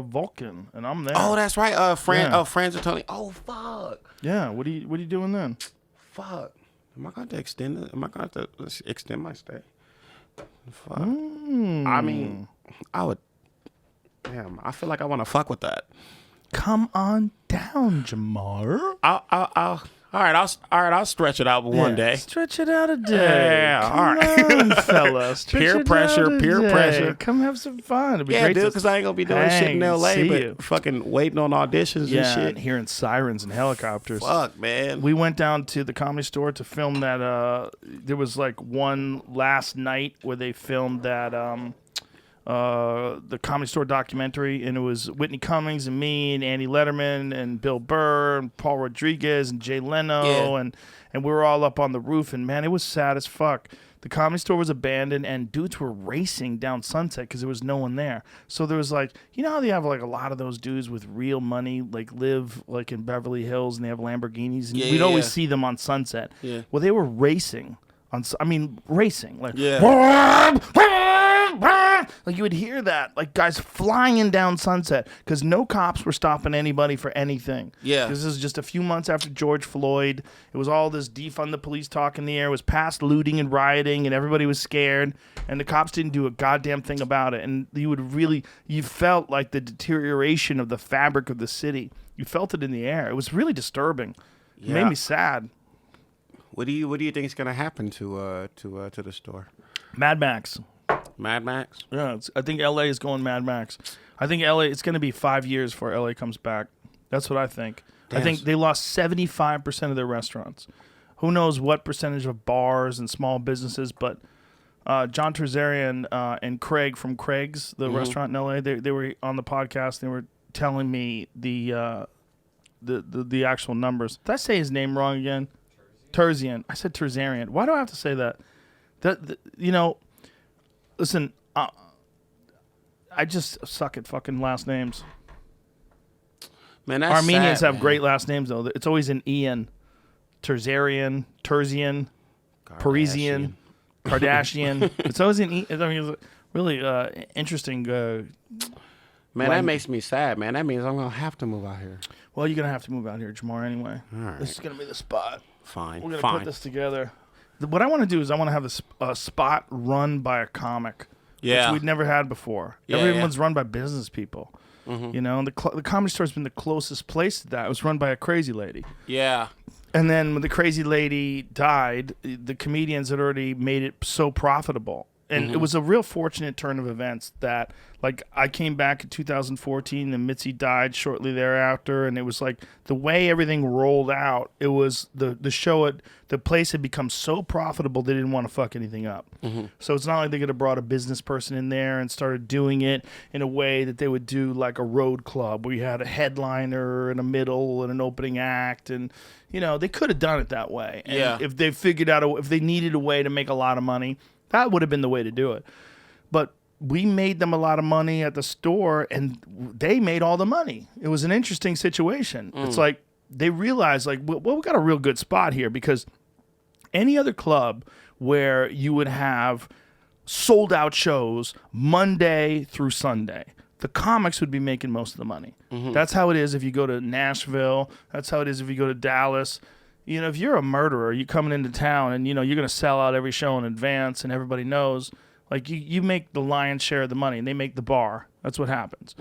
Speaker 4: Vulcan, and I'm there.
Speaker 5: Oh, that's right.
Speaker 4: Yeah.
Speaker 5: Friends of Tony. Oh, fuck.
Speaker 4: Yeah. What are you doing then?
Speaker 5: Fuck. Am I going to extend it? Am I going to extend my stay? Fuck. I mean, I would. Damn, I feel like I want to fuck with that.
Speaker 4: Come on down, Jamar.
Speaker 5: I'll stretch it out one day.
Speaker 4: Stretch it out a day.
Speaker 5: Yeah,
Speaker 4: Come
Speaker 5: all right.
Speaker 4: on, fella. Stretch
Speaker 5: Peer
Speaker 4: it
Speaker 5: pressure,
Speaker 4: out a
Speaker 5: peer
Speaker 4: day.
Speaker 5: pressure.
Speaker 4: Come have some fun. It'd be
Speaker 5: Yeah,
Speaker 4: great
Speaker 5: dude,
Speaker 4: to
Speaker 5: because I ain't gonna be doing shit in
Speaker 4: hang,
Speaker 5: LA,
Speaker 4: see
Speaker 5: but
Speaker 4: you.
Speaker 5: fucking waiting on auditions
Speaker 4: Yeah,
Speaker 5: and
Speaker 4: and
Speaker 5: shit.
Speaker 4: hearing sirens and helicopters.
Speaker 5: Fuck, man.
Speaker 4: We went down to the Comedy Store to film that. There was like one last night where they filmed that the Comedy Store documentary, and it was Whitney Cummings and me and Andy Letterman and Bill Burr and Paul Rodriguez and Jay Leno, and we were all up on the roof, and man, it was sad as fuck. The Comedy Store was abandoned, and dudes were racing down Sunset because there was no one there. So there was like, you know how they have like a lot of those dudes with real money, like live like in Beverly Hills, and they have Lamborghinis, and we'd always see them on Sunset.
Speaker 5: Yeah.
Speaker 4: Well, they were racing racing like. Like you would hear that, like guys flying down Sunset because no cops were stopping anybody for anything.
Speaker 5: Yeah.
Speaker 4: This is just a few months after George Floyd. It was all this defund the police talk in the air. It was past looting and rioting, and everybody was scared, and the cops didn't do a goddamn thing about it. And you felt like the deterioration of the fabric of the city. You felt it in the air. It was really disturbing. It made me sad.
Speaker 5: What do you think is gonna happen to the store?
Speaker 4: Mad Max.
Speaker 5: Mad Max?
Speaker 4: Yeah, I think LA is going Mad Max. I think LA, it's going to be 5 years before LA comes back. That's what I think. I think they lost 75% of their restaurants. Who knows what percentage of bars and small businesses, but John Terzarian and Craig from Craig's, the restaurant in LA, they were on the podcast. They were telling me the actual numbers. Did I say his name wrong again? Terzian. I said Terzarian. Why do I have to say that? Listen, I just suck at fucking last names.
Speaker 5: Man, that's
Speaker 4: Armenians
Speaker 5: sad,
Speaker 4: have
Speaker 5: man.
Speaker 4: great last names, though. It's always an Ian. Terzian, Parisian, Kardashian. It's always an E. I mean, it's really interesting.
Speaker 5: Man, that makes me sad, man. That means I'm going to have to move out here.
Speaker 4: Well, you're going to have to move out here tomorrow anyway.
Speaker 5: All right.
Speaker 4: This is going to be the spot.
Speaker 5: Fine.
Speaker 4: We're going to put this together. What I want to do is I want to have a spot run by a comic,
Speaker 5: Yeah.
Speaker 4: which we'd never had before.
Speaker 5: Yeah,
Speaker 4: Everyone's run by business people. You know, and the Comedy Store's been the closest place to that. It was run by a crazy lady.
Speaker 5: Yeah.
Speaker 4: And then when the crazy lady died, the comedians had already made it so profitable. And it was a real fortunate turn of events that, like, I came back in 2014 and Mitzi died shortly thereafter. And it was like the way everything rolled out, it was the show, the place had become so profitable they didn't want to fuck anything up. So it's not like they could have brought a business person in there and started doing it in a way that they would do like a road club where you had a headliner and a middle and an opening act. And, you know, they could have done it that way. And if they figured out, if they needed a way to make a lot of money, that would have been the way to do it. But we made them a lot of money at the store, and they made all the money. It was an interesting situation. It's like they realized like, well, we got a real good spot here, because any other club where you would have sold out shows Monday through Sunday, the comics would be making most of the money. That's how it is if you go to Nashville. That's how it is if you go to Dallas. You know, if you're a murderer, you're coming into town and, you know, you're going to sell out every show in advance and everybody knows, like, you make the lion's share of the money and they make the bar. That's what happens.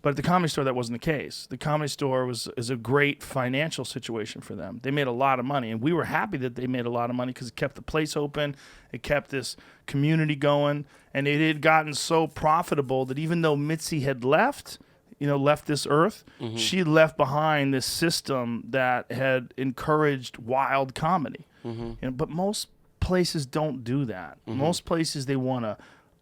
Speaker 4: But at the Comedy Store, that wasn't the case. The Comedy Store is a great financial situation for them. They made a lot of money, and we were happy that they made a lot of money because it kept the place open. It kept this community going, and it had gotten so profitable that even though Mitzi had left this earth, she left behind this system that had encouraged wild comedy. You know, but most places don't do that. Most places, they want a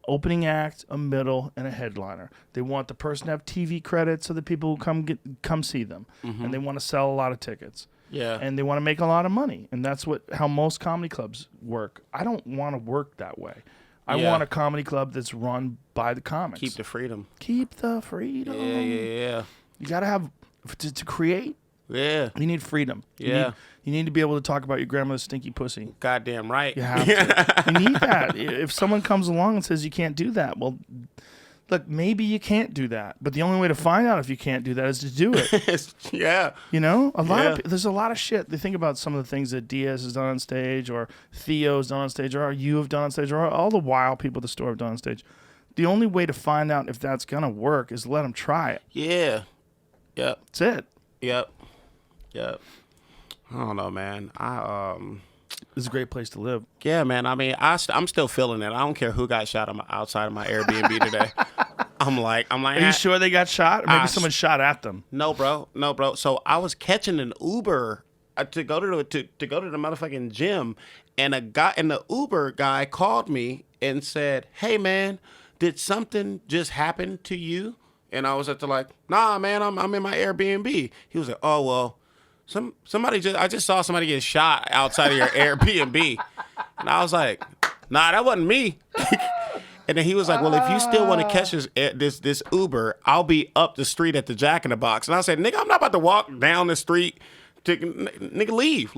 Speaker 4: opening act, a middle, and a headliner. They want the person to have TV credits so that people who come see them, and they want to sell a lot of tickets.
Speaker 5: Yeah.
Speaker 4: And they want to make a lot of money, and that's how most comedy clubs work. I don't want to work that way. I want a comedy club that's run by the comics.
Speaker 5: Keep the freedom.
Speaker 4: Keep the freedom.
Speaker 5: Yeah.
Speaker 4: You got to have to create.
Speaker 5: Yeah.
Speaker 4: You need freedom.
Speaker 5: Yeah.
Speaker 4: You need to be able to talk about your grandmother's stinky pussy.
Speaker 5: Goddamn right.
Speaker 4: You have to. You need that. If someone comes along and says you can't do that, well, look, maybe you can't do that. But the only way to find out if you can't do that is to do it.
Speaker 5: Yeah.
Speaker 4: You know, there's a lot of shit. They think about some of the things that Diaz has done on stage, or Theo's done on stage, or you have done on stage, or all the wild people at the store have done on stage. The only way to find out if that's gonna work is let them try it.
Speaker 5: Yeah. Yep.
Speaker 4: That's it.
Speaker 5: Yep. I don't know, man.
Speaker 4: It's a great place to live.
Speaker 5: Yeah, man. I mean, I'm still feeling it. I don't care who got shot outside of my Airbnb today. I'm like.
Speaker 4: Are you sure they got shot? Or maybe someone shot at them.
Speaker 5: No, bro. So I was catching an Uber to go to the motherfucking gym, and the Uber guy called me and said, "Hey, man, did something just happen to you?" And I was at the like, "Nah, man, I'm in my Airbnb." He was like, "Oh well, I just saw somebody get shot outside of your Airbnb," and I was like, "Nah, that wasn't me." And then he was like, "Well, if you still want to catch this Uber, I'll be up the street at the Jack in the Box." And I said, "Nigga, I'm not about to walk down the street. Nigga, leave."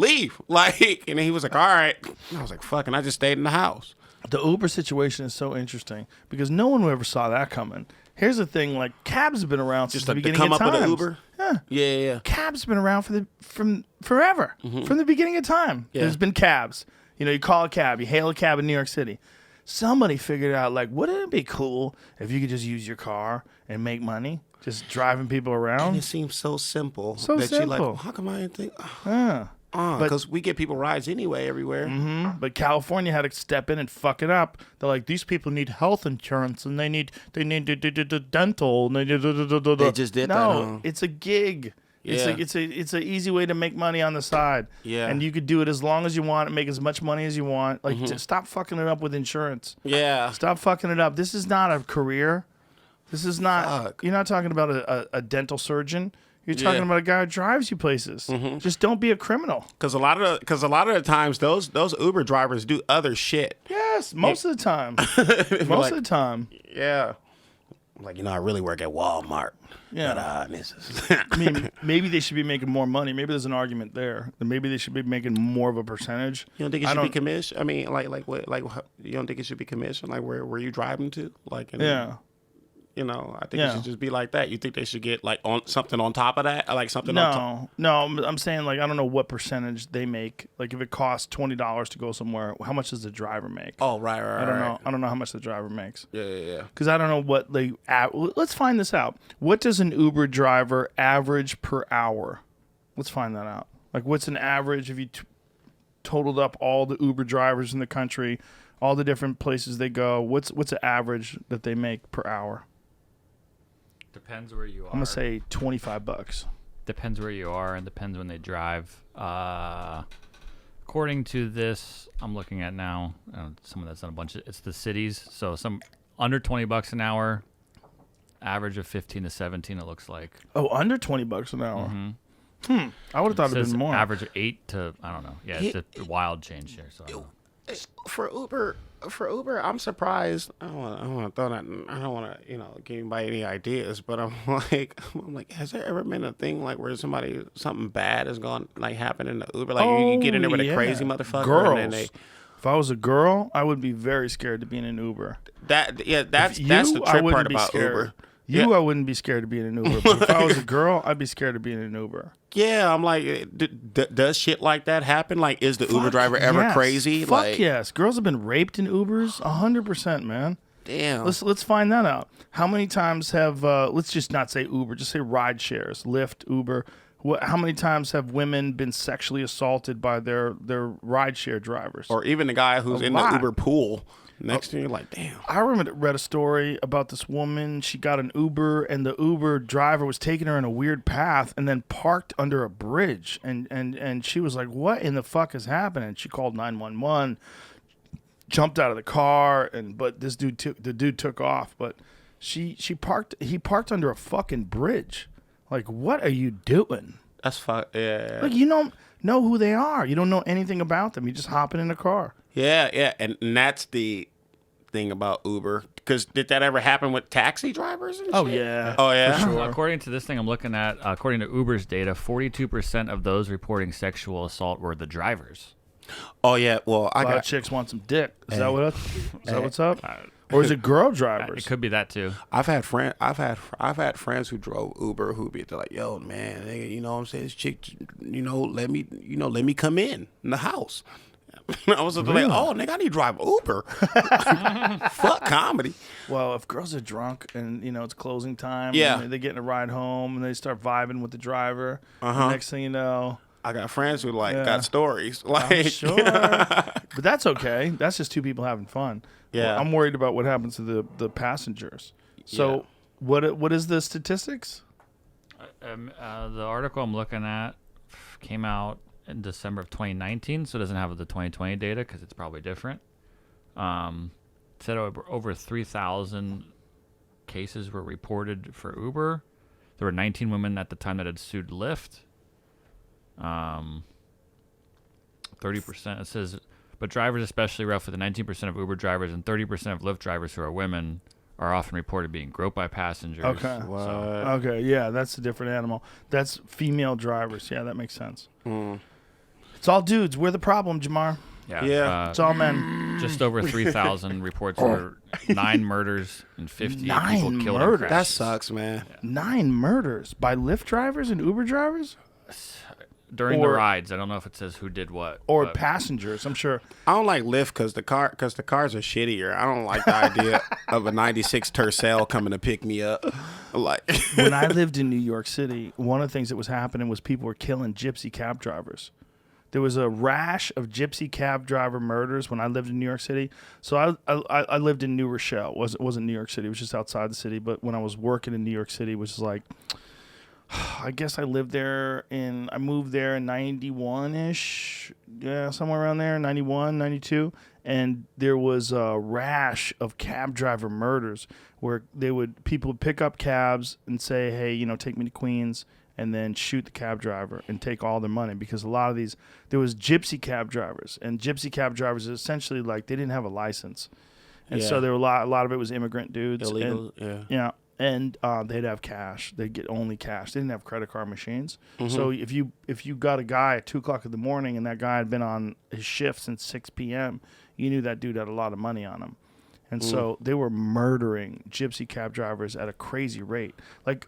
Speaker 5: Like, and then he was like, "All right." And I was like, "Fuck," and I just stayed in the house.
Speaker 4: The Uber situation is so interesting because no one ever saw that coming. Here's the thing: like, cabs have been around since the beginning of time.
Speaker 5: Just to come up with an Uber. Yeah.
Speaker 4: Cabs have been around from forever, from the beginning of time.
Speaker 5: Yeah.
Speaker 4: There's been cabs. You know, you call a cab, you hail a cab in New York City. Somebody figured out, like, wouldn't it be cool if you could just use your car and make money, just driving people around?
Speaker 5: And it seems so simple.
Speaker 4: So
Speaker 5: that
Speaker 4: simple.
Speaker 5: You're like, well, how come I didn't think?
Speaker 4: Yeah.
Speaker 5: Because we get people rides anyway everywhere.
Speaker 4: But California had to step in and fuck it up. They're like, these people need health insurance and they need dental. And
Speaker 5: They just did that.
Speaker 4: No, it's a gig.
Speaker 5: Yeah.
Speaker 4: It's an easy way to make money on the side.
Speaker 5: Yeah.
Speaker 4: And you could do it as long as you want and make as much money as you want. Like, just stop fucking it up with insurance.
Speaker 5: Yeah.
Speaker 4: Stop fucking it up. This is not a career. This is not.
Speaker 5: Fuck.
Speaker 4: You're not talking about a dental surgeon. You're talking about a guy who drives you places. Just don't be a criminal.
Speaker 5: Because a lot of the times those Uber drivers do other shit.
Speaker 4: Yes, most of the time. Most of the time.
Speaker 5: Yeah. Like, I really work at Walmart.
Speaker 4: Yeah.
Speaker 5: But,
Speaker 4: I mean, maybe they should be making more money. Maybe there's an argument there. Maybe they should be making more of a percentage.
Speaker 5: You don't think it should be commission? I mean, like what? Like, you don't think it should be commission? Like, where you driving to? Like,
Speaker 4: Yeah.
Speaker 5: I think it should just be like that. You think they should get like something on top of that, like something on top?
Speaker 4: No. I'm saying, like, I don't know what percentage they make. Like, if it costs $20 to go somewhere, how much does the driver make?
Speaker 5: Oh, right.
Speaker 4: I don't know. I don't know how much the driver makes.
Speaker 5: Yeah.
Speaker 4: Because I don't know what they. Let's find this out. What does an Uber driver average per hour? Let's find that out. Like, what's an average if you totaled up all the Uber drivers in the country, all the different places they go? What's the average that they make per hour?
Speaker 6: Depends where you are.
Speaker 4: I'm gonna say $25.
Speaker 6: Depends where you are and depends when they drive. According to this, I'm looking at now. Someone that's done a bunch of. It's the cities, so some under $20 an hour, average of 15 to 17. It looks like.
Speaker 4: Oh, under $20 an hour. I would have thought it'd been more.
Speaker 6: Average of 8 to I don't know. Yeah, it's a wild change here. So I don't know.
Speaker 5: For Uber, I'm surprised. I don't want to throw that. I don't want to, give anybody any ideas. But I'm like, has there ever been a thing like where something bad has gone like happened in the Uber? Like you get in there with a crazy motherfucker.
Speaker 4: Girls.
Speaker 5: And then
Speaker 4: If I was a girl, I would be very scared to be in an Uber.
Speaker 5: that's the
Speaker 4: I
Speaker 5: trip
Speaker 4: wouldn't
Speaker 5: part
Speaker 4: be
Speaker 5: about
Speaker 4: scared.
Speaker 5: Uber.
Speaker 4: I wouldn't be scared to be in an Uber. But if I was a girl, I'd be scared to be in an Uber.
Speaker 5: Yeah, I'm like, does shit like that happen? Like, is the Uber driver ever
Speaker 4: yes.
Speaker 5: crazy?
Speaker 4: Fuck
Speaker 5: like,
Speaker 4: yes. Girls have been raped in Ubers 100%, man.
Speaker 5: damn.
Speaker 4: Let's find that out. How many times have let's just not say Uber, just say ride shares, Lyft, Uber. How many times have women been sexually assaulted by their ride share drivers?
Speaker 5: Or even the guy who's in
Speaker 4: lot.
Speaker 5: the Uber pool next to you, like, damn.
Speaker 4: I read a story about this woman. She got an Uber, and the Uber driver was taking her in a weird path and then parked under a bridge. And she was like, what in the fuck is happening? She called 911, jumped out of the car, but this dude took off. But he parked under a fucking bridge. Like, what are you doing?
Speaker 5: That's fuck. Yeah.
Speaker 4: Like, you don't know who they are. You don't know anything about them. You just hopping in a car.
Speaker 5: Yeah. And that's the thing about Uber. Because did that ever happen with taxi drivers and shit?
Speaker 4: Yeah.
Speaker 5: Oh, yeah?
Speaker 4: For sure.
Speaker 6: According to this thing I'm looking at, according to Uber's data, 42% of those reporting sexual assault were the drivers.
Speaker 5: Oh, yeah. Well,
Speaker 4: A lot of chicks want some dick. Is that what's up? Or is it girl drivers?
Speaker 6: It could be that too.
Speaker 5: I've had friends who drove Uber who be like, yo, man, nigga, you know what I'm saying? This chick, let me come in the house. I was like, oh, nigga, I need to drive Uber. Fuck comedy.
Speaker 4: Well, if girls are drunk and it's closing time,
Speaker 5: Yeah.
Speaker 4: and they're getting a ride home and they start vibing with the driver,
Speaker 5: Uh-huh.
Speaker 4: the next thing you know,
Speaker 5: I got friends who
Speaker 4: Yeah.
Speaker 5: got stories.
Speaker 4: I'm
Speaker 5: Like,
Speaker 4: sure. But that's okay. That's just two people having fun.
Speaker 5: Yeah.
Speaker 4: Well, I'm worried about what happens to the passengers. So what is the statistics?
Speaker 6: The article I'm looking at came out in December of 2019, so it doesn't have the 2020 data because it's probably different. It said over 3,000 cases were reported for Uber. There were 19 women at the time that had sued Lyft. 30%, it says, but drivers, especially roughly the 19% of Uber drivers and 30% of Lyft drivers who are women, are often reported being groped by passengers.
Speaker 4: Okay. Okay, yeah, that's a different animal. That's female drivers. Yeah, that makes sense. It's all dudes. We're the problem, Jamar.
Speaker 5: Yeah.
Speaker 4: It's all men.
Speaker 6: Just over 3,000 reports for 9 murders and 58 people
Speaker 4: 9
Speaker 6: killed in
Speaker 4: murders?
Speaker 5: that
Speaker 6: crashes.
Speaker 5: sucks, man.
Speaker 4: 9 murders by Lyft drivers and Uber drivers?
Speaker 6: During
Speaker 4: Or-
Speaker 6: the rides. I don't know if it says who did what.
Speaker 4: Or
Speaker 6: but
Speaker 4: passengers, I'm sure.
Speaker 5: I don't like Lyft because the cars are shittier. I don't like the idea of a 96 Tercel coming to pick me up. Like,
Speaker 4: When I lived in New York City, one of the things that was happening was people were killing gypsy cab drivers. There was a rash of gypsy cab driver murders when I lived in New York City. So I lived in New Rochelle. It wasn't New York City. It was just outside the city. But when I was working in New York City, which is like, I guess I moved there in 91-ish. Yeah, somewhere around there, 91, 92. And there was a rash of cab driver murders where people would pick up cabs and say, hey, take me to Queens, and then shoot the cab driver and take all their money, because a lot of these, there was gypsy cab drivers, and gypsy cab drivers essentially, like, they didn't have a license. And so there were a lot of it was immigrant dudes.
Speaker 5: illegal,
Speaker 4: Yeah. And they'd have cash. They'd get only cash. They didn't have credit card machines. So if you got a guy at 2:00 in the morning and that guy had been on his shift since 6 p.m., you knew that dude had a lot of money on him. And so they were murdering gypsy cab drivers at a crazy rate. Like,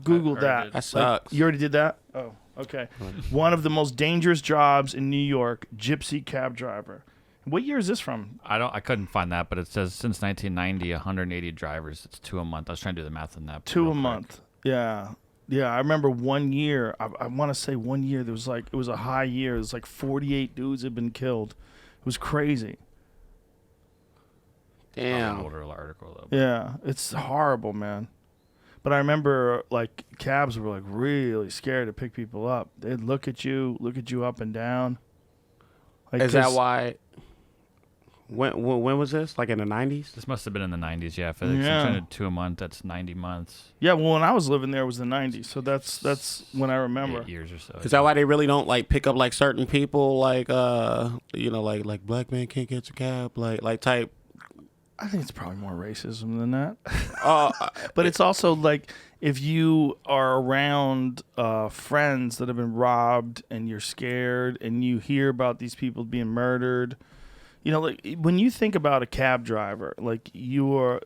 Speaker 4: Google
Speaker 6: I
Speaker 4: that.
Speaker 6: did.
Speaker 5: That sucks.
Speaker 4: You already did that? Oh, okay. One of the most dangerous jobs in New York, gypsy cab driver. What year is this from?
Speaker 6: I couldn't find that, but it says since 1990, 180 drivers. It's 2 a month. I was trying to do the math on that.
Speaker 4: 2
Speaker 6: real
Speaker 4: a
Speaker 6: quick.
Speaker 4: month. Yeah. I remember 1 year. I want to say 1 year. There was it was a high year. It was like 48 dudes had been killed. It was crazy.
Speaker 6: Probably an
Speaker 5: damn.
Speaker 6: older article though.
Speaker 4: Yeah, it's horrible, man. But I remember cabs were really scared to pick people up. They'd look at you up and down. Like,
Speaker 5: Is that
Speaker 4: 'cause-
Speaker 5: why When was this? Like in the 90s?
Speaker 6: This must have been in the 90s, yeah. For like
Speaker 4: Yeah.
Speaker 6: 602 a month, that's 90 months.
Speaker 4: Yeah, well, when I was living there, it was the 90s, so that's when I remember.
Speaker 6: 8 years or so.
Speaker 5: Is that why they really don't like pick up like certain people, like like black man can't get a cab, like type?
Speaker 4: I think it's probably more racism than that.
Speaker 5: Uh,
Speaker 4: But it's also like if you are around friends that have been robbed and you're scared and you hear about these people being murdered, like when you think about a cab driver, like you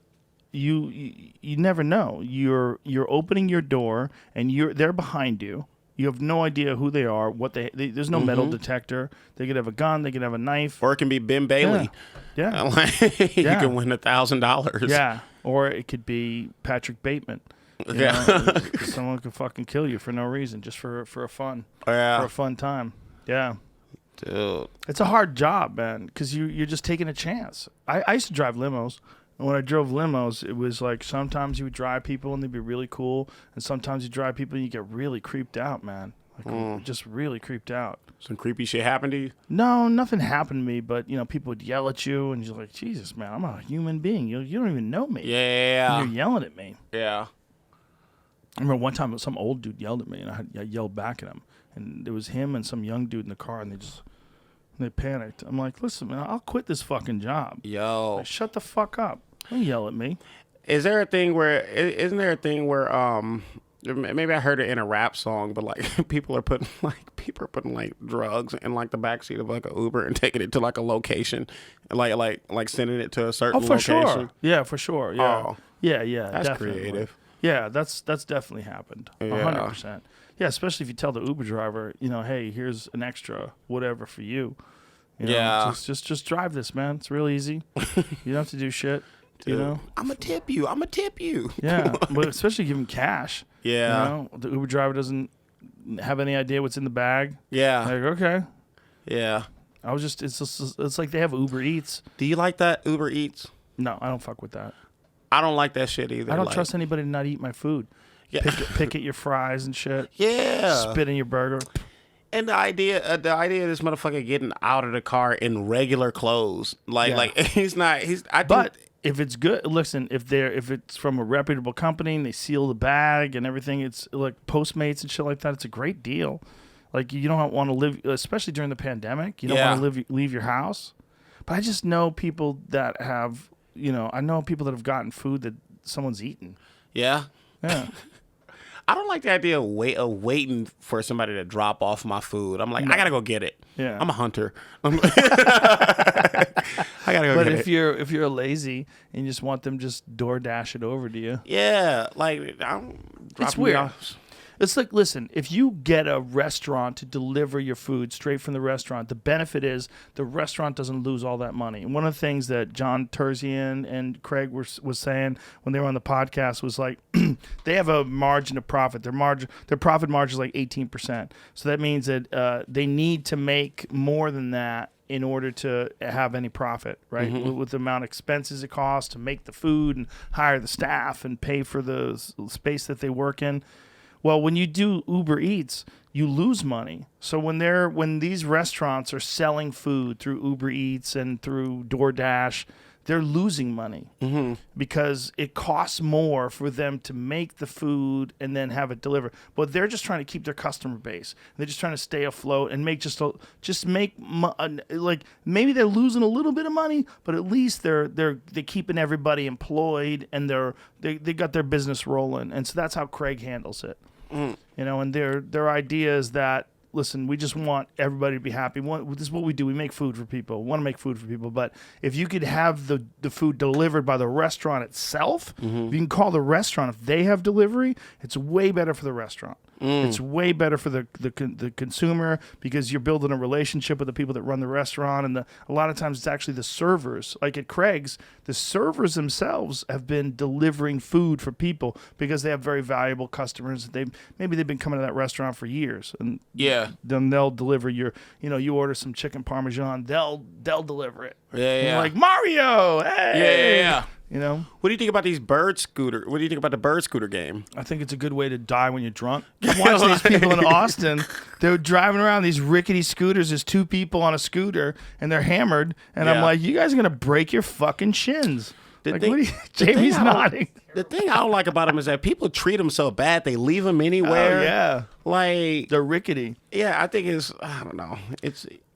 Speaker 4: never know. You're opening your door and they're behind you. You have no idea who they are, there's no metal detector. They could have a gun, they could have a knife.
Speaker 5: or it can be Ben Bailey.
Speaker 4: Yeah.
Speaker 5: Like, you can win $1,000.
Speaker 4: Yeah. Or it could be Patrick Bateman.
Speaker 5: Yeah.
Speaker 4: Someone could fucking kill you for no reason, just for a fun,
Speaker 5: Yeah.
Speaker 4: for a fun time. Yeah.
Speaker 5: Dude.
Speaker 4: It's a hard job, man, because you're just taking a chance. I used to drive limos. And when I drove limos, it was like sometimes you would drive people and they'd be really cool. And sometimes you drive people and you get really creeped out, man. Like just really creeped out.
Speaker 5: Some creepy shit happened to you?
Speaker 4: No, nothing happened to me, but people would yell at you and you're like, Jesus, man, I'm a human being. You don't even know me.
Speaker 5: Yeah.
Speaker 4: And you're yelling at me.
Speaker 5: Yeah.
Speaker 4: I remember one time some old dude yelled at me and I yelled back at him. And it was him and some young dude in the car and they panicked. I'm like, listen, man, I'll quit this fucking job.
Speaker 5: Yo.
Speaker 4: Like, shut the fuck up. Don't yell at me.
Speaker 5: Isn't there a thing where maybe I heard it in a rap song, but like people are putting like drugs in like the backseat of like an Uber and taking it to like a location and like sending it to a certain
Speaker 4: Oh, for
Speaker 5: location.
Speaker 4: sure. Yeah, for sure. Yeah.
Speaker 5: Oh.
Speaker 4: Yeah,
Speaker 5: That's
Speaker 4: definitely.
Speaker 5: creative.
Speaker 4: Yeah, that's definitely happened. 100%. Yeah, especially if you tell the Uber driver, hey, here's an extra whatever for you.
Speaker 5: Yeah.
Speaker 4: Just drive this, man. It's real easy. You don't have to do shit.
Speaker 5: I'm gonna tip you.
Speaker 4: Yeah, but especially give him cash.
Speaker 5: Yeah.
Speaker 4: The Uber driver doesn't have any idea what's in the bag.
Speaker 5: Yeah.
Speaker 4: Like, okay.
Speaker 5: Yeah.
Speaker 4: It's like they have Uber Eats.
Speaker 5: Do you like that Uber Eats?
Speaker 4: No, I don't fuck with that.
Speaker 5: I don't like that shit either.
Speaker 4: I don't
Speaker 5: like,
Speaker 4: trust anybody to not eat my food.
Speaker 5: Yeah.
Speaker 4: Pick at your fries and shit.
Speaker 5: Yeah.
Speaker 4: Spit in your burger.
Speaker 5: And the idea of this motherfucker getting out of the car in regular clothes, like he's not.
Speaker 4: But if it's good, listen. If it's from a reputable company and they seal the bag and everything, it's like Postmates and shit like that. It's a great deal. Like you don't want to live, especially during the pandemic. You don't want to leave your house. But I just know people that have, I know people that have gotten food that someone's eaten.
Speaker 5: Yeah.
Speaker 4: Yeah.
Speaker 5: I don't like the idea of waiting for somebody to drop off my food. I'm like, I gotta go get it.
Speaker 4: Yeah.
Speaker 5: I'm a hunter. I gotta go
Speaker 4: But
Speaker 5: get it.
Speaker 4: if you're lazy and you just want them just DoorDash it over to you.
Speaker 5: Yeah, like
Speaker 4: It's weird. It's like, listen, if you get a restaurant to deliver your food straight from the restaurant, the benefit is the restaurant doesn't lose all that money. And one of the things that John Terzian and Craig was saying when they were on the podcast was like, they have a margin of profit. Their profit margin is like 18%. So that means that they need to make more than that in order to have any profit, right? With the amount of expenses it costs to make the food and hire the staff and pay for the space that they work in. Well, when you do Uber Eats, you lose money. So when these restaurants are selling food through Uber Eats and through DoorDash, they're losing money because it costs more for them to make the food and then have it delivered. But they're just trying to keep their customer base. They're just trying to stay afloat and make like maybe they're losing a little bit of money, but at least they're keeping everybody employed and they got their business rolling. And so that's how Craig handles it. And their idea is that, listen, we just want everybody to be happy. This is what we do. We make food for people. We want to make food for people. But if you could have the food delivered by the restaurant itself, if you can call the restaurant, if they have delivery, it's way better for the restaurant. It's way better for the consumer because you're building a relationship with the people that run the restaurant. And a lot of times it's actually the servers. Like at Craig's, the servers themselves have been delivering food for people because they have very valuable customers. Maybe they've been coming to that restaurant for years. And then they'll deliver you order some chicken parmesan, they'll deliver it.
Speaker 5: Yeah.
Speaker 4: And you're like, Mario, hey.
Speaker 5: Yeah.
Speaker 4: You know,
Speaker 5: What do you think about these bird scooter? What do you think about the bird scooter game?
Speaker 4: I think it's a good way to die when you're drunk. Watch these people in Austin. They're driving around these rickety scooters. There's 2 people on a scooter, and they're hammered. And I'm
Speaker 5: Yeah.
Speaker 4: like, you guys are gonna break your fucking shins. Like,
Speaker 5: thing-
Speaker 4: what are you, Jamie's
Speaker 5: I don't-
Speaker 4: nodding.
Speaker 5: The thing I don't like about them is that people treat them so bad. They leave them anywhere.
Speaker 4: Oh, yeah.
Speaker 5: Like,
Speaker 4: They're rickety.
Speaker 5: yeah, I think it's, I don't know.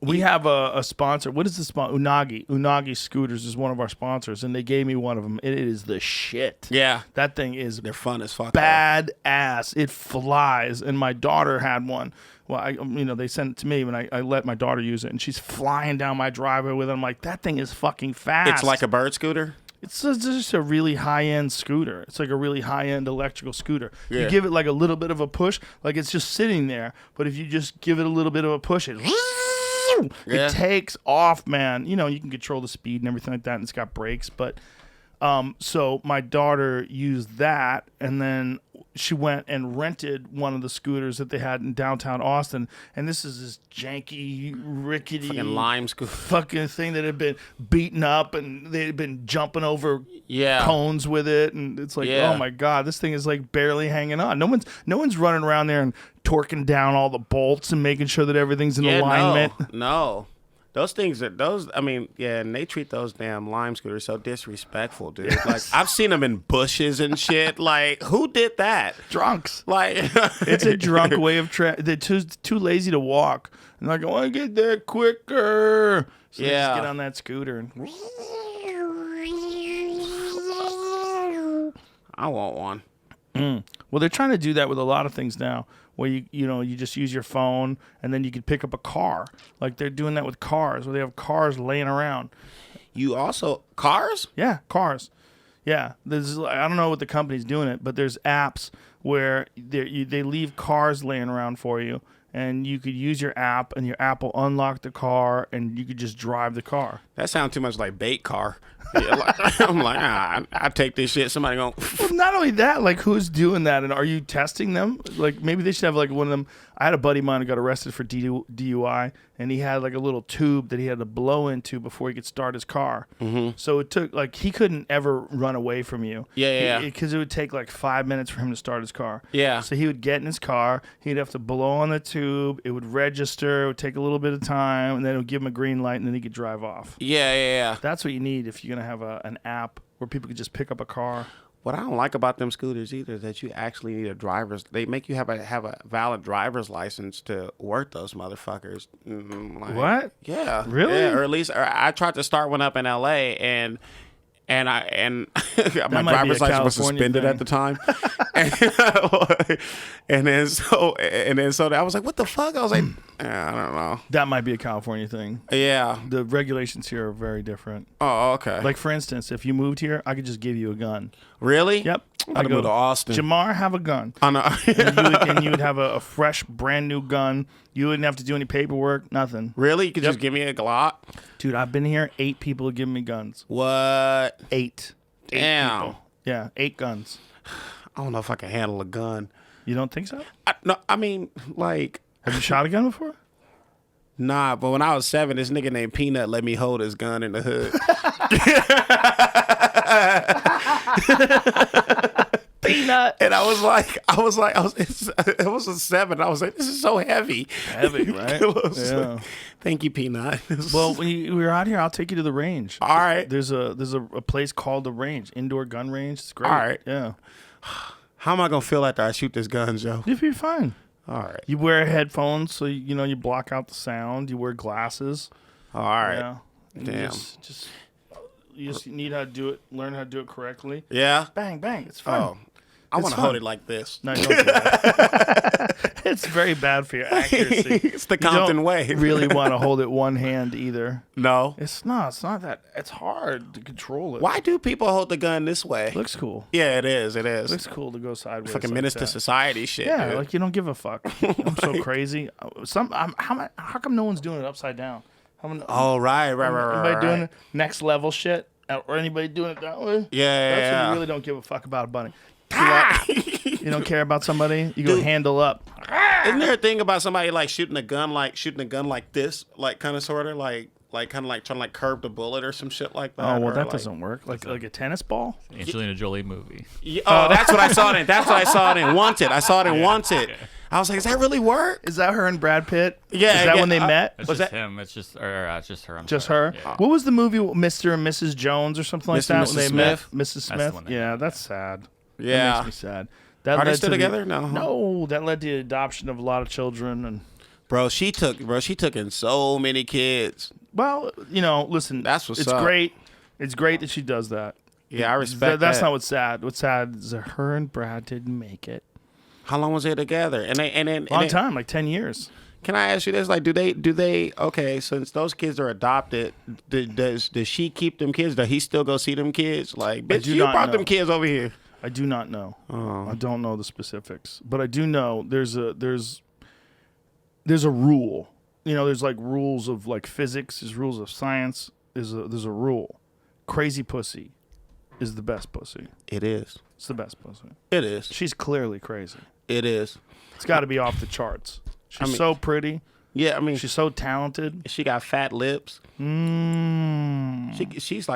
Speaker 4: We have a sponsor. What is the sponsor? Unagi. Unagi Scooters is one of our sponsors, and they gave me one of them. It is the shit.
Speaker 5: Yeah.
Speaker 4: That thing is
Speaker 5: They're fun as fuck.
Speaker 4: bad ass. It flies. And my daughter had one. Well, they sent it to me, and I let my daughter use it, and she's flying down my driveway with it. I'm like, that thing is fucking fast.
Speaker 5: It's like a bird scooter.
Speaker 4: It's just a really high-end scooter. It's like a really high-end electrical scooter.
Speaker 5: Yeah.
Speaker 4: You give it like a little bit of a push, like it's just sitting there. But if you just give it a little bit of a push,
Speaker 5: Yeah.
Speaker 4: it takes off, man. You know, you can control the speed and everything like that, and it's got brakes. But so my daughter used that, and then she went and rented one of the scooters that they had in downtown Austin. And this is this janky, rickety
Speaker 5: Fucking lime scooter.
Speaker 4: fucking thing that had been beaten up, and they had been jumping over
Speaker 5: Yeah.
Speaker 4: cones with it, and it's like,
Speaker 5: Yeah.
Speaker 4: oh my god, this thing is like barely hanging on. No one's running around there and torquing down all the bolts and making sure that everything's in alignment.
Speaker 5: No. Those things and they treat those damn lime scooters so disrespectful, dude.
Speaker 4: Yes.
Speaker 5: Like, I've seen them in bushes and shit. Like, who did that?
Speaker 4: Drunks.
Speaker 5: Like,
Speaker 4: It's a drunk way of they're too lazy to walk, and like, I want to get there quicker. So they
Speaker 5: Yeah.
Speaker 4: just get on that scooter and
Speaker 5: I want one.
Speaker 4: well, they're trying to do that with a lot of things now, where you just use your phone, and then you can pick up a car. Like they're doing that with cars, where they have cars laying around.
Speaker 5: You also cars?
Speaker 4: Yeah, cars. Yeah, I don't know what the company's doing it, but there's apps where they leave cars laying around for you, and you could use your app, and your app will unlock the car, and you could just drive the car.
Speaker 5: That sounds too much like bait car. Yeah, like, I'm like, I take this shit. Somebody going.
Speaker 4: Well, not only that, like, who's doing that, and are you testing them? Like, maybe they should have like one of them. I had a buddy of mine who got arrested for DUI, and he had like a little tube that he had to blow into before he could start his car. Mm-hmm. So it took like he couldn't ever run away from you.
Speaker 5: Yeah.
Speaker 4: Because it would take like 5 minutes for him to start his car.
Speaker 5: Yeah.
Speaker 4: So he would get in his car, he'd have to blow on the tube, it would register, it would take a little bit of time, and then it would give him a green light, and then he could drive off.
Speaker 5: Yeah.
Speaker 4: That's what you need if you're gonna have an app where people could just pick up a car.
Speaker 5: What I don't like about them scooters either is that you actually need a driver's. They make you have a valid driver's license to work those motherfuckers. Like,
Speaker 4: What?
Speaker 5: Yeah.
Speaker 4: Really?
Speaker 5: Yeah, or at least I tried to start one up in L.A. and my
Speaker 4: might be
Speaker 5: driver's
Speaker 4: a
Speaker 5: license was
Speaker 4: California
Speaker 5: suspended
Speaker 4: thing.
Speaker 5: at the time. and then so I was like, what the fuck? I was like, I don't know.
Speaker 4: That might be a California thing.
Speaker 5: Yeah.
Speaker 4: The regulations here are very different.
Speaker 5: Oh, okay.
Speaker 4: Like, for instance, if you moved here, I could just give you a gun.
Speaker 5: Really?
Speaker 4: Yep.
Speaker 5: I'd move to Austin.
Speaker 4: Jamar, have a gun.
Speaker 5: I know.
Speaker 4: and you would have a fresh, brand new gun. You wouldn't have to do any paperwork, nothing.
Speaker 5: Really? You could
Speaker 4: Yep.
Speaker 5: just give me a Glock?
Speaker 4: Dude, I've been here. 8 people have given me guns.
Speaker 5: What?
Speaker 4: 8.
Speaker 5: Damn.
Speaker 4: People. Yeah, 8 guns.
Speaker 5: I don't know if I can handle a gun.
Speaker 4: You don't think so?
Speaker 5: I mean, like,
Speaker 4: Have you shot a gun before?
Speaker 5: nah, but when I was 7, this nigga named Peanut let me hold his gun in the hood.
Speaker 4: Peanut.
Speaker 5: And I was a 7. I was like, this is so heavy.
Speaker 4: Heavy, right?
Speaker 5: It was
Speaker 4: Yeah.
Speaker 5: like, thank you, Peanut.
Speaker 4: Well, when we're out here, I'll take you to the range.
Speaker 5: All right.
Speaker 4: There's a place called the range, indoor gun range. It's great.
Speaker 5: All right.
Speaker 4: Yeah.
Speaker 5: How am I going to feel after I shoot this gun, Joe?
Speaker 4: You'll be fine.
Speaker 5: All right.
Speaker 4: You wear headphones so you block out the sound. You wear glasses.
Speaker 5: All right.
Speaker 4: Yeah. And you
Speaker 5: Damn.
Speaker 4: you just need how to do it. Learn how to do it correctly.
Speaker 5: Yeah?
Speaker 4: Bang, bang. It's fun.
Speaker 5: Oh. I
Speaker 4: It's
Speaker 5: want to
Speaker 4: fun.
Speaker 5: hold it like this.
Speaker 4: No, don't do that. It's very bad for your accuracy.
Speaker 5: It's the
Speaker 4: You don't
Speaker 5: Compton way.
Speaker 4: really want to hold it one hand either.
Speaker 5: No.
Speaker 4: It's not that. It's hard to control it.
Speaker 5: Why do people hold the gun this way?
Speaker 4: Looks cool.
Speaker 5: Yeah, it is. It is.
Speaker 4: Looks cool to go sideways.
Speaker 5: Fucking
Speaker 4: like
Speaker 5: menace to
Speaker 4: that.
Speaker 5: society shit.
Speaker 4: Yeah,
Speaker 5: dude.
Speaker 4: like you don't give a fuck. I'm so crazy. How come no one's doing it upside down?
Speaker 5: Oh, right.
Speaker 4: Anybody doing it next level shit? Or anybody doing it that way?
Speaker 5: Yeah,
Speaker 4: That's when
Speaker 5: yeah.
Speaker 4: you really don't give a fuck about a bunny. You don't care about somebody. You go
Speaker 5: Dude.
Speaker 4: handle up.
Speaker 5: Isn't there a thing about somebody like shooting a gun like this, like kind of sort of like like kind of like trying to like curb the bullet or some shit like that.
Speaker 4: Oh well,
Speaker 5: or,
Speaker 4: that
Speaker 5: like,
Speaker 4: doesn't work. Like a tennis ball.
Speaker 6: Angelina Jolie movie.
Speaker 5: Yeah, oh, that's what I saw it in. That's what I saw it in Wanted. I saw it in Wanted. I was like, does that really work?
Speaker 4: Is that her and Brad Pitt?
Speaker 5: Yeah.
Speaker 4: Is that when they met?
Speaker 6: It's
Speaker 5: Was
Speaker 6: just
Speaker 5: that-
Speaker 6: him. It's just just her. I'm
Speaker 4: Just
Speaker 6: sorry.
Speaker 4: her?
Speaker 6: Yeah.
Speaker 4: What was the movie, Mr. and Mrs. Jones or something like
Speaker 5: Mr.
Speaker 4: that?
Speaker 5: and
Speaker 4: When
Speaker 5: Mrs.
Speaker 4: they
Speaker 5: Smith?
Speaker 4: met? Mrs.
Speaker 6: the
Speaker 4: Smith?
Speaker 6: one they
Speaker 4: Yeah,
Speaker 6: met,
Speaker 4: that's sad.
Speaker 5: Yeah.
Speaker 4: That makes me sad. That
Speaker 5: Are they
Speaker 4: led
Speaker 5: still
Speaker 4: to the-
Speaker 5: together? No.
Speaker 4: No, that led to the adoption of a lot of children. And
Speaker 5: Bro, she took in so many kids.
Speaker 4: well, listen,
Speaker 5: That's what's
Speaker 4: it's
Speaker 5: up.
Speaker 4: great. It's great that she does that.
Speaker 5: Yeah, I respect
Speaker 4: That's
Speaker 5: that.
Speaker 4: not what's sad. What's sad is that her and Brad didn't make it.
Speaker 5: How long was they together?
Speaker 4: Long time, like 10 years.
Speaker 5: Can I ask you this? Like, do they? Okay, since those kids are adopted, does she keep them kids? Does he still go see them kids? Like, bitch,
Speaker 4: do
Speaker 5: you
Speaker 4: not
Speaker 5: brought
Speaker 4: know.
Speaker 5: them kids over here.
Speaker 4: I do not know.
Speaker 5: Oh.
Speaker 4: I don't know the specifics, but I do know there's a rule. There's like rules of like physics. There's rules of science. There's a rule. Crazy pussy is the best pussy.
Speaker 5: It is.
Speaker 4: It's the best pussy.
Speaker 5: It is.
Speaker 4: She's clearly crazy.
Speaker 5: It is.
Speaker 4: It's got to be off the charts. She's so pretty.
Speaker 5: Yeah, I mean,
Speaker 4: She's so talented.
Speaker 5: she got fat lips.
Speaker 4: Mm.
Speaker 5: She's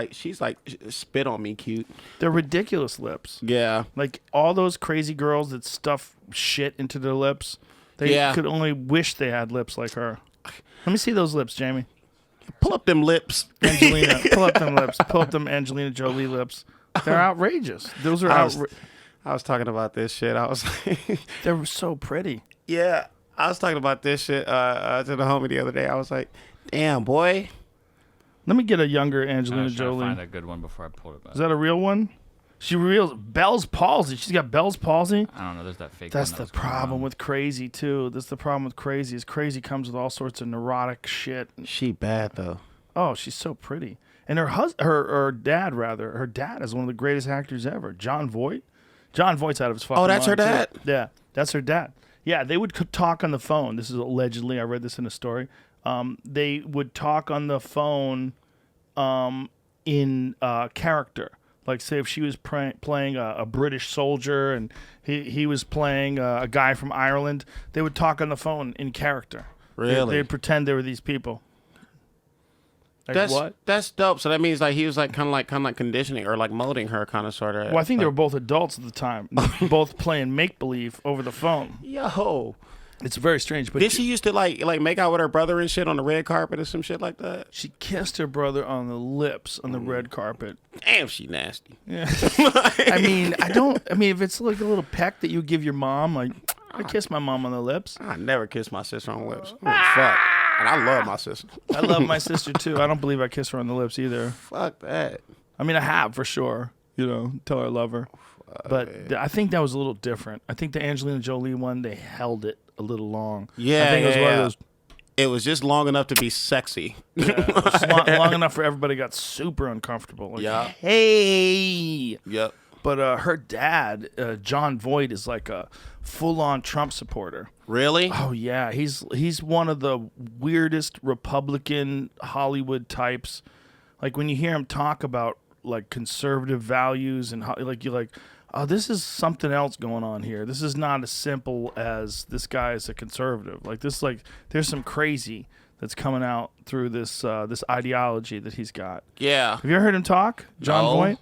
Speaker 5: like spit on me, cute.
Speaker 4: They're ridiculous lips.
Speaker 5: Yeah.
Speaker 4: Like all those crazy girls that stuff shit into their lips. They
Speaker 5: Yeah.
Speaker 4: could only wish they had lips like her. Let me see those lips, Jamie.
Speaker 5: Pull up them lips.
Speaker 4: Angelina, pull up them lips. Pull up them Angelina Jolie lips. They're outrageous. Those are
Speaker 5: I was,
Speaker 4: outrageous.
Speaker 5: I was talking about this shit. I was like,
Speaker 4: They're so pretty.
Speaker 5: yeah, I was talking about this shit to the homie the other day. I was like, damn, boy.
Speaker 4: Let me get a younger
Speaker 6: I
Speaker 4: Angelina
Speaker 6: was trying to
Speaker 4: Jolie.
Speaker 6: find a good one before I pulled it back.
Speaker 4: Is that a real one? She Bell's palsy. She's got Bell's palsy.
Speaker 6: I don't know. There's that fake.
Speaker 4: That's
Speaker 6: one that
Speaker 4: the
Speaker 6: was going
Speaker 4: problem
Speaker 6: around.
Speaker 4: with crazy too. That's the problem with crazy. Is crazy comes with all sorts of neurotic shit.
Speaker 5: She bad though.
Speaker 4: Oh, she's so pretty. And her dad is one of the greatest actors ever. John Voight. John Voight's out of his fucking mind.
Speaker 5: Oh, that's her
Speaker 4: too.
Speaker 5: dad?
Speaker 4: Yeah, that's her dad. Yeah, they would talk on the phone. This is allegedly. I read this in a story. They would talk on the phone in character. Like, say, if she was playing a British soldier and he was playing a guy from Ireland, they would talk on the phone in character.
Speaker 5: Really?
Speaker 4: They'd pretend they were these people. Like, what?
Speaker 5: That's dope. So that means like he was like kind of like conditioning or like molding her kind of sort of.
Speaker 4: Well, I think they were both adults at the time, both playing make believe over the phone.
Speaker 5: Yo.
Speaker 4: It's very strange. But
Speaker 5: Did she used to like make out with her brother and shit on the red carpet or some shit like that?
Speaker 4: she kissed her brother on the lips on the red carpet.
Speaker 5: Damn, she nasty.
Speaker 4: Yeah. I mean, if it's like a little peck that you give your mom, like I kiss my mom on the lips.
Speaker 5: I never kissed my sister on the lips. I mean, fuck. And I love my sister.
Speaker 4: I love my sister too. I don't believe I kiss her on the lips either.
Speaker 5: Fuck that.
Speaker 4: I mean, I have for sure. Tell her I love her. But I think that was a little different. I think the Angelina Jolie one, they held it a little long.
Speaker 5: Yeah,
Speaker 4: I think it was one of those.
Speaker 5: It was just long enough to be sexy.
Speaker 4: It's long enough for everybody got super uncomfortable. Like,
Speaker 5: Yeah.
Speaker 4: Hey.
Speaker 5: Yep.
Speaker 4: But her dad, John Voight, is like a full-on Trump supporter.
Speaker 5: Really?
Speaker 4: Oh yeah, he's one of the weirdest Republican Hollywood types. Like when you hear him talk about like conservative values and like you're like, oh, this is something else going on here. This is not as simple as this guy is a conservative. Like this, like there's some crazy that's coming out through this this ideology that he's got.
Speaker 5: Yeah.
Speaker 4: Have you ever heard him talk, John
Speaker 5: No.
Speaker 4: Voight?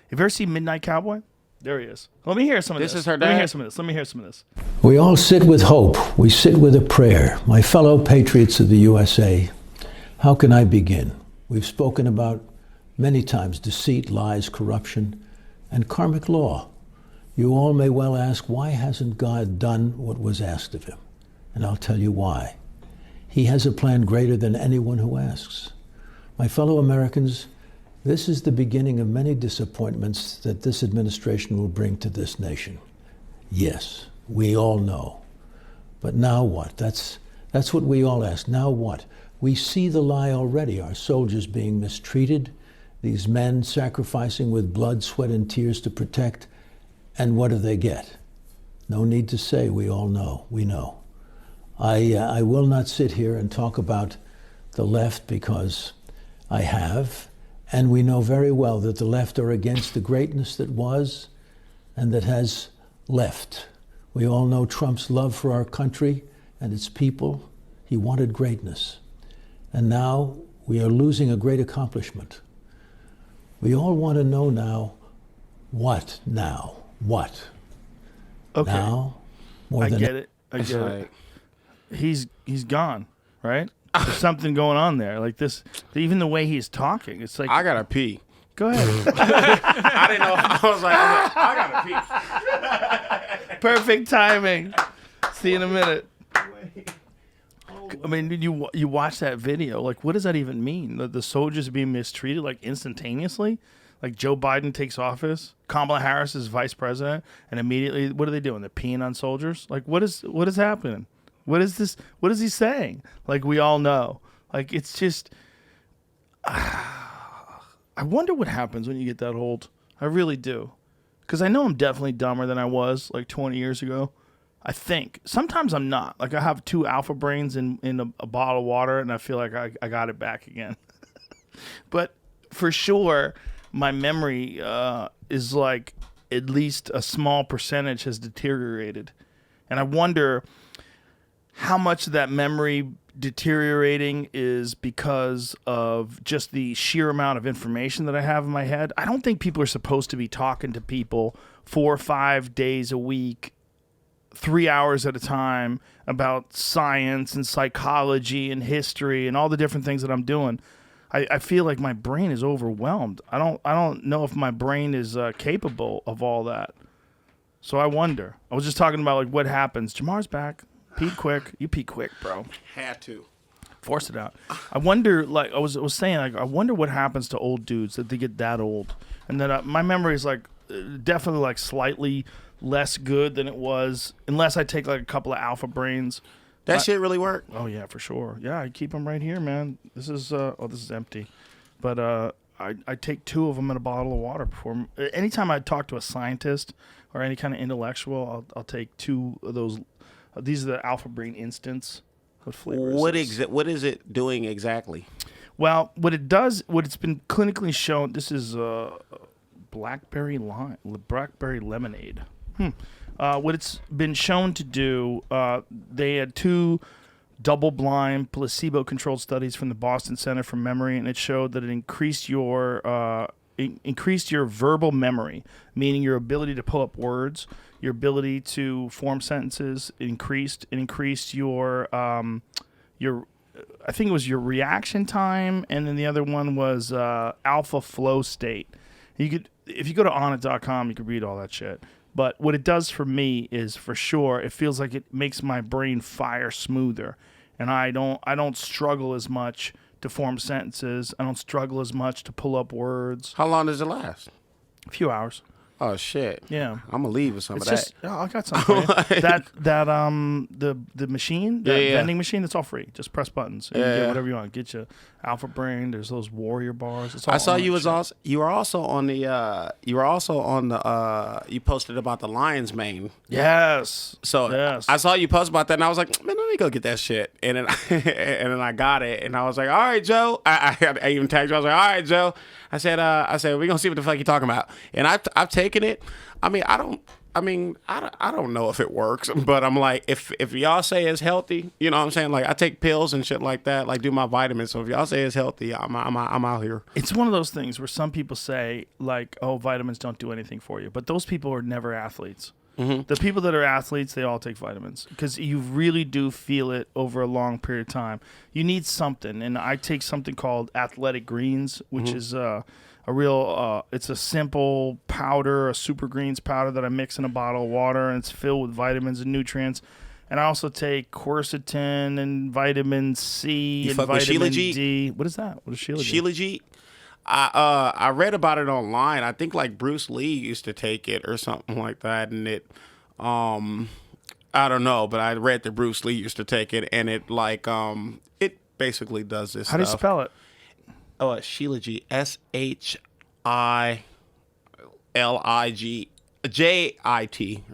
Speaker 4: Have you ever seen Midnight Cowboy? There he is. Let me hear some of this.
Speaker 5: This is her
Speaker 4: Let me hear
Speaker 5: dad?
Speaker 4: some of this. Let me hear some of this.
Speaker 8: We all sit with hope. We sit with a prayer. My fellow patriots of the USA, how can I begin? We've spoken about many times deceit, lies, corruption, and karmic law. You all may well ask, why hasn't God done what was asked of him? And I'll tell you why. He has a plan greater than anyone who asks. My fellow Americans, this is the beginning of many disappointments that this administration will bring to this nation. Yes, we all know. But now what? That's what we all ask. Now what? We see the lie already. Our soldiers being mistreated, these men sacrificing with blood, sweat, and tears to protect. And what do they get? No need to say, we all know. We know. I will not sit here and talk about the left because I have. And we know very well that the left are against the greatness that was and that has left. We all know Trump's love for our country and its people. He wanted greatness. And now we are losing a great accomplishment. We all want to know now, what now? What?
Speaker 4: Okay.
Speaker 8: Now, more
Speaker 4: I
Speaker 8: than
Speaker 4: get it. I get it. He's gone, right? There's something going on there. Like this, even the way he's talking, it's like
Speaker 5: I gotta pee.
Speaker 4: Go ahead.
Speaker 5: I didn't know. I was like, I gotta pee.
Speaker 4: Perfect timing. See you in a minute. I mean, you watch that video. Like, what does that even mean? The soldiers being mistreated like instantaneously? Like Joe Biden takes office, Kamala Harris is vice president, and immediately, what are they doing? They're peeing on soldiers? Like, what is happening? What is this? What is he saying? Like, we all know. Like, it's just, I wonder what happens when you get that old. I really do. Because I know I'm definitely dumber than I was like 20 years ago. I think. Sometimes I'm not. Like, I have 2 alpha brains in a bottle of water, and I feel like I got it back again. But for sure, my memory is like at least a small percentage has deteriorated. And I wonder how much of that memory deteriorating is because of just the sheer amount of information that I have in my head. I don't think people are supposed to be talking to people 4 or 5 days a week, 3 hours at a time about science and psychology and history and all the different things that I'm doing. I feel like my brain is overwhelmed. I don't know if my brain is capable of all that. So I wonder. I was just talking about like what happens. Jamar's back. Pee quick. You pee quick, bro.
Speaker 5: Had to.
Speaker 4: Force it out. I wonder, like I was saying, like I wonder what happens to old dudes that they get that old, and then my memory is like definitely like slightly less good than it was, unless I take like a couple of alpha brains.
Speaker 5: That shit really work?
Speaker 4: Oh yeah, for sure. Yeah, I keep them right here, man. This is this is empty, but I take 2 of them in a bottle of water before. Anytime I talk to a scientist or any kind of intellectual, I'll take 2 of those. These are the alpha brain instants. What flavor is this?
Speaker 5: What is it doing exactly?
Speaker 4: Well, what it does, what it's been clinically shown, this is blackberry lemonade. What it's been shown to do, they had 2 double-blind, placebo-controlled studies from the Boston Center for Memory, and it showed that it increased your verbal memory, meaning your ability to pull up words, your ability to form sentences increased. It increased your I think it was your reaction time, and then the other one was alpha flow state. You could, if you go to onit.com, you can read all that shit. But what it does for me is, for sure, it feels like it makes my brain fire smoother, and I don't struggle as much to form sentences. I don't struggle as much to pull up words.
Speaker 5: How long does it last?
Speaker 4: A few hours.
Speaker 5: Oh shit!
Speaker 4: Yeah,
Speaker 5: I'm gonna leave with some
Speaker 4: it's
Speaker 5: of that.
Speaker 4: just, I got some for you. the machine, that vending machine, that's all free. Just press buttons and you get whatever you want. Get your alpha brain. There's those warrior bars. It's all
Speaker 5: I saw you was
Speaker 4: shit.
Speaker 5: also you were also on the you posted about the lion's mane.
Speaker 4: Yes.
Speaker 5: So
Speaker 4: yes.
Speaker 5: I saw you post about that, and I was like, man, let me go get that shit. And then and then I got it, and I was like, all right, Joe. I even tagged you. I was like, all right, Joe. I said we're gonna see what the fuck you talking about. And I've taken it. I don't know if it works, but I'm like, if y'all say it's healthy, you know what I'm saying? Like, I take pills and shit like that, like do my vitamins. So if y'all say it's healthy, I'm out here.
Speaker 4: It's one of those things where some people say, like, oh, vitamins don't do anything for you. But those people are never athletes. Mm-hmm. The people that are athletes, they all take vitamins because you really do feel it over a long period of time. You need something. And I take something called Athletic Greens, which is a real, it's a simple powder, a super greens powder that I mix in a bottle of water, and it's filled with vitamins and nutrients. And I also take quercetin and vitamin C and vitamin D. What is that? What is Shilajit?
Speaker 5: I read about it online. I think like Bruce Lee used to take it or something like that, and it, I don't know, but I read that Bruce Lee used to take it, and it like it basically does this.
Speaker 4: How do you spell it?
Speaker 5: Oh, Shilajit, SHILIGJIT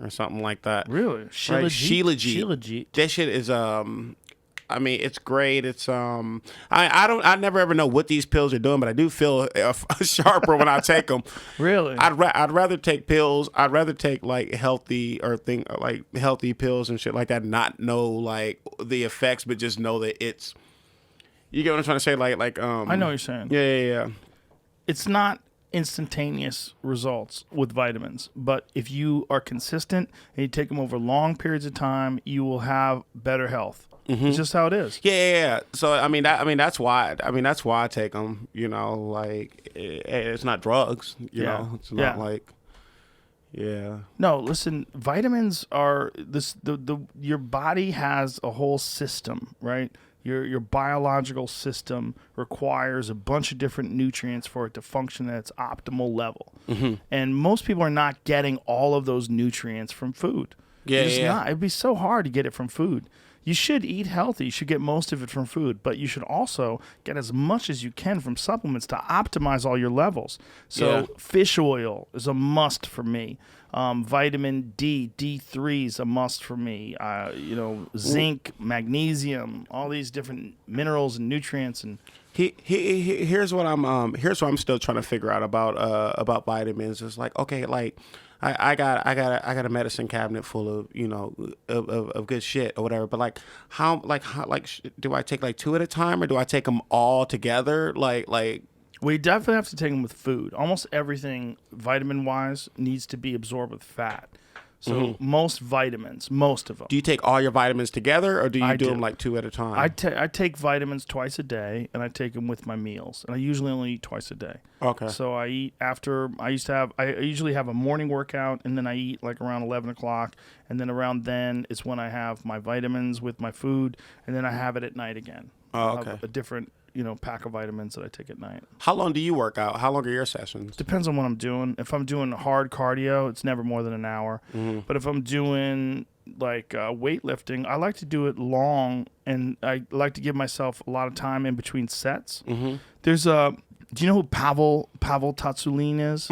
Speaker 5: or something like that.
Speaker 4: Really?
Speaker 5: Right? Shilajit. That shit is I mean, it's great. It's I never ever know what these pills are doing, but I do feel sharper when I take them.
Speaker 4: Really?
Speaker 5: I'd rather take pills. I'd rather take like healthy healthy pills and shit like that. Not know like the effects, but just know that it's You get what I'm trying to say?
Speaker 4: I know what you're saying.
Speaker 5: Yeah.
Speaker 4: It's not instantaneous results with vitamins, but if you are consistent and you take them over long periods of time, you will have better health. It's just how it is.
Speaker 5: Yeah. So that's why I take them. You know, like it's not drugs. You know, it's not like. Yeah.
Speaker 4: No, listen, vitamins are your body has a whole system, right? Your biological system requires a bunch of different nutrients for it to function at its optimal level. And most people are not getting all of those nutrients from food. Not. It'd be so hard to get it from food. You should eat healthy. You should get most of it from food, but you should also get as much as you can from supplements to optimize all your levels. So fish oil is a must for me. Vitamin D, D3 is a must for me. Zinc, magnesium, all these different minerals and nutrients. And
Speaker 5: here's what I'm still trying to figure out about vitamins. It's like, okay, like I got a medicine cabinet full of of good shit or whatever. But how do I take like 2 at a time, or do I take them all together?
Speaker 4: We definitely have to take them with food. Almost everything vitamin-wise needs to be absorbed with fat. So most vitamins, most of them.
Speaker 5: Do you take all your vitamins together, or do you do them like 2 at a time?
Speaker 4: I take vitamins twice a day, and I take them with my meals. And I usually only eat twice a day.
Speaker 5: Okay.
Speaker 4: So I eat after. I usually have a morning workout, and then I eat like around 11 o'clock, and then around then is when I have my vitamins with my food, and then I have it at night again.
Speaker 5: Oh, okay.
Speaker 4: I'll have a different pack of vitamins that I take at night.
Speaker 5: How long do you work out? How long are your sessions?
Speaker 4: Depends on what I'm doing. If I'm doing hard cardio, it's never more than an hour. But if I'm doing like weightlifting, I like to do it long, and I like to give myself a lot of time in between sets. There's do you know who Pavel Tatsulin is?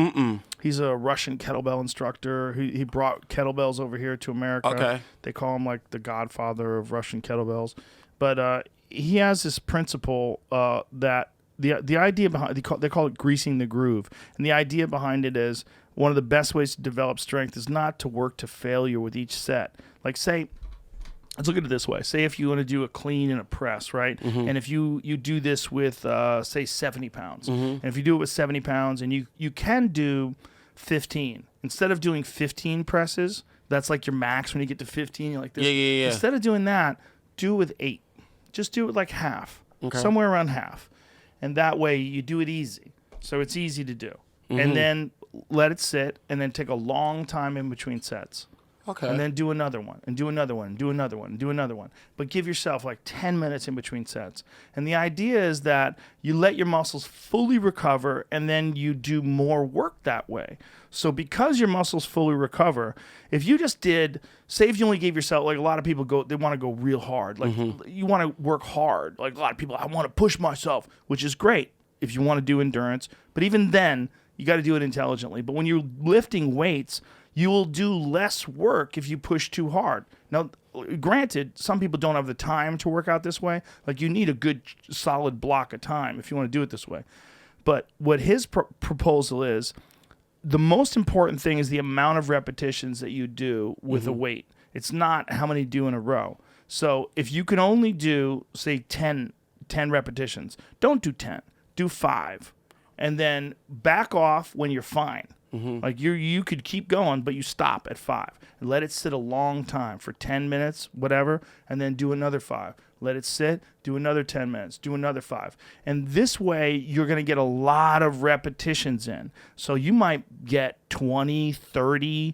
Speaker 4: He's a Russian kettlebell instructor. He brought kettlebells over here to America.
Speaker 5: Okay.
Speaker 4: They call him like the godfather of Russian kettlebells. But he has this principle that the idea behind they call it greasing the groove, and the idea behind it is one of the best ways to develop strength is not to work to failure with each set. Like say, let's look at it this way. Say if you want to do a clean and a press, right? And if you do this with say 70 pounds, and if you do it with 70 pounds, and you can do 15 instead of doing 15 presses, that's like your max when you get to 15. You're like this.
Speaker 5: Yeah.
Speaker 4: Instead of doing that, do it with 8. Just do it like half, somewhere around half. And that way you do it easy. So it's easy to do. And then let it sit, and then take a long time in between sets.
Speaker 5: Okay.
Speaker 4: And then do another one, and do another one, and do another one, and do another one. But give yourself like 10 minutes in between sets. And the idea is that you let your muscles fully recover, and then you do more work that way. So because your muscles fully recover, if you just did, say if you only gave yourself, like a lot of people they want to go real hard. Like you want to work hard. Like a lot of people, I want to push myself, which is great if you want to do endurance. But even then, you got to do it intelligently. But when you're lifting weights, you will do less work if you push too hard. Now, granted, some people don't have the time to work out this way. Like you need a good solid block of time if you want to do it this way. But what his proposal is, the most important thing is the amount of repetitions that you do with a weight. It's not how many do in a row. So if you can only do, say, 10 repetitions, don't do 10. Do 5. And then back off when you're fine. Like you could keep going, but you stop at 5 and let it sit a long time for 10 minutes, whatever, and then do another 5. Let it sit, do another 10 minutes, do another 5. And this way, you're going to get a lot of repetitions in. So you might get 20, 30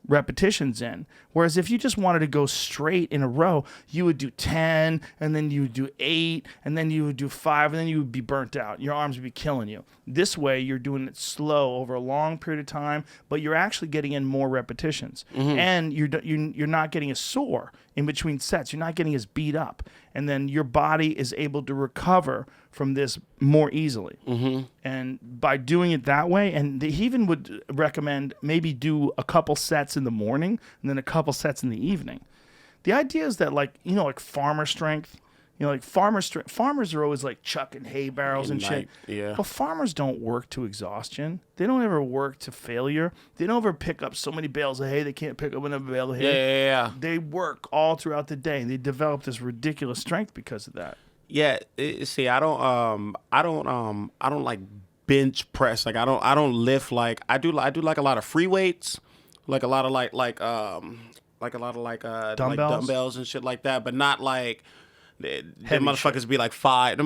Speaker 4: repetitions in. Whereas if you just wanted to go straight in a row, you would do 10, and then you would do 8, and then you would do 5, and then you would be burnt out. Your arms would be killing you. This way, you're doing it slow over a long period of time, but you're actually getting in more repetitions. And you're not getting as sore in between sets. You're not getting as beat up. And then your body is able to recover from this more easily. And by doing it that way, and he even would recommend maybe do a couple sets in the morning and then a couple sets in the evening. The idea is that like farmer strength, farmers are always like chucking hay barrels and shit.
Speaker 5: Yeah.
Speaker 4: But farmers don't work to exhaustion. They don't ever work to failure. They don't ever pick up so many bales of hay they can't pick up another bale of hay.
Speaker 5: Yeah.
Speaker 4: They work all throughout the day, and they develop this ridiculous strength because of that.
Speaker 5: Yeah, see, I don't like bench press. Like I don't lift like I do like a lot of free weights, like a lot of like dumbbells and shit like that, but not like them motherfuckers be like 5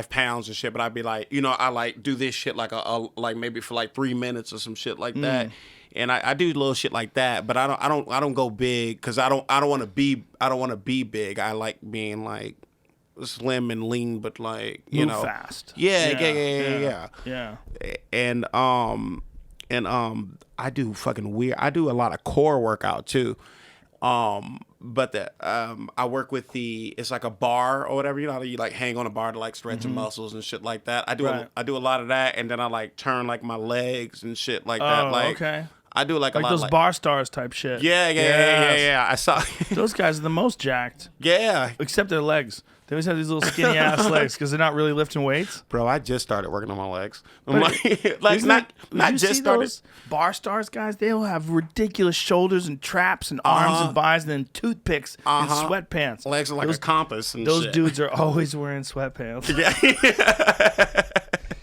Speaker 5: pounds and shit. But I'd be like, I like do this shit like like maybe for like 3 minutes or some shit like that. And I do little shit like that, but I don't go big because I don't want to be big. I like being like slim and lean, but like
Speaker 4: Move fast.
Speaker 5: Yeah. And I do fucking weird. I do a lot of core workout too. But I work with it's like a bar or whatever. You know how you like hang on a bar to like stretch your muscles and shit like that. I do a lot of that, and then I like turn like my legs and shit like that. Like
Speaker 4: okay.
Speaker 5: I do like a lot
Speaker 4: those
Speaker 5: of
Speaker 4: bar stars type shit.
Speaker 5: Yeah. I saw
Speaker 4: those guys are the most jacked.
Speaker 5: Yeah.
Speaker 4: Except their legs. They always have these little skinny ass legs because they're not really lifting weights.
Speaker 5: Bro, I just started working on my legs. I'm
Speaker 4: But
Speaker 5: like not
Speaker 4: you
Speaker 5: just
Speaker 4: see
Speaker 5: started.
Speaker 4: Those bar stars guys, they'll have ridiculous shoulders and traps and arms and buys and then toothpicks and sweatpants.
Speaker 5: Legs are like a compass and
Speaker 4: those
Speaker 5: shit.
Speaker 4: dudes are always wearing sweatpants.
Speaker 5: Yeah.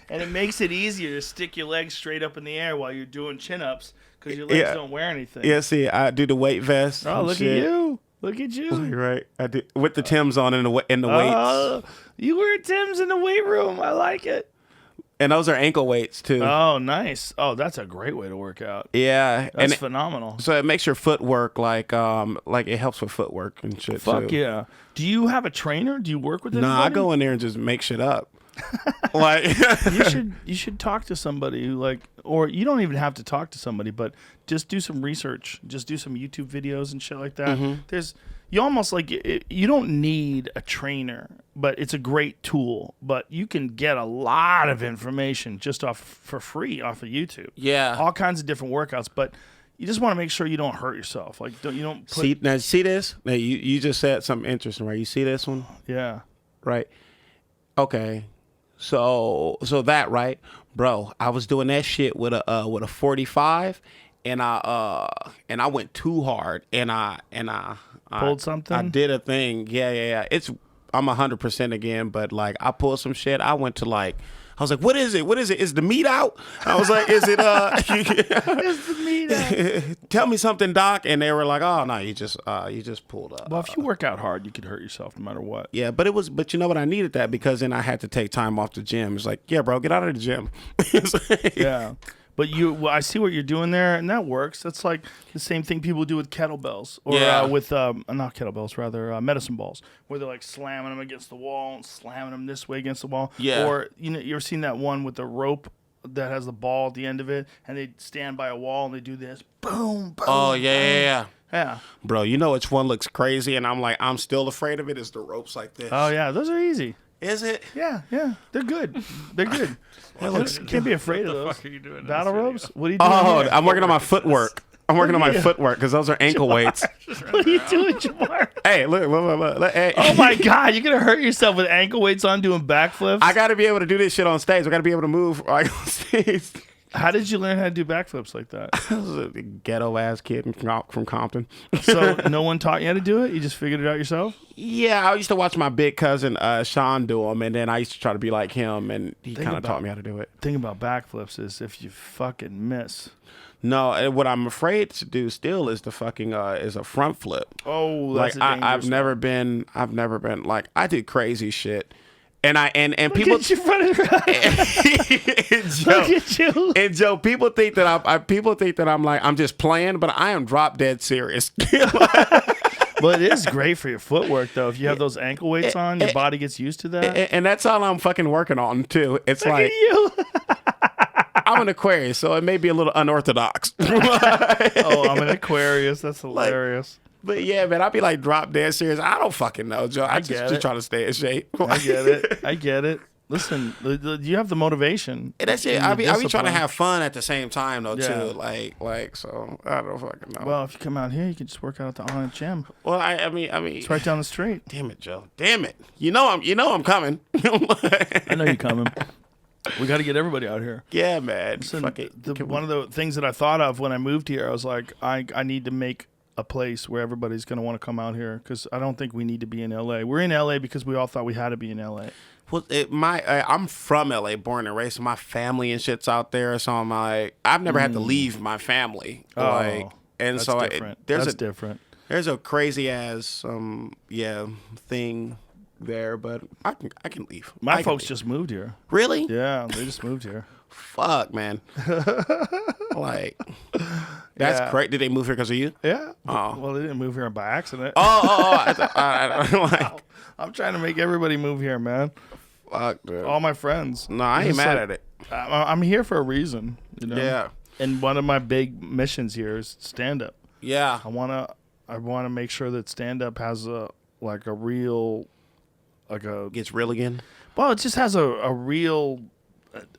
Speaker 4: And it makes it easier to stick your legs straight up in the air while you're doing chin-ups because your legs don't wear anything.
Speaker 5: Yeah, see, I do the weight vest.
Speaker 4: Oh, look
Speaker 5: shit.
Speaker 4: at you. Look at you.
Speaker 5: Right. I do with the Timbs on in the weights.
Speaker 4: You wear Tim's in the weight room. I like it.
Speaker 5: And those are ankle weights too.
Speaker 4: Oh, nice. Oh, that's a great way to work out.
Speaker 5: Yeah.
Speaker 4: That's phenomenal.
Speaker 5: So it makes your footwork like it helps with footwork and shit too.
Speaker 4: Fuck yeah. Do you have a trainer? Do you work with anybody?
Speaker 5: No, I go in there and just make shit up. Like
Speaker 4: you should talk to somebody who or you don't even have to talk to somebody, but just do some research. Just do some YouTube videos and shit like that. You almost you don't need a trainer, but it's a great tool. But you can get a lot of information just for free off of YouTube.
Speaker 5: Yeah,
Speaker 4: all kinds of different workouts, but you just want to make sure you don't hurt yourself. Like you don't put,
Speaker 5: see this? Now you just said something interesting, right? You see this one?
Speaker 4: Yeah.
Speaker 5: Right. Okay. So that right, bro. I was doing that shit with a 45, and I went too hard, and I
Speaker 4: pulled something.
Speaker 5: I did a thing. Yeah. I'm 100% again, but like I pulled some shit. I went to I was like, what is it? Is the meat out? I was like, is it
Speaker 4: Is the meat out?
Speaker 5: Tell me something, doc. And they were like, oh no, you just pulled up.
Speaker 4: Well, if you work out hard, you could hurt yourself no matter what.
Speaker 5: Yeah, but you know what? I needed that because then I had to take time off the gym. It's like, yeah, bro, get out of the gym.
Speaker 4: Yeah. But I see what you're doing there, and that works. That's like the same thing people do with kettlebells, or with not kettlebells, rather medicine balls, where they're like slamming them against the wall and slamming them this way against the wall.
Speaker 5: Yeah.
Speaker 4: Or you ever seen that one with the rope that has the ball at the end of it, and they stand by a wall and they do this, boom, boom.
Speaker 5: Oh yeah.
Speaker 4: Yeah.
Speaker 5: Bro, you know which one looks crazy, and I'm still afraid of it. Is the ropes like this?
Speaker 4: Oh yeah, those are easy.
Speaker 5: Is it?
Speaker 4: Yeah, they're good. They're good. Can't be afraid of those.
Speaker 6: What the fuck are you doing in
Speaker 4: Battle
Speaker 6: this
Speaker 4: ropes? What are you doing?
Speaker 5: Oh,
Speaker 4: here?
Speaker 5: I'm working on my footwork. I'm working on my footwork because those are ankle weights.
Speaker 4: What are you doing, Jamar?
Speaker 5: Hey, look. Hey.
Speaker 4: Oh my God, you're gonna hurt yourself with ankle weights on doing backflips.
Speaker 5: I got to be able to do this shit on stage. I got to be able to move on stage.
Speaker 4: How did you learn how to do backflips like that?
Speaker 5: I was a ghetto ass kid from Compton.
Speaker 4: So no one taught you how to do it? You just figured it out yourself?
Speaker 5: Yeah, I used to watch my big cousin Sean do them, and then I used to try to be like him, and he kind of taught me how to do it.
Speaker 4: The thing about backflips is if you fucking miss.
Speaker 5: No, what I'm afraid to do still is the fucking is a front flip.
Speaker 4: Oh, that's
Speaker 5: like I've never been like I did crazy shit. And people
Speaker 4: Look at you running around. Look at you.
Speaker 5: And Joe, people think that I'm like I'm just playing, but I am drop dead serious.
Speaker 4: Well, it is great for your footwork though. If you have those ankle weights on, your body gets used to that.
Speaker 5: And that's all I'm fucking working on too. It's
Speaker 4: Look
Speaker 5: like
Speaker 4: at you.
Speaker 5: I'm an Aquarius, so it may be a little unorthodox.
Speaker 4: Oh, I'm an Aquarius. That's hilarious.
Speaker 5: But yeah, man, I'd be like drop dead serious. I don't fucking know, Joe. I just trying to stay in shape.
Speaker 4: I get it. Listen, you have the motivation.
Speaker 5: And that's it. I be trying to have fun at the same time though too. Like so I don't fucking know.
Speaker 4: Well, if you come out here, you can just work out at the online gym.
Speaker 5: Well, I mean,
Speaker 4: it's right down the street.
Speaker 5: Damn it, Joe. Damn it. You know I'm coming.
Speaker 4: I know you're coming. We got to get everybody out here.
Speaker 5: Yeah, man.
Speaker 4: Listen, one of the things that I thought of when I moved here, I was like, I need to make a place where everybody's going to want to come out here, because I don't think we need to be in LA. We're in LA because we all thought we had to be in LA.
Speaker 5: Well, I'm from LA, born and raised. So my family and shit's out there, so I'm like, I've never had to leave my family. And
Speaker 4: that's
Speaker 5: so
Speaker 4: different. That's different.
Speaker 5: There's a crazy ass thing there, but I can leave.
Speaker 4: My folks just moved here.
Speaker 5: Really?
Speaker 4: Yeah, they just moved here.
Speaker 5: Fuck, man. Like, that's crazy. Did they move here because of you?
Speaker 4: Yeah.
Speaker 5: Oh.
Speaker 4: Well, they didn't move here by accident.
Speaker 5: Like,
Speaker 4: I'm trying to make everybody move here, man.
Speaker 5: Fuck, dude.
Speaker 4: All my friends.
Speaker 5: No, I ain't mad at it.
Speaker 4: I'm here for a reason. You know?
Speaker 5: Yeah.
Speaker 4: And one of my big missions here is stand up.
Speaker 5: Yeah.
Speaker 4: I wanna make sure that stand up has
Speaker 5: Gets real again.
Speaker 4: Well, it just has a real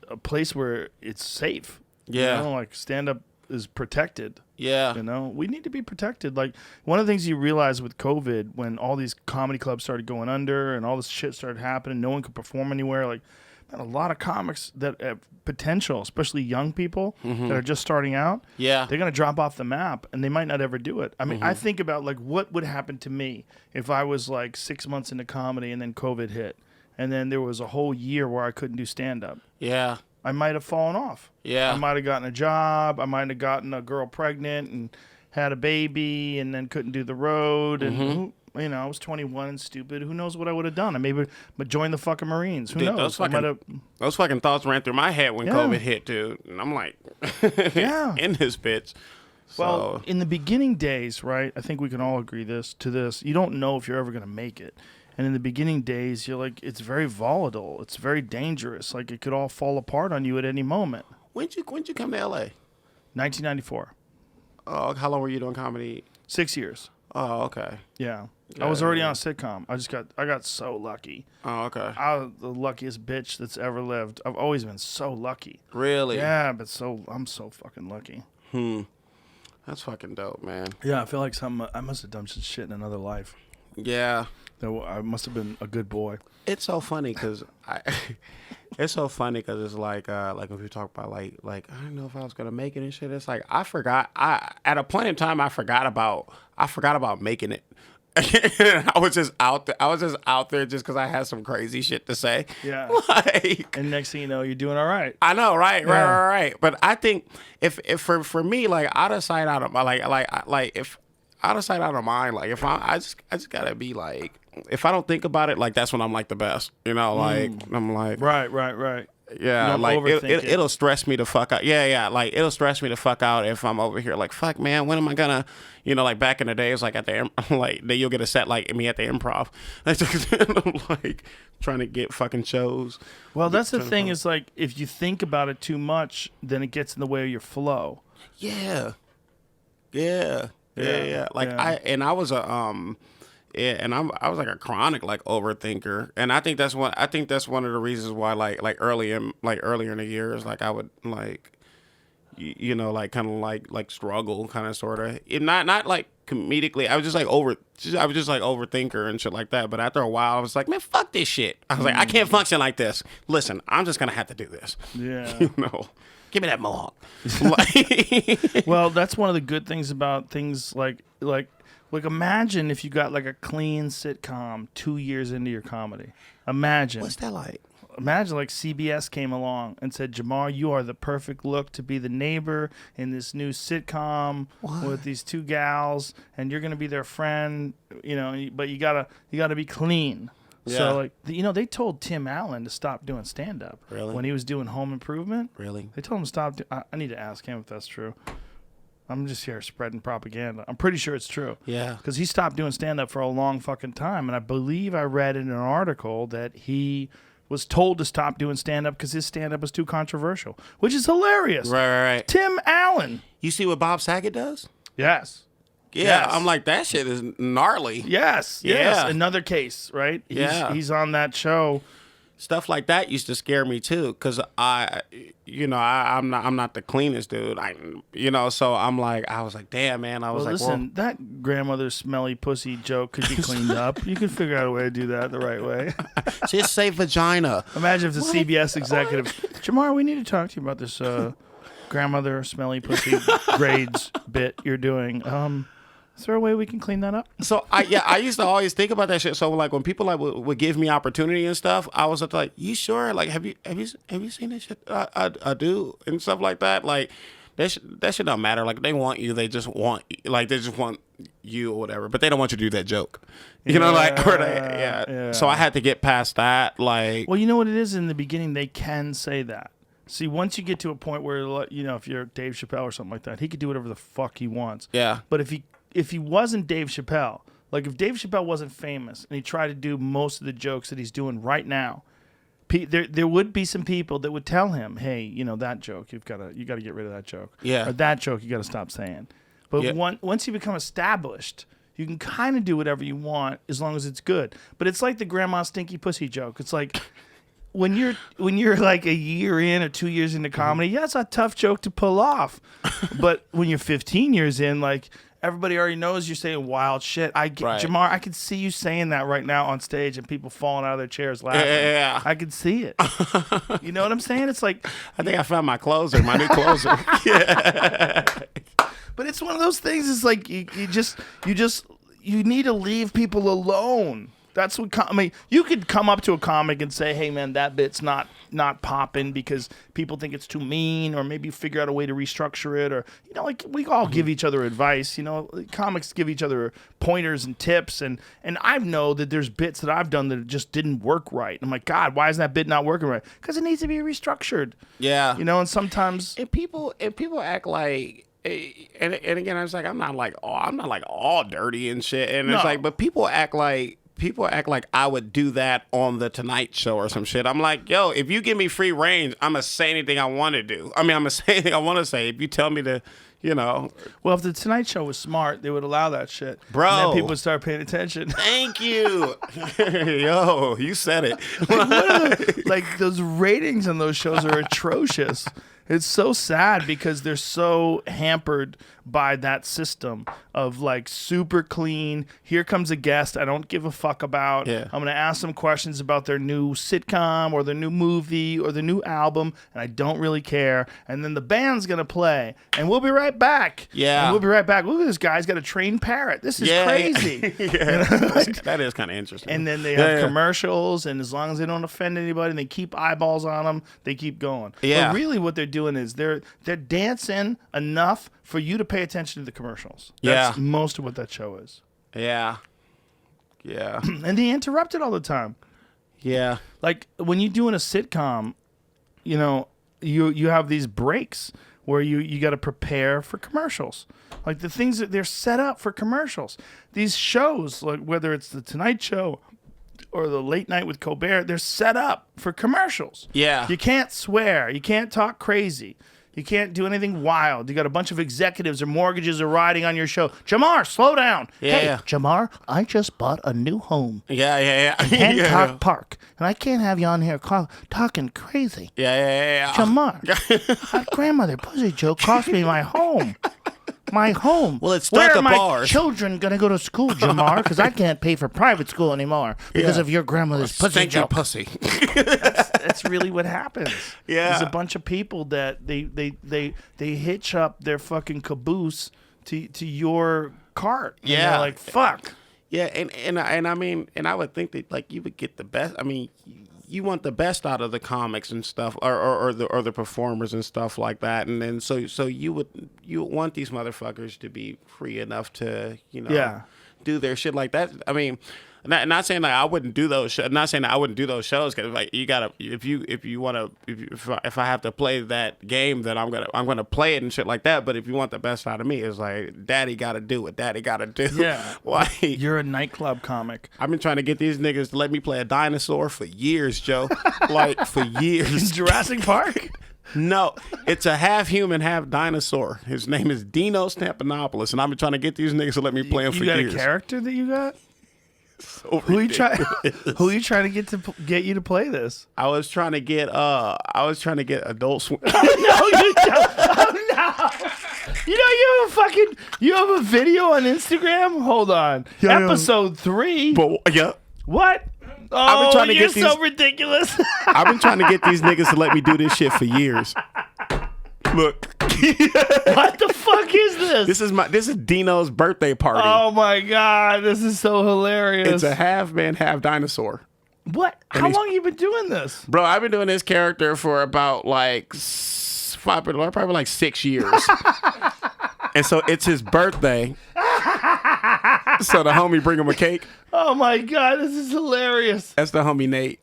Speaker 4: a place where it's safe.
Speaker 5: Yeah.
Speaker 4: You know, like stand up is protected.
Speaker 5: Yeah.
Speaker 4: You know, we need to be protected. Like, one of the things you realize with COVID, when all these comedy clubs started going under and all this shit started happening, no one could perform anywhere. Like, man, a lot of comics that have potential, especially young people that are just starting out,
Speaker 5: Yeah.
Speaker 4: they're going to drop off the map and they might not ever do it. I mean, I think about, like, what would happen to me if I was, like, 6 months into comedy and then COVID hit. And then there was a whole year where I couldn't do stand-up.
Speaker 5: Yeah.
Speaker 4: I might have fallen off.
Speaker 5: Yeah.
Speaker 4: I might have gotten a job. I might have gotten a girl pregnant and had a baby and then couldn't do the road. And, you know, I was 21 and stupid. Who knows what I would have done? I maybe joined the fucking Marines. Who
Speaker 5: Dude,
Speaker 4: knows?
Speaker 5: Those fucking thoughts ran through my head when COVID hit, dude. And I'm like, in this bitch.
Speaker 4: Well,
Speaker 5: So,
Speaker 4: in the beginning days, right, I think we can all agree to this. You don't know if you're ever going to make it. And in the beginning days, you're like, it's very volatile. It's very dangerous. Like, it could all fall apart on you at any moment.
Speaker 5: when'd you come to LA?
Speaker 4: 1994.
Speaker 5: Oh, how long were you doing comedy?
Speaker 4: 6 years.
Speaker 5: Oh, okay.
Speaker 4: Yeah. I was already on a sitcom. I got so lucky.
Speaker 5: Oh, okay.
Speaker 4: I was the luckiest bitch that's ever lived. I've always been so lucky.
Speaker 5: Really?
Speaker 4: Yeah, but I'm so fucking lucky.
Speaker 5: That's fucking dope, man.
Speaker 4: Yeah, I feel like I must have done some shit in another life.
Speaker 5: Yeah.
Speaker 4: I must have been a good boy.
Speaker 5: It's so funny because it's like when we talk about like I don't know if I was gonna make it and shit. It's like I forgot. At a point in time I forgot about making it. I was just out there just because I had some crazy shit to say.
Speaker 4: Yeah.
Speaker 5: Like,
Speaker 4: And next thing you know, you're doing all right.
Speaker 5: I know, right. But I think if for me, like out of sight, out of if out of sight, out of mind, like if I just gotta be like, if I don't think about it, like that's when I'm like the best, you know, like I'm like
Speaker 4: Right.
Speaker 5: yeah,
Speaker 4: Don't
Speaker 5: like
Speaker 4: overthink it.
Speaker 5: it'll stress me the fuck out. Yeah, like it'll stress me the fuck out if I'm over here like, fuck, man, when am I gonna, you know, like back in the days, like at the like then you'll get a set like me at the Improv, I'm like trying to get fucking shows.
Speaker 4: Well, that's the thing is like if you think about it too much, then it gets in the way of your flow.
Speaker 5: Yeah. Like
Speaker 4: yeah.
Speaker 5: I was I was like a chronic like overthinker, and I think that's one of the reasons why like earlier in the years like I would like you know like kind of like struggle kind of sort of not like comedically. I was just like overthinker and shit like that. But after a while, I was like, man, fuck this shit. I was like, I can't function like this. Listen, I'm just gonna have to do this.
Speaker 4: Yeah.
Speaker 5: You know. Give me that mohawk.
Speaker 4: Well, that's one of the good things about things like imagine if you got like a clean sitcom 2 years into your comedy. Imagine.
Speaker 5: What's that like?
Speaker 4: Imagine like CBS came along and said, Jamar, you are the perfect look to be the neighbor in this new sitcom with these two gals, and you're gonna be their friend, you know, but you gotta be clean.
Speaker 5: Yeah.
Speaker 4: So like they told Tim Allen to stop doing stand up.
Speaker 5: Really?
Speaker 4: When he was doing Home Improvement.
Speaker 5: Really?
Speaker 4: They told him to stop. I need to ask him if that's true. I'm just here spreading propaganda. I'm pretty sure it's true.
Speaker 5: Yeah.
Speaker 4: Because he stopped doing stand up for a long fucking time, and I believe I read in an article that he was told to stop doing stand up because his stand up was too controversial, which is hilarious.
Speaker 5: Right.
Speaker 4: Tim Allen.
Speaker 5: You see what Bob Saget does?
Speaker 4: Yes.
Speaker 5: Yeah,
Speaker 4: Yes.
Speaker 5: I'm like, that shit is gnarly.
Speaker 4: Yes.
Speaker 5: Yeah.
Speaker 4: Another case, right? He's on that show.
Speaker 5: Stuff like that used to scare me too, because I'm not the cleanest dude. So I'm like, I was like, damn, man. I was
Speaker 4: Well,
Speaker 5: like,
Speaker 4: listen, that grandmother's smelly pussy joke could be cleaned up. You can figure out a way to do that the right way.
Speaker 5: just say vagina.
Speaker 4: Imagine if the CBS executive, Jamar, we need to talk to you about this grandmother smelly pussy grades bit you're doing. Is there a way we can clean that up?
Speaker 5: So I used to always think about that shit. So like when people like would give me opportunity and stuff, I was like, you sure? Like have you seen this shit I do and stuff like that? Like that shit don't matter. Like they want you, they just want you or whatever, but they don't want you to do that joke. You know, like or yeah. So I had to get past that. Like,
Speaker 4: well, you know what it is in the beginning, they can say that. See, once you get to a point where, you know, if you're Dave Chappelle or something like that, he could do whatever the fuck he wants.
Speaker 5: Yeah.
Speaker 4: But if he wasn't Dave Chappelle, like if Dave Chappelle wasn't famous and he tried to do most of the jokes that he's doing right now, there would be some people that would tell him, hey, you know, that joke, you got to get rid of that joke.
Speaker 5: Yeah.
Speaker 4: Or that joke you got to stop saying. But once you become established, you can kind of do whatever you want as long as it's good. But it's like the grandma stinky pussy joke. It's like when you're like a year in or 2 years into comedy, yeah, it's a tough joke to pull off. But when you're 15 years in, like everybody already knows you're saying wild shit. Jamar, I could see you saying that right now on stage and people falling out of their chairs laughing.
Speaker 5: Yeah.
Speaker 4: I could see it. You know what I'm saying? It's like
Speaker 5: I think I found my new closer. Yeah.
Speaker 4: But it's one of those things. It's like you need to leave people alone. That's what I mean. You could come up to a comic and say, "Hey, man, that bit's not popping because people think it's too mean," or maybe figure out a way to restructure it, or you know, like we all give each other advice. You know, comics give each other pointers and tips, and I know that there's bits that I've done that just didn't work right. I'm like, God, why is that bit not working right? Because it needs to be restructured.
Speaker 5: Yeah,
Speaker 4: you know, and sometimes
Speaker 5: if people act like. And again, I was like, I'm not like all dirty and shit. And it's like, but people act like I would do that on the Tonight Show or some shit. I'm like, yo, if you give me free range, I'm gonna say anything I want to do. I mean, I'm gonna say anything I want to say. If you tell me to, you know.
Speaker 4: Well, if the Tonight Show was smart, they would allow that shit.
Speaker 5: Bro.
Speaker 4: And then people would start paying attention.
Speaker 5: Thank you. Yo, you said
Speaker 4: it. Like those ratings on those shows are atrocious. It's so sad because they're so hampered by that system of like super clean. Here comes a guest I don't give a fuck about.
Speaker 5: Yeah.
Speaker 4: I'm going to ask them questions about their new sitcom or their new movie or their new album, and I don't really care. And then the band's going to play, and we'll be right back.
Speaker 5: Yeah.
Speaker 4: And we'll be right back. Look at this guy's got a trained parrot. This is crazy.
Speaker 5: Yeah. That is kind of interesting.
Speaker 4: And then they have commercials, and as long as they don't offend anybody and they keep eyeballs on them, they keep going.
Speaker 5: Yeah.
Speaker 4: But really what they're doing is they're dancing enough for you to pay attention to the commercials. That's most of what that show is.
Speaker 5: Yeah. Yeah.
Speaker 4: And they interrupt it all the time.
Speaker 5: Yeah.
Speaker 4: Like when you're doing a sitcom, you know, you have these breaks where you got to prepare for commercials. Like the things that they're set up for commercials. These shows, like whether it's the Tonight Show or the Late Night with Colbert, they're set up for commercials.
Speaker 5: Yeah.
Speaker 4: You can't swear. You can't talk crazy. You can't do anything wild. You got a bunch of executives or mortgages are riding on your show. Jamar, slow down.
Speaker 5: Yeah.
Speaker 4: Hey, Jamar, I just bought a new home.
Speaker 5: Yeah.
Speaker 4: In Hancock Park. And I can't have you on here talking crazy.
Speaker 5: Yeah.
Speaker 4: Jamar, my grandmother pussy joke cost me my home. My home.
Speaker 5: Well, it's
Speaker 4: Where
Speaker 5: stuck
Speaker 4: are
Speaker 5: up
Speaker 4: my
Speaker 5: ours.
Speaker 4: children going to go to school, Jamar? Because I can't pay for private school anymore because of your grandmother's pussy
Speaker 5: Thank you,
Speaker 4: joke.
Speaker 5: pussy.
Speaker 4: That's really what happens.
Speaker 5: Yeah.
Speaker 4: There's a bunch of people that they hitch up their fucking caboose to your cart. And
Speaker 5: Yeah.
Speaker 4: they're like, fuck.
Speaker 5: Yeah, and I mean, and I would think that like you would get the best. I mean, you want the best out of the comics and stuff, or the performers and stuff like that. And then so you want these motherfuckers to be free enough to do their shit like that. I mean, not saying like I wouldn't do those. Not saying that I wouldn't do those shows because like you gotta if I have to play that game, then I'm gonna play it and shit like that. But if you want the best out of me, it's like Daddy gotta do what Daddy gotta do.
Speaker 4: Yeah,
Speaker 5: Why?
Speaker 4: You're a nightclub comic.
Speaker 5: I've been trying to get these niggas to let me play a dinosaur for years, Joe. Like for years.
Speaker 4: Jurassic Park.
Speaker 5: No, it's a half human, half dinosaur. His name is Dino Stampanopoulos, and I've been trying to get these niggas to let me play him for years.
Speaker 4: You got a character that you got?
Speaker 5: So
Speaker 4: who you trying to get you to play this?
Speaker 5: I was trying to get Adult Swim.
Speaker 4: Oh no, you don't. Oh no. You know you have a video on Instagram? Hold on.
Speaker 5: Yeah,
Speaker 4: Episode 3.
Speaker 5: But yeah.
Speaker 4: What? Oh,
Speaker 5: I've been trying to
Speaker 4: you're
Speaker 5: get these,
Speaker 4: so ridiculous.
Speaker 5: I've been trying to get these niggas to let me do this shit for years. Look,
Speaker 4: What the fuck is this?
Speaker 5: this is Dino's birthday party.
Speaker 4: Oh my god, this is so hilarious.
Speaker 5: It's a half man, half dinosaur.
Speaker 4: What? How long have you been doing this?
Speaker 5: Bro, I've been doing this character for about like probably like 6 years. And so it's his birthday. So the homie bring him a cake.
Speaker 4: Oh my god, this is hilarious.
Speaker 5: That's the homie Nate.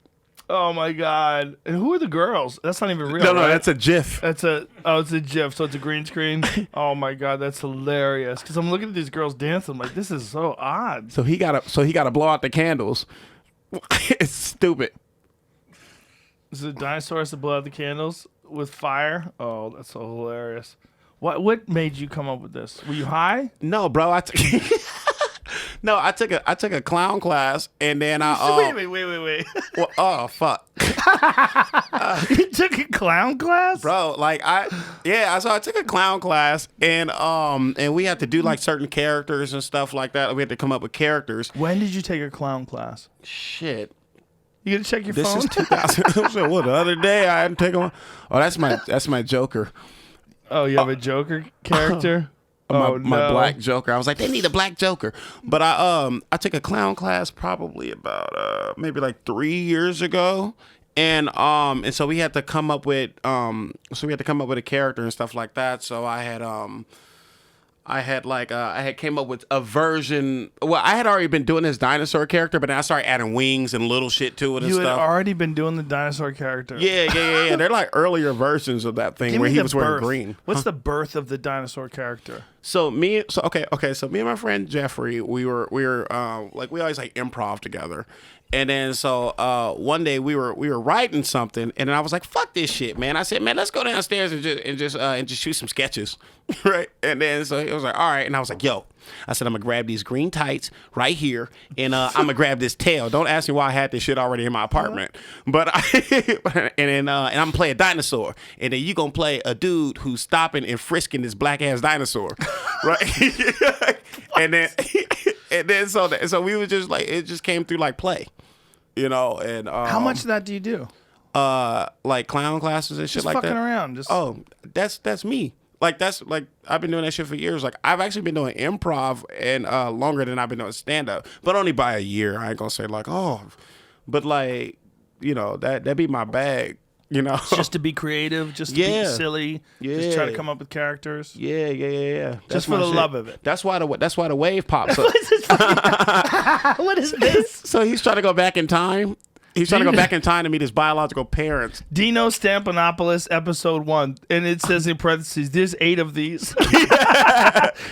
Speaker 4: Oh my god. And who are the girls? That's not even real.
Speaker 5: No,
Speaker 4: right?
Speaker 5: that's a GIF.
Speaker 4: it's a GIF, so it's a green screen. Oh my god, that's hilarious. Because I'm looking at these girls dancing, I'm like, this is so odd.
Speaker 5: So he gotta blow out the candles. It's stupid.
Speaker 4: Is it dinosaurs to blow out the candles with fire? Oh, that's so hilarious. What made you come up with this? Were you high?
Speaker 5: No, bro. I took a clown class, and then
Speaker 4: Wait.
Speaker 5: Well, oh fuck,
Speaker 4: You took a clown class?
Speaker 5: bro. Like so I took a clown class, and we had to do like certain characters and stuff like that. We had to come up with characters.
Speaker 4: When did you take a clown class?
Speaker 5: Shit.
Speaker 4: You gonna check your
Speaker 5: This
Speaker 4: phone?
Speaker 5: is 2000. What, the other day I hadn't taken one. Oh, that's my Joker.
Speaker 4: Oh, you have a Joker character?
Speaker 5: My black Joker. I was like, they need a black Joker. But I took a clown class probably about maybe like 3 years ago. And so we had to come up with a character and stuff like that. So I had came up with a version. Well, I had already been doing this dinosaur character, but then I started adding wings and little shit to it and
Speaker 4: You
Speaker 5: stuff.
Speaker 4: had already been doing the dinosaur character.
Speaker 5: Yeah. They're like earlier versions of that thing
Speaker 4: Give
Speaker 5: where
Speaker 4: me
Speaker 5: he
Speaker 4: the
Speaker 5: was wearing
Speaker 4: birth.
Speaker 5: green.
Speaker 4: What's the birth of the dinosaur character?
Speaker 5: So me and my friend Jeffrey, we were like we always like improv together. And then so one day we were writing something, and then I was like, "Fuck this shit, man!" I said, "Man, let's go downstairs and just shoot some sketches, right?" And then so he was like, "All right," and I was like, "Yo," I said, "I'm gonna grab these green tights right here, and I'm gonna grab this tail. Don't ask me why I had this shit already in my apartment, but and I'm gonna play a dinosaur, and then you gonna play a dude who's stopping and frisking this black ass dinosaur, right?" and then so we was just like it just came through like play. You know, and
Speaker 4: How much of that do you do?
Speaker 5: like clown classes and shit
Speaker 4: Just
Speaker 5: like
Speaker 4: fucking
Speaker 5: that.
Speaker 4: around. Just
Speaker 5: That's me. Like that's like I've been doing that shit for years. Like I've actually been doing improv and longer than I've been doing stand up, but only by a year. I ain't gonna say like but like you know that be my bag. You know,
Speaker 4: just to be creative, just to be silly, just try to come up with characters.
Speaker 5: Yeah.
Speaker 4: Just for the love of it.
Speaker 5: That's why the wave pops up.
Speaker 4: What is this?
Speaker 5: So he's trying to go back in time. He's trying to go back in time to meet his biological parents.
Speaker 4: Dino Stampanopoulos, episode 1. And it says in parentheses, there's 8 of these.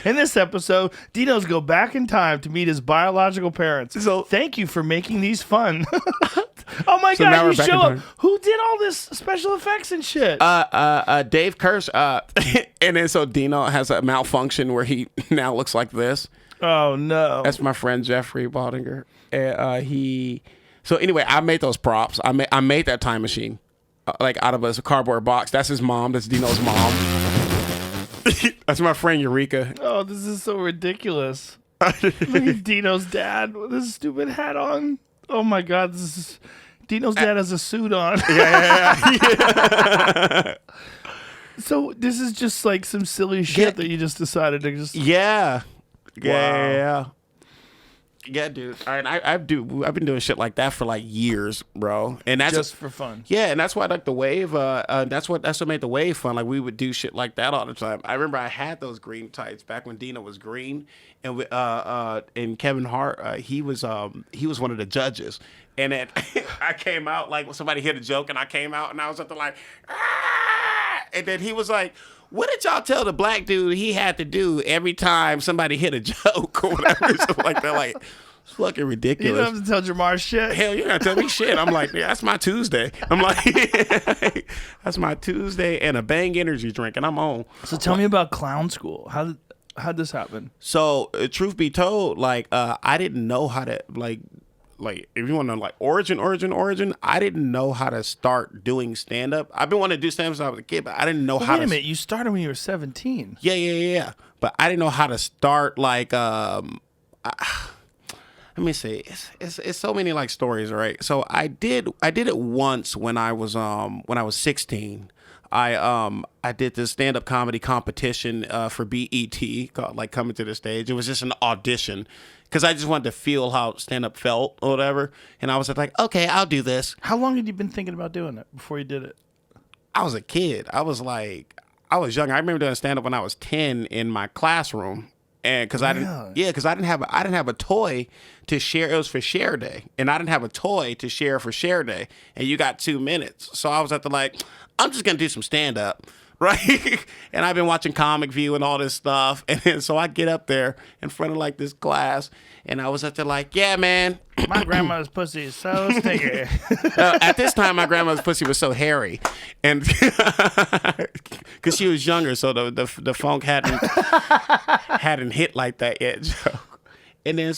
Speaker 4: In this episode, Dino's go back in time to meet his biological parents. So thank you for making these fun. Oh my God, you show up. Who did all this special effects and shit?
Speaker 5: Dave Kirsch. And then so Dino has a malfunction where he now looks like this.
Speaker 4: Oh no.
Speaker 5: That's my friend Jeffrey Baldinger. And so anyway, I made those props. I made that time machine, like out of a cardboard box. That's his mom. That's Dino's mom. That's my friend Eureka.
Speaker 4: Oh, this is so ridiculous. Look at Dino's dad with his stupid hat on. Oh my God, Dino's dad has a suit on.
Speaker 5: Yeah.
Speaker 4: So this is just like some silly shit that you just decided to just.
Speaker 5: Yeah.
Speaker 4: Wow.
Speaker 5: Yeah, dude. I've been doing shit like that for like years, bro. And that's
Speaker 4: just for fun.
Speaker 5: Yeah, and that's why like the wave. That's what made the wave fun. Like we would do shit like that all the time. I remember I had those green tights back when Dino was green, and Kevin Hart. He was one of the judges, and then I came out like when somebody hit a joke, and I came out and I was up there like, ah! And then he was like, what did y'all tell the black dude he had to do every time somebody hit a joke or whatever? Something like that. Like, it's fucking ridiculous.
Speaker 4: You don't have to tell Jamar shit.
Speaker 5: Hell, you're going to tell me shit. I'm like, yeah, that's my Tuesday. I'm like, that's my Tuesday and a Bang energy drink, and I'm on.
Speaker 4: So tell me about clown school. How'd this happen?
Speaker 5: So, truth be told, like, I didn't know how to, like if you want to know like origin, I didn't know how to start doing stand up. I've been wanting to do stand up since I was a kid, but I didn't know how to.
Speaker 4: Wait a minute, you started when you were 17.
Speaker 5: Yeah. But I didn't know how to start like let me see. It's so many like stories, right? So I did it once when I was 16. I did this stand-up comedy competition for BET called like Coming to the Stage. It was just an audition because I just wanted to feel how stand-up felt or whatever. And I was like, okay, I'll do this.
Speaker 4: How long had you been thinking about doing it before you did it?
Speaker 5: I was a kid. I was young. I remember doing stand-up when I was 10 in my classroom. And because I didn't have a toy to share. It was for share day, and I didn't have a toy to share for share day. And you got 2 minutes, so I was at the I'm just gonna do some stand up, right? And I've been watching Comic View and all this stuff, and then, so I get up there in front of this class, and I was at the yeah, man.
Speaker 4: My grandma's pussy is so sticky.
Speaker 5: At this time, my grandmother's pussy was so hairy, and because she was younger, so the funk hadn't hit like that yet. So. And then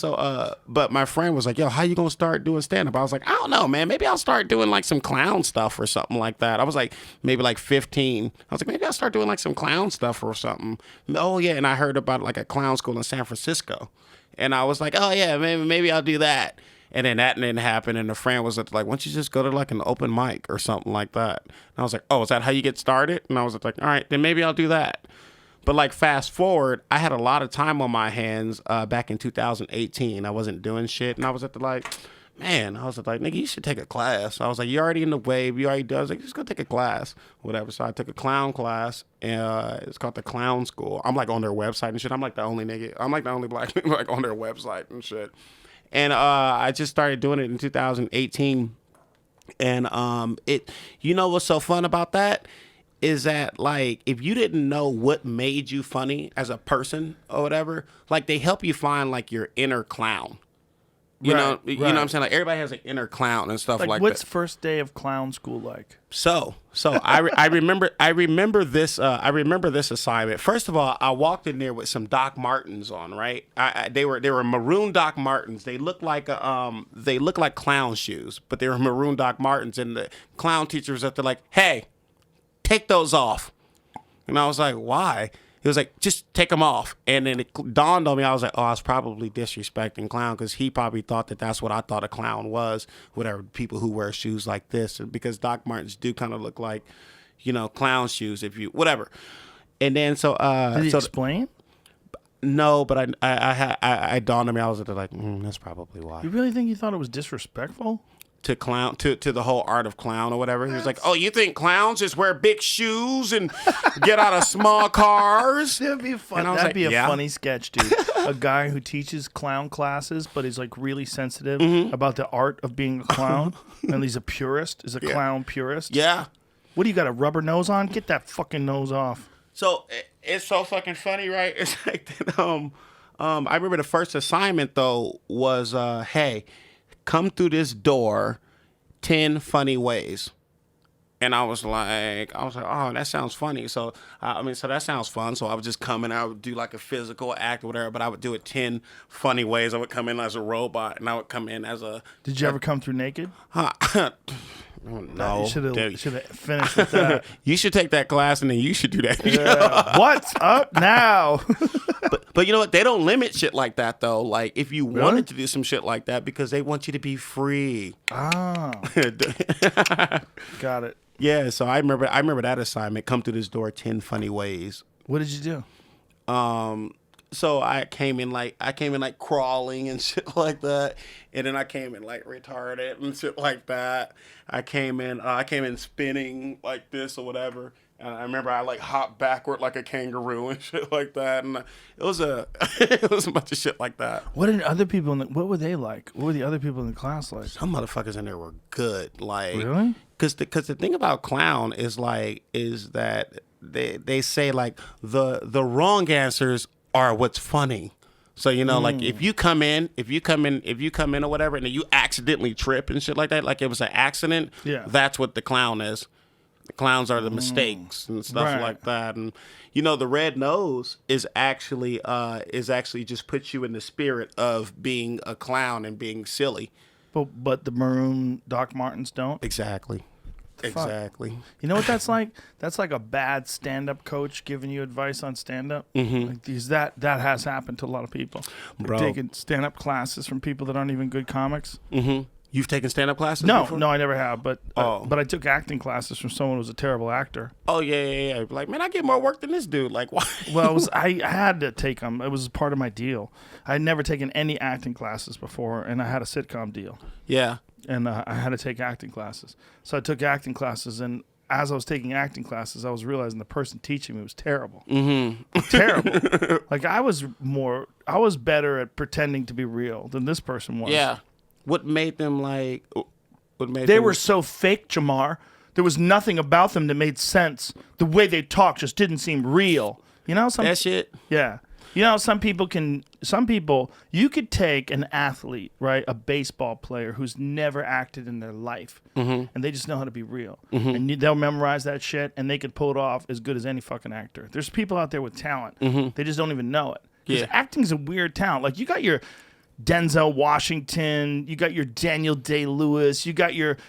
Speaker 5: but my friend was like, "Yo, how you gonna start doing stand up?" I was like, "I don't know, man. Maybe I'll start doing some clown stuff or something like that." I was maybe 15. I was like, maybe I'll start doing some clown stuff or something. Oh yeah, and I heard about a clown school in San Francisco, and I was like, oh yeah, maybe I'll do that. And then that didn't happen, and the friend was like, why don't you just go to an open mic or something like that? And I was like, oh, is that how you get started? And I was like, all right, then maybe I'll do that. But fast forward, I had a lot of time on my hands back in 2018. I wasn't doing shit, and I was at the man, I was like, nigga, you should take a class. I was like, you're already in the wave, you already do. I was like, just go take a class, whatever. So I took a clown class, and it's called the Clown School. I'm on their website and shit. I'm the only nigga. I'm the only black nigga on their website and shit. And I just started doing it in 2018. And what's so fun about that is that if you didn't know what made you funny as a person or whatever, they help you find your inner clown. You know what I'm saying? Everybody has an inner clown and stuff like
Speaker 4: what's
Speaker 5: that.
Speaker 4: first day of clown school like?
Speaker 5: So I remember this assignment. First of all, I walked in there with some Doc Martens on, right? They were maroon Doc Martens. They looked like clown shoes, but they were maroon Doc Martens. And the clown teacher was at the hey, take those off. And I was like, why? He was like, just take them off. And then it dawned on me. I was like, oh, I was probably disrespecting clown because he probably thought that's what I thought a clown was, whatever, people who wear shoes like this. Because Doc Martens do kind of look like, clown shoes, whatever. And then
Speaker 4: Did he explain?
Speaker 5: No, but I dawned on me. I was that's probably why.
Speaker 4: You really think he thought it was disrespectful?
Speaker 5: To clown, to the whole art of clown or whatever. He was like, oh, you think clowns just wear big shoes and get out of small cars?
Speaker 4: That'd be fun. That'd be a funny sketch, dude. A guy who teaches clown classes, but he's really sensitive about the art of being a clown. And he's a purist, is a clown purist.
Speaker 5: Yeah.
Speaker 4: What do you got, a rubber nose on? Get that fucking nose off.
Speaker 5: So it's so fucking funny, right? It's that, I remember the first assignment though was, hey, come through this door 10 funny ways. And I was like, oh, that sounds funny. So, so that sounds fun. So I would just come in, I would do a physical act or whatever, but I would do it 10 funny ways. I would come in as a robot and I would come in as a...
Speaker 4: Did you ever come through naked?
Speaker 5: No.
Speaker 4: You should have finished with that.
Speaker 5: You should take that class and then you should do that.
Speaker 4: Yeah. What's up now?
Speaker 5: But you know what? They don't limit shit like that though. If you wanted to do some shit like that because they want you to be free.
Speaker 4: Oh. Got it.
Speaker 5: Yeah, so I remember that assignment. Come through this door 10 funny ways.
Speaker 4: What did you do?
Speaker 5: So I came in crawling and shit like that, and then I came in retarded and shit like that. I came in spinning like this or whatever. And I remember I hopped backward like a kangaroo and shit like that. And it was a bunch of shit like that.
Speaker 4: What did other people what were they like? What were the other people in the class like?
Speaker 5: Some motherfuckers in there were good.
Speaker 4: Really?
Speaker 5: Because the thing about clown is that they say the wrong answers are what's funny. So if you come in or whatever, and then you accidentally trip and shit like that, it was an accident.
Speaker 4: Yeah.
Speaker 5: That's what the clown is. The clowns are the mistakes and stuff like that. And the red nose is actually just puts you in the spirit of being a clown and being silly.
Speaker 4: But the maroon Doc Martens don't?
Speaker 5: Exactly. Exactly.
Speaker 4: You know what that's like? That's like a bad stand-up coach giving you advice on stand-up. Mm-hmm. That has happened to a lot of people. They're taking stand-up classes from people that aren't even good comics.
Speaker 5: Mm-hmm. You've taken stand-up classes
Speaker 4: No,
Speaker 5: before?
Speaker 4: no, I never have. But
Speaker 5: Oh.
Speaker 4: but I took acting classes from someone who was a terrible actor.
Speaker 5: Oh, yeah. Like, man, I get more work than this dude. Like, why?
Speaker 4: Well, I had to take them. It was part of my deal. I had never taken any acting classes before, and I had a sitcom deal.
Speaker 5: Yeah.
Speaker 4: And I had to take acting classes. So I took acting classes, and as I was taking acting classes, I was realizing the person teaching me was terrible. Mm-hmm. Terrible. Like, I was better at pretending to be real than this person was.
Speaker 5: Yeah. What made them, like...
Speaker 4: They were so fake, Jamar. There was nothing about them that made sense. The way they talked just didn't seem real. You know,
Speaker 5: That shit?
Speaker 4: Yeah. You know, some people, you could take an athlete, right, a baseball player who's never acted in their life, and they just know how to be real. And they'll memorize that shit, and they could pull it off as good as any fucking actor. There's people out there with talent. They just don't even know it. Because acting's a weird talent. Like, you got your Denzel Washington, you got your Daniel Day-Lewis,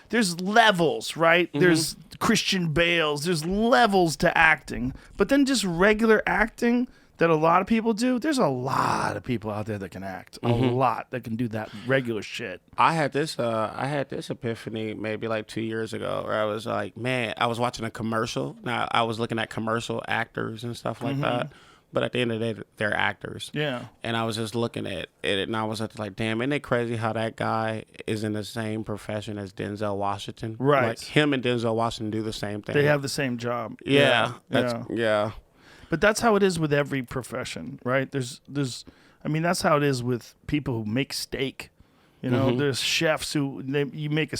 Speaker 4: there's levels, right? There's Christian Bales, there's levels to acting. But then just regular acting that a lot of people do, there's a lot of people out there that can act. A lot that can do that regular shit.
Speaker 5: I had this epiphany maybe like 2 years ago where I was like, man, I was watching a commercial. Now, I was looking at commercial actors and stuff like that. But at the end of the day, they're actors.
Speaker 4: Yeah.
Speaker 5: And I was just looking at it, and I was like, damn, isn't it crazy how that guy is in the same profession as Denzel Washington?
Speaker 4: Right.
Speaker 5: Like, him and Denzel Washington do the same thing.
Speaker 4: They have the same job.
Speaker 5: Yeah.
Speaker 4: Yeah. But that's how it is with every profession, right? I mean, that's how it is with people who make steak. You know, there's chefs who they make a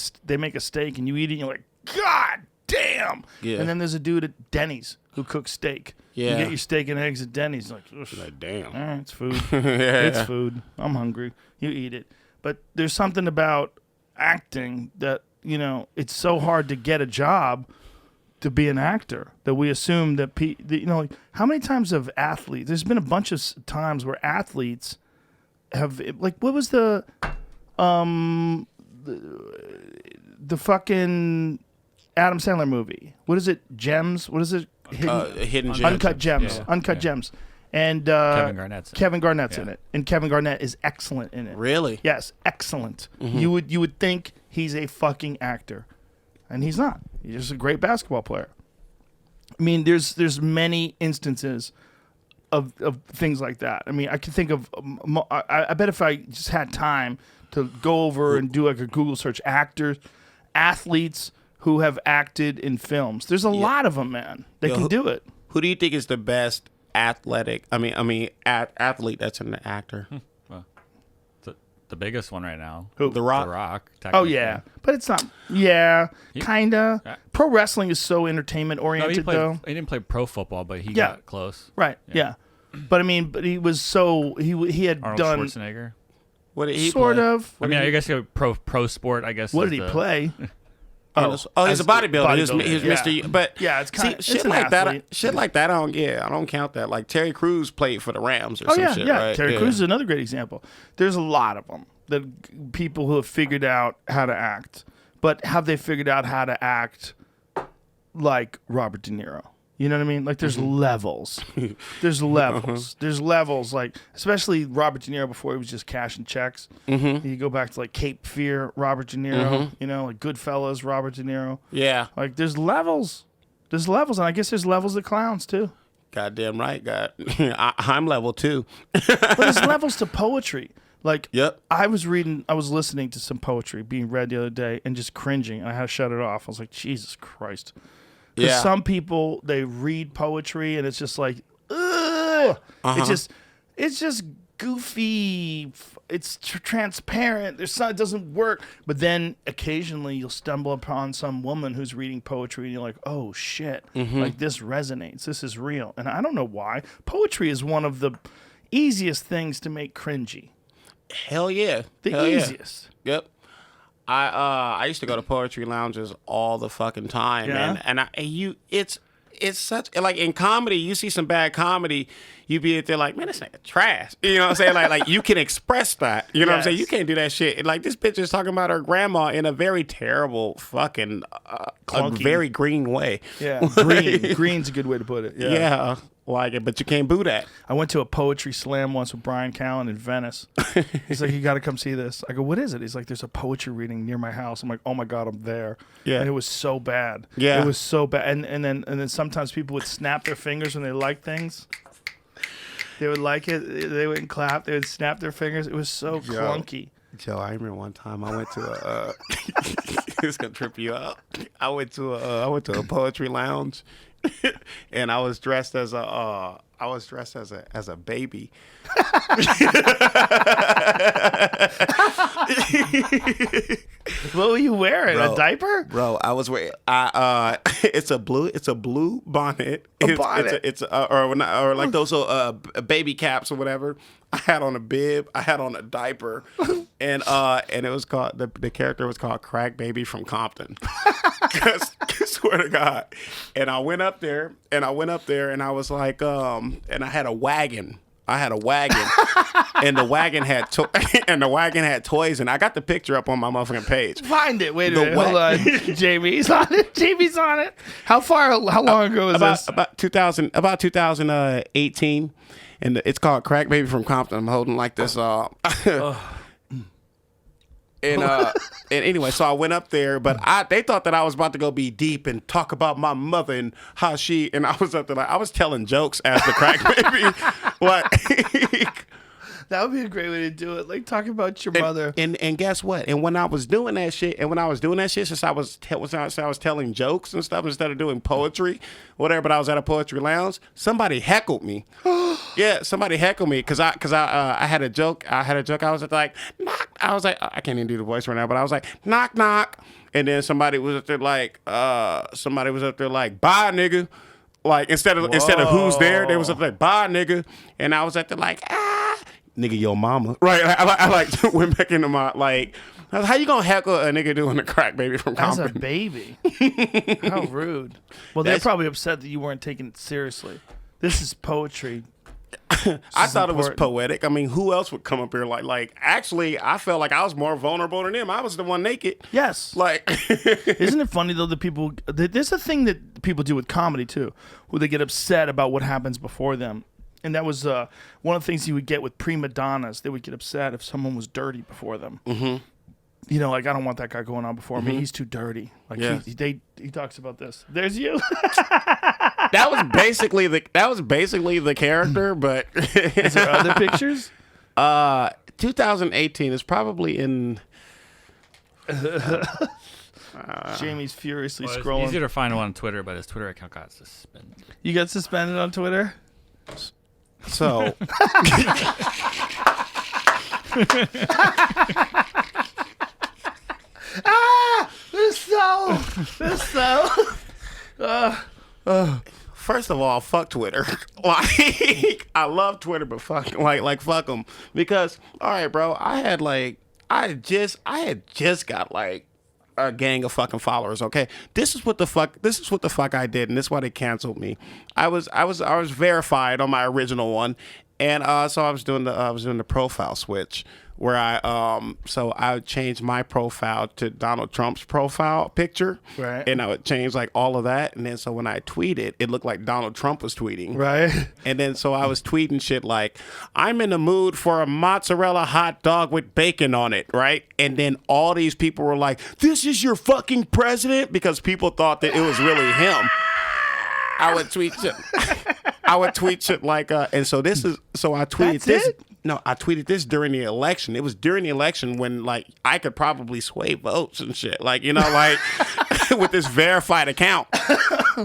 Speaker 4: steak and you eat it and you're like, God damn.
Speaker 5: Yeah.
Speaker 4: And then there's a dude at Denny's who cooks steak.
Speaker 5: Yeah.
Speaker 4: You get your steak and eggs at Denny's, like
Speaker 5: damn.
Speaker 4: all right, it's food. It's food. I'm hungry. You eat it. But there's something about acting that, you know, it's so hard to get a job to be an actor that we assume that, you know, like, how many times have athletes, there's been a bunch of times where athletes have, like, what was the fucking Adam Sandler movie? What is it? Gems? What is it?
Speaker 5: Hidden Gems.
Speaker 4: Uncut Gems.
Speaker 6: Yeah.
Speaker 4: Uncut Gems. And
Speaker 6: Kevin Garnett's in it.
Speaker 4: Kevin Garnett's
Speaker 6: Yeah.
Speaker 4: in it, and Kevin Garnett is excellent in it.
Speaker 5: Really?
Speaker 4: Yes, excellent. You would think he's a fucking actor, and he's not. He's just a great basketball player. I mean, there's many instances of things like that. I mean, I can think of. I bet if I just had time to go over and do like a Google search, athletes who have acted in films. There's a lot of them, man. They can do it.
Speaker 5: Who do you think is the best athlete that's an actor?
Speaker 6: Well, the biggest one right now.
Speaker 5: Who? The Rock?
Speaker 6: The Rock.
Speaker 4: Oh
Speaker 6: technically.
Speaker 4: yeah, but it's not. Yeah, kinda.
Speaker 6: Yeah.
Speaker 4: Pro wrestling is so entertainment
Speaker 6: No,
Speaker 4: oriented, though.
Speaker 6: he didn't play pro football, but he
Speaker 4: Yeah.
Speaker 6: got close.
Speaker 4: Right. Yeah. But I mean, but he was so he had
Speaker 6: Arnold
Speaker 4: done
Speaker 6: Schwarzenegger.
Speaker 5: What did he
Speaker 4: sort
Speaker 5: play?
Speaker 4: of.
Speaker 6: I mean, I guess you pro sport. I guess.
Speaker 4: What
Speaker 6: is
Speaker 4: did he
Speaker 6: the-
Speaker 4: play?
Speaker 5: Oh, he's a bodybuilder. He's
Speaker 4: yeah.
Speaker 5: Mr. But
Speaker 4: Yeah, it's kinda-
Speaker 5: shit
Speaker 4: it's an
Speaker 5: like
Speaker 4: athlete.
Speaker 5: that. Shit like that. I don't count that. Like Terry Crews played for the Rams or
Speaker 4: Oh
Speaker 5: some
Speaker 4: yeah,
Speaker 5: shit,
Speaker 4: yeah.
Speaker 5: right?
Speaker 4: Terry Crews is another great example. There's a lot of them. That people who have figured out how to act, but have they figured out how to act like Robert De Niro? You know what I mean? Like there's levels. There's levels. There's levels. Like especially Robert De Niro before he was just cashing checks. You go back to like Cape Fear, Robert De Niro. You know, like Goodfellas, Robert De Niro.
Speaker 5: Yeah.
Speaker 4: Like there's levels. There's levels, and I guess there's levels of clowns too.
Speaker 5: Goddamn right. I'm level 2.
Speaker 4: But there's levels to poetry. Like
Speaker 5: Yep.
Speaker 4: I was listening to some poetry being read the other day and just cringing. And I had to shut it off. I was like, Jesus Christ. Because
Speaker 5: Yeah.
Speaker 4: some people, they read poetry and it's just like, ugh. It's just goofy. It's transparent. It doesn't work. But then occasionally you'll stumble upon some woman who's reading poetry and you're like, oh shit, like this resonates. This is real. And I don't know why. Poetry is one of the easiest things to make cringy.
Speaker 5: Hell yeah.
Speaker 4: The
Speaker 5: Hell yeah.
Speaker 4: easiest.
Speaker 5: Yep. I used to go to poetry lounges all the fucking time,
Speaker 4: Yeah?
Speaker 5: man. And it's such like in comedy, you see some bad comedy, you be at there like, man, this nigga trash. You know what I'm saying? Like you can express that. You know what I'm saying? You can't do that shit. Like this bitch is talking about her grandma in a very terrible fucking, a very green way.
Speaker 4: Yeah, green's a good way to put it.
Speaker 5: Yeah. Like it, but you can't boo that.
Speaker 4: I went to a poetry slam once with Brian Callen in Venice. He's like, you got to come see this. I go, what is it? He's like, there's a poetry reading near my house. I'm like, oh my God, I'm there. Yeah. And it was so bad.
Speaker 5: Yeah.
Speaker 4: It was so bad. And then sometimes people would snap their fingers when they like things. They would like it. They wouldn't clap. They would snap their fingers. It was so clunky.
Speaker 5: Joe, I remember one time I went to a it's gonna trip you up. I went to a poetry lounge and I was dressed as a baby.
Speaker 4: What were you wearing? A diaper?
Speaker 5: Bro, I was wearing it's a blue bonnet. It's or like those baby caps or whatever. I had on a bib, I had on a diaper, and it was called the character was called Crack Baby from Compton. Swear to God. And I went up there and I was like, and I had a wagon. And the wagon had toys, and I got the picture up on my motherfucking page.
Speaker 4: Find it. Wait a minute. Hold on. Jamie's on it. How long ago was this?
Speaker 5: About 2018. And it's called Crack Baby from Compton. I'm holding like this. And anyway, so I went up there, but they thought that I was about to go be deep and talk about my mother and how and I was up there like I was telling jokes as the Crack Baby. Like
Speaker 4: that would be a great way to do it. Like talking about your mother.
Speaker 5: And guess what? And when I was doing that shit, since I was telling jokes and stuff instead of doing poetry, whatever. But I was at a poetry lounge. Somebody heckled me. Yeah, somebody heckled me because I had a joke. I was like knock. I was like I can't even do the voice right now, but I was like knock knock. And then somebody was up there like bye nigga. Like instead of who's there, they was up there bye nigga. And I was at there like nigga, your mama. Right. I like went back into my like. How you gonna heckle a nigga doing a Crack Baby from Compton?
Speaker 4: As a baby. How rude. Well, they're probably upset that you weren't taking it seriously. This is poetry.
Speaker 5: I thought it was poetic. I mean, who else would come up here like? Actually, I felt like I was more vulnerable than them. I was the one naked.
Speaker 4: Yes.
Speaker 5: Like,
Speaker 4: isn't it funny though that people? There's a thing that people do with comedy too, where they get upset about what happens before them. And that was one of the things you would get with prima donnas. They would get upset if someone was dirty before them. Mm-hmm. You know, like, I don't want that guy going on before me. He's too dirty. Like, he talks about this. There's you.
Speaker 5: That was basically the character, but
Speaker 4: is there other pictures?
Speaker 5: 2018 is probably in.
Speaker 4: Jamie's furiously
Speaker 6: It's
Speaker 4: scrolling.
Speaker 6: easier to find one on Twitter, but his Twitter account got suspended.
Speaker 4: You got suspended on Twitter?
Speaker 5: So.
Speaker 4: This so.
Speaker 5: First of all, fuck Twitter. Like, I love Twitter, but fuck them. Because, all right, bro, I had just got like a gang of fucking followers. Okay, this is what the fuck I did, and this is why they canceled me. I was verified on my original one, and so I was doing the profile switch. Where I changed my profile to Donald Trump's profile picture,
Speaker 4: right?
Speaker 5: And I would change like all of that, and then so when I tweeted, it looked like Donald Trump was tweeting,
Speaker 4: right?
Speaker 5: And then so I was tweeting shit like, "I'm in the mood for a mozzarella hot dog with bacon on it," right? And then all these people were like, "This is your fucking president," because people thought that it was really him. I would tweet shit like, and so this is so I tweeted
Speaker 4: That's
Speaker 5: this.
Speaker 4: It?
Speaker 5: No, I tweeted this during the election. It was during the election when, like, I could probably sway votes and shit. Like, you know, like, with this verified account.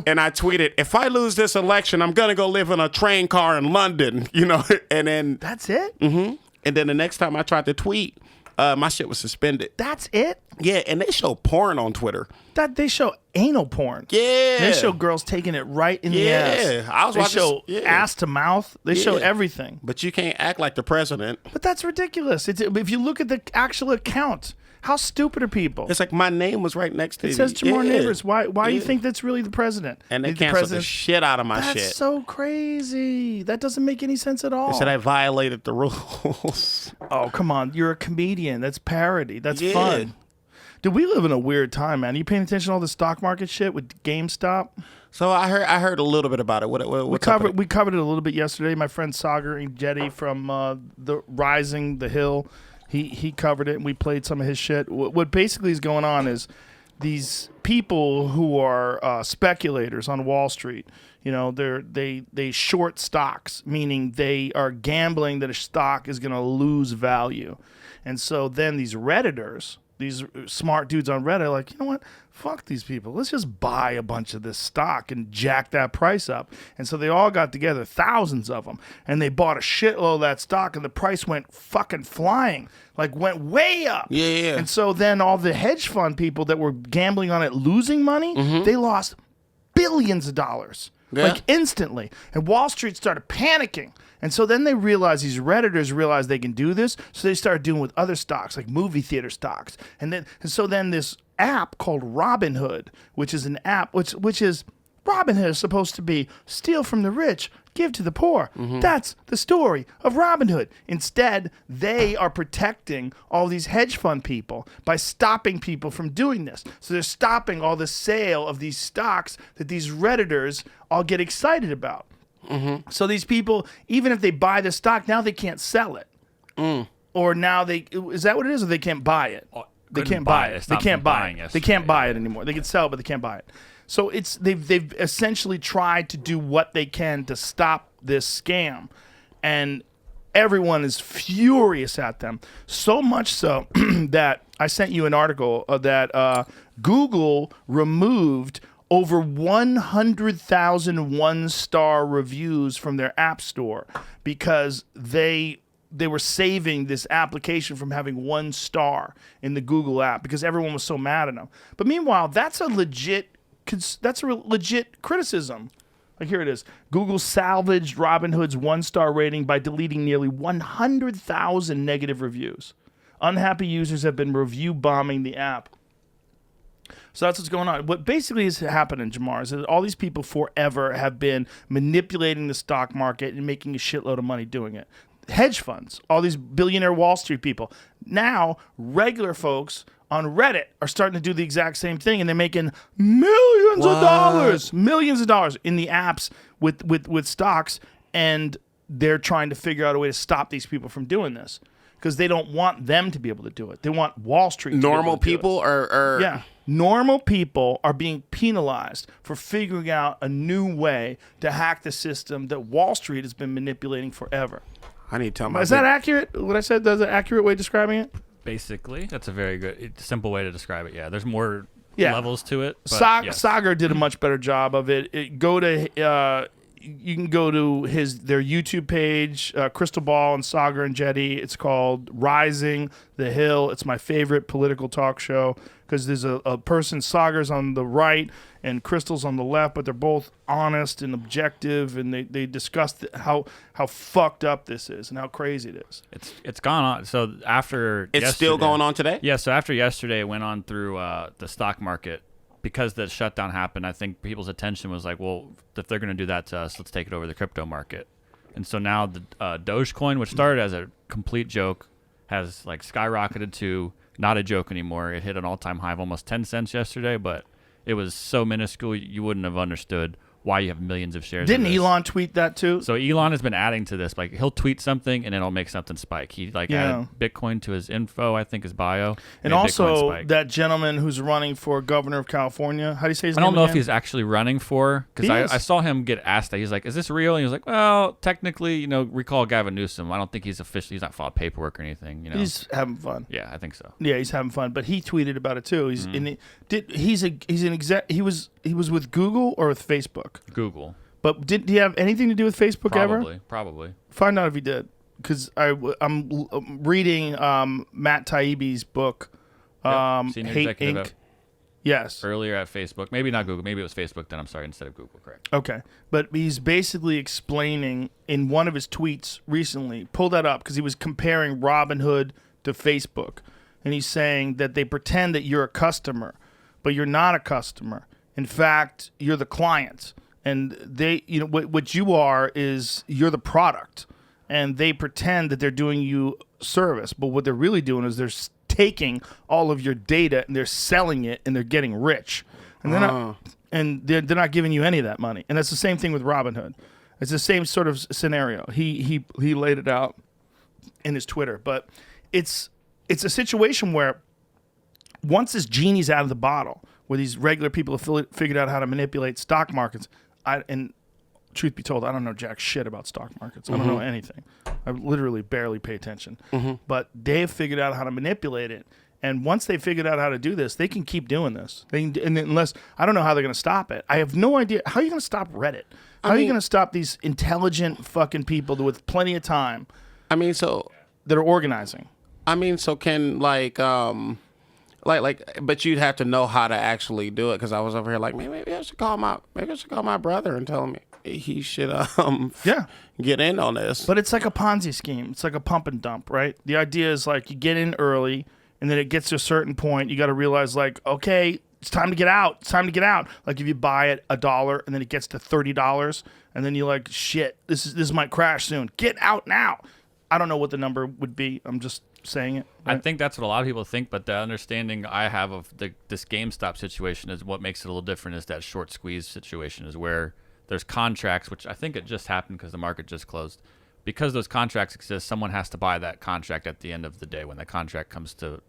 Speaker 5: And I tweeted, if I lose this election, I'm going to go live in a train car in London, you know. And then...
Speaker 4: That's it?
Speaker 5: Mm-hmm. And then the next time I tried to tweet, my shit was suspended.
Speaker 4: That's it?
Speaker 5: Yeah, and they show porn on Twitter.
Speaker 4: They show anal porn.
Speaker 5: Yeah.
Speaker 4: They show girls taking it right in the ass.
Speaker 5: Yeah.
Speaker 4: They show ass to mouth. They show everything.
Speaker 5: But you can't act like the president.
Speaker 4: But that's ridiculous. If you look at the actual account, How stupid are people?
Speaker 5: It's like my name was right next to
Speaker 4: it says Jamar
Speaker 5: Yeah.
Speaker 4: Neighbors. Why do you
Speaker 5: Yeah.
Speaker 4: think that's really the president?
Speaker 5: And they
Speaker 4: The
Speaker 5: canceled the
Speaker 4: president-
Speaker 5: shit out of my
Speaker 4: That's
Speaker 5: shit.
Speaker 4: so crazy. That doesn't make any sense at all.
Speaker 5: They said I violated the rules.
Speaker 4: Oh, come on. You're a comedian. That's parody. That's
Speaker 5: Yeah.
Speaker 4: fun. Dude, we live in a weird time, man. Are you paying attention to all the stock market shit with GameStop?
Speaker 5: So I heard a little bit about it.
Speaker 4: We
Speaker 5: What's up with it?
Speaker 4: covered it a little bit yesterday. My friend Sagar and Jetty from the Rising the Hill, he covered it, and we played some of his shit. What basically is going on is these people who are speculators on Wall Street. You know, they short stocks, meaning they are gambling that a stock is going to lose value, and so then these Redditors. These smart dudes on Reddit are like, you know what? Fuck these people. Let's just buy a bunch of this stock and jack that price up. And so they all got together, thousands of them, and they bought a shitload of that stock, and the price went fucking flying, like went way up.
Speaker 5: Yeah.
Speaker 4: And so then all the hedge fund people that were gambling on it losing money, they lost billions of dollars, like instantly. And Wall Street started panicking. And so then they realized, these Redditors realized they can do this, so they started doing with other stocks, like movie theater stocks. And so then this app called Robinhood, which is an app, which is, Robinhood is supposed to be steal from the rich, give to the poor. That's the story of Robinhood. Instead, they are protecting all these hedge fund people by stopping people from doing this. So they're stopping all the sale of these stocks that these Redditors all get excited about. So these people, even if they buy the stock, now they can't sell it. Or now is that what it is? Or they can't buy it? They can't buy it. They can't buy it. They can't buy it anymore. They can sell it, but they can't buy it. So they've essentially tried to do what they can to stop this scam, and everyone is furious at them. So much so that I sent you an article that Google removed over 100,000 one-star reviews from their app store because they were saving this application from having 1 star in the Google app because everyone was so mad at them. But meanwhile, that's a legit criticism. Like, here it is. Google salvaged Robinhood's 1-star rating by deleting nearly 100,000 negative reviews. Unhappy users have been review bombing the app. So that's what's going on. What basically is happening, Jamar, is that all these people forever have been manipulating the stock market and making a shitload of money doing it. Hedge funds, all these billionaire Wall Street people. Now, regular folks on Reddit are starting to do the exact same thing, and they're making millions of dollars in the apps with stocks, and they're trying to figure out a way to stop these people from doing this because they don't want them to be able to do it. They want Wall Street to
Speaker 5: Normal
Speaker 4: be able to do it.
Speaker 5: people or
Speaker 4: Yeah. Normal people are being penalized for figuring out a new way to hack the system that Wall Street has been manipulating forever.
Speaker 5: I need to tell my
Speaker 4: Is that accurate? What I said, that's an accurate way of describing it?
Speaker 6: Basically, that's a very good, simple way to describe it. Yeah, there's more
Speaker 4: Yeah.
Speaker 6: levels to it. But yes.
Speaker 4: Sagar did a much better job of it. You can go to their YouTube page, Crystal Ball and Sagar and Jetty. It's called Rising the Hill. It's my favorite political talk show because there's a person, Sagar's on the right and Crystal's on the left, but they're both honest and objective, and they discuss how fucked up this is and how crazy it is.
Speaker 6: It's gone on. So after
Speaker 5: It's still going on today?
Speaker 6: Yeah. So after yesterday, it went on through the stock market. Because the shutdown happened, I think people's attention was like, well, if they're going to do that to us, let's take it over the crypto market. And so now the Dogecoin, which started as a complete joke, has like skyrocketed to not a joke anymore. It hit an all-time high of almost 10 cents yesterday, but it was so minuscule you wouldn't have understood why you have millions of shares.
Speaker 4: Didn't
Speaker 6: of this.
Speaker 4: Elon tweet that too?
Speaker 6: So Elon has been adding to this. Like, he'll tweet something and it'll make something spike. He added Bitcoin to his info, I think his bio.
Speaker 4: And
Speaker 6: made Bitcoin
Speaker 4: also
Speaker 6: spike.
Speaker 4: that gentleman who's running for governor of California. How do you say his
Speaker 6: I
Speaker 4: name
Speaker 6: don't know
Speaker 4: again?
Speaker 6: if he's actually running for, because I saw him get asked that. He's like, is this real? And he was like, well, technically, recall Gavin Newsom. I don't think he's he's not filed paperwork or anything.
Speaker 4: He's having fun.
Speaker 6: Yeah, I think so.
Speaker 4: Yeah, he's having fun. But he tweeted about it too. He's he was with Google or with Facebook?
Speaker 6: Google.
Speaker 4: But did he have anything to do with Facebook ever?
Speaker 6: Probably.
Speaker 4: Find out if he did, because I'm reading Matt Taibbi's book,
Speaker 6: Senior
Speaker 4: Hate
Speaker 6: executive
Speaker 4: Inc. Yes.
Speaker 6: Earlier at Facebook. Maybe not Google. Maybe it was Facebook then. I'm sorry, instead of Google. Correct.
Speaker 4: Okay. But he's basically explaining in one of his tweets recently, pull that up, because he was comparing Robinhood to Facebook. and he's saying that they pretend that you're a customer, but you're not a customer. In fact, you're the client, and they, what you are is you're the product, and they pretend that they're doing you service, but what they're really doing is they're taking all of your data and they're selling it and they're getting rich, and they're not giving you any of that money. And that's the same thing with Robinhood. It's the same sort of scenario. He laid it out in his Twitter, but it's a situation where once this genie's out of the bottle, where these regular people have figured out how to manipulate stock markets, and truth be told, I don't know jack shit about stock markets. I don't know anything. I literally barely pay attention. But they've figured out how to manipulate it. And once they figured out how to do this, they can keep doing this. Unless I don't know how they're going to stop it. I have no idea. How are you going to stop Reddit? How are you going to stop these intelligent fucking people with plenty of time?
Speaker 5: So
Speaker 4: that are organizing.
Speaker 5: So can but you'd have to know how to actually do it. Because I was over here like, maybe I should call my brother and tell him he should get in on this.
Speaker 4: But it's like a Ponzi scheme. It's like a pump and dump, right? The idea is like you get in early, and then it gets to a certain point, you got to realize like, okay, it's time to get out. It's time to get out. Like if you buy it $1 and then it gets to $30, and then you're like, shit, this might crash soon. Get out now. I don't know what the number would be. I'm just saying it. Right?
Speaker 6: I think that's what a lot of people think, but the understanding I have of this GameStop situation is what makes it a little different is that short squeeze situation is where there's contracts, which I think it just happened because the market just closed. Because those contracts exist, someone has to buy that contract at the end of the day when that contract comes to.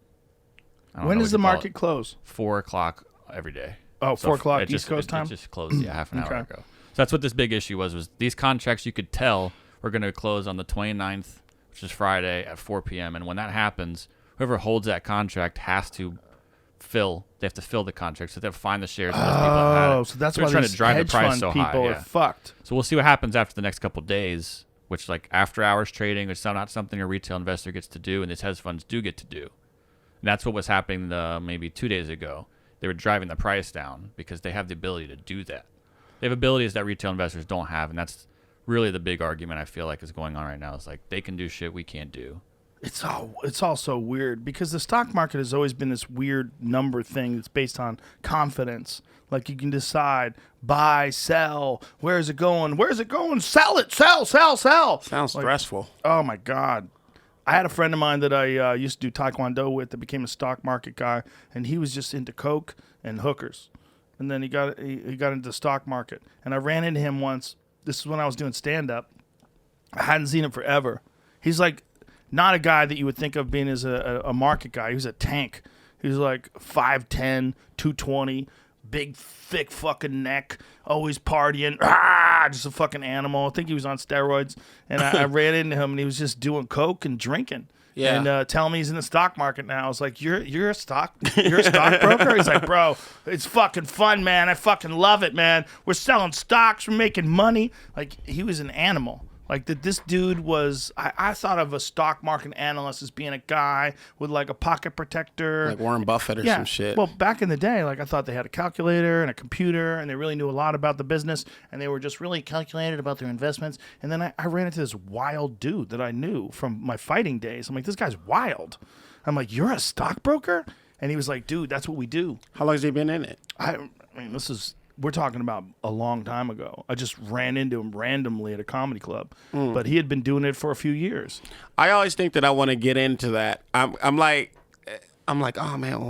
Speaker 4: When does the market close?
Speaker 6: 4:00 every day.
Speaker 4: Oh, 4 o'clock East Coast time?
Speaker 6: It just closed, half an hour ago. So that's what this big issue was these contracts you could tell were going to close on the 29th, which is Friday at 4 p.m. And when that happens, whoever holds that contract has to fill the contract. So they have to find the shares of those people that had it.
Speaker 4: So that's
Speaker 6: They're
Speaker 4: why
Speaker 6: trying
Speaker 4: these
Speaker 6: to drive
Speaker 4: hedge
Speaker 6: the price
Speaker 4: fund
Speaker 6: so
Speaker 4: people
Speaker 6: high.
Speaker 4: are fucked.
Speaker 6: So we'll see what happens after the next couple of days, which like after hours trading is not something a retail investor gets to do, and these hedge funds do get to do. And that's what was happening maybe 2 days ago. They were driving the price down because they have the ability to do that. They have abilities that retail investors don't have, and that's really the big argument I feel like is going on right now. It's like they can do shit we can't do.
Speaker 4: It's all so weird because the stock market has always been this weird number thing that's based on confidence. Like you can decide, buy, sell, where's it going? Where's it going? Sell it, sell.
Speaker 5: Sounds stressful.
Speaker 4: Oh my God. I had a friend of mine that I used to do Taekwondo with that became a stock market guy, and he was just into coke and hookers. And then he got into the stock market. And I ran into him once. This is when I was doing stand-up. I hadn't seen him forever. He's like not a guy that you would think of being as a market guy. He was a tank. He was like 5'10", 220, big, thick fucking neck, always partying. Just a fucking animal. I think he was on steroids. And I ran into him, and he was just doing coke and drinking.
Speaker 5: Yeah.
Speaker 4: And telling me he's in the stock market now. I was like, you're a stockbroker? He's like, bro, it's fucking fun, man. I fucking love it, man. We're selling stocks. We're making money. Like, he was an animal. Like, this dude was, I thought of a stock market analyst as being a guy with, like, a pocket protector.
Speaker 5: Like Warren Buffett or some shit.
Speaker 4: Well, back in the day, like, I thought they had a calculator and a computer, and they really knew a lot about the business, and they were just really calculated about their investments. And then I ran into this wild dude that I knew from my fighting days. I'm like, this guy's wild. I'm like, you're a stockbroker? And he was like, dude, that's what we do.
Speaker 5: How long has he been in it?
Speaker 4: I mean, we're talking about a long time ago. I just ran into him randomly at a comedy club, but he had been doing it for a few years.
Speaker 5: I always think that I want to get into that. I'm like, oh man,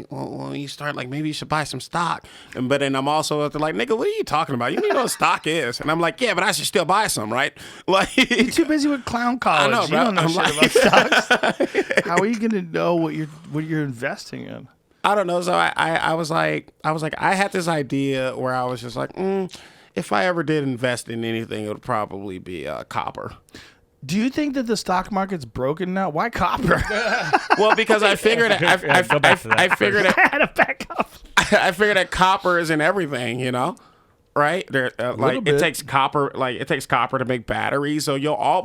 Speaker 5: when you start, like, maybe you should buy some stock. But then I'm also like, nigga, what are you talking about? You know what stock is? And I'm like, yeah, but I should still buy some, right? Like,
Speaker 4: you're too busy with clown college.
Speaker 5: I know,
Speaker 4: you
Speaker 5: bro.
Speaker 4: don't know shit about stocks. How are you gonna know what you're investing in?
Speaker 5: I don't know. So I was like, I had this idea where I was just like, if I ever did invest in anything, it would probably be copper.
Speaker 4: Do you think that the stock market's broken now? Why copper?
Speaker 5: Well, because I figured I figured
Speaker 4: I had to back up.
Speaker 5: I figured that copper is in everything, you know, right? Like
Speaker 4: bit.
Speaker 5: it takes copper to make batteries. So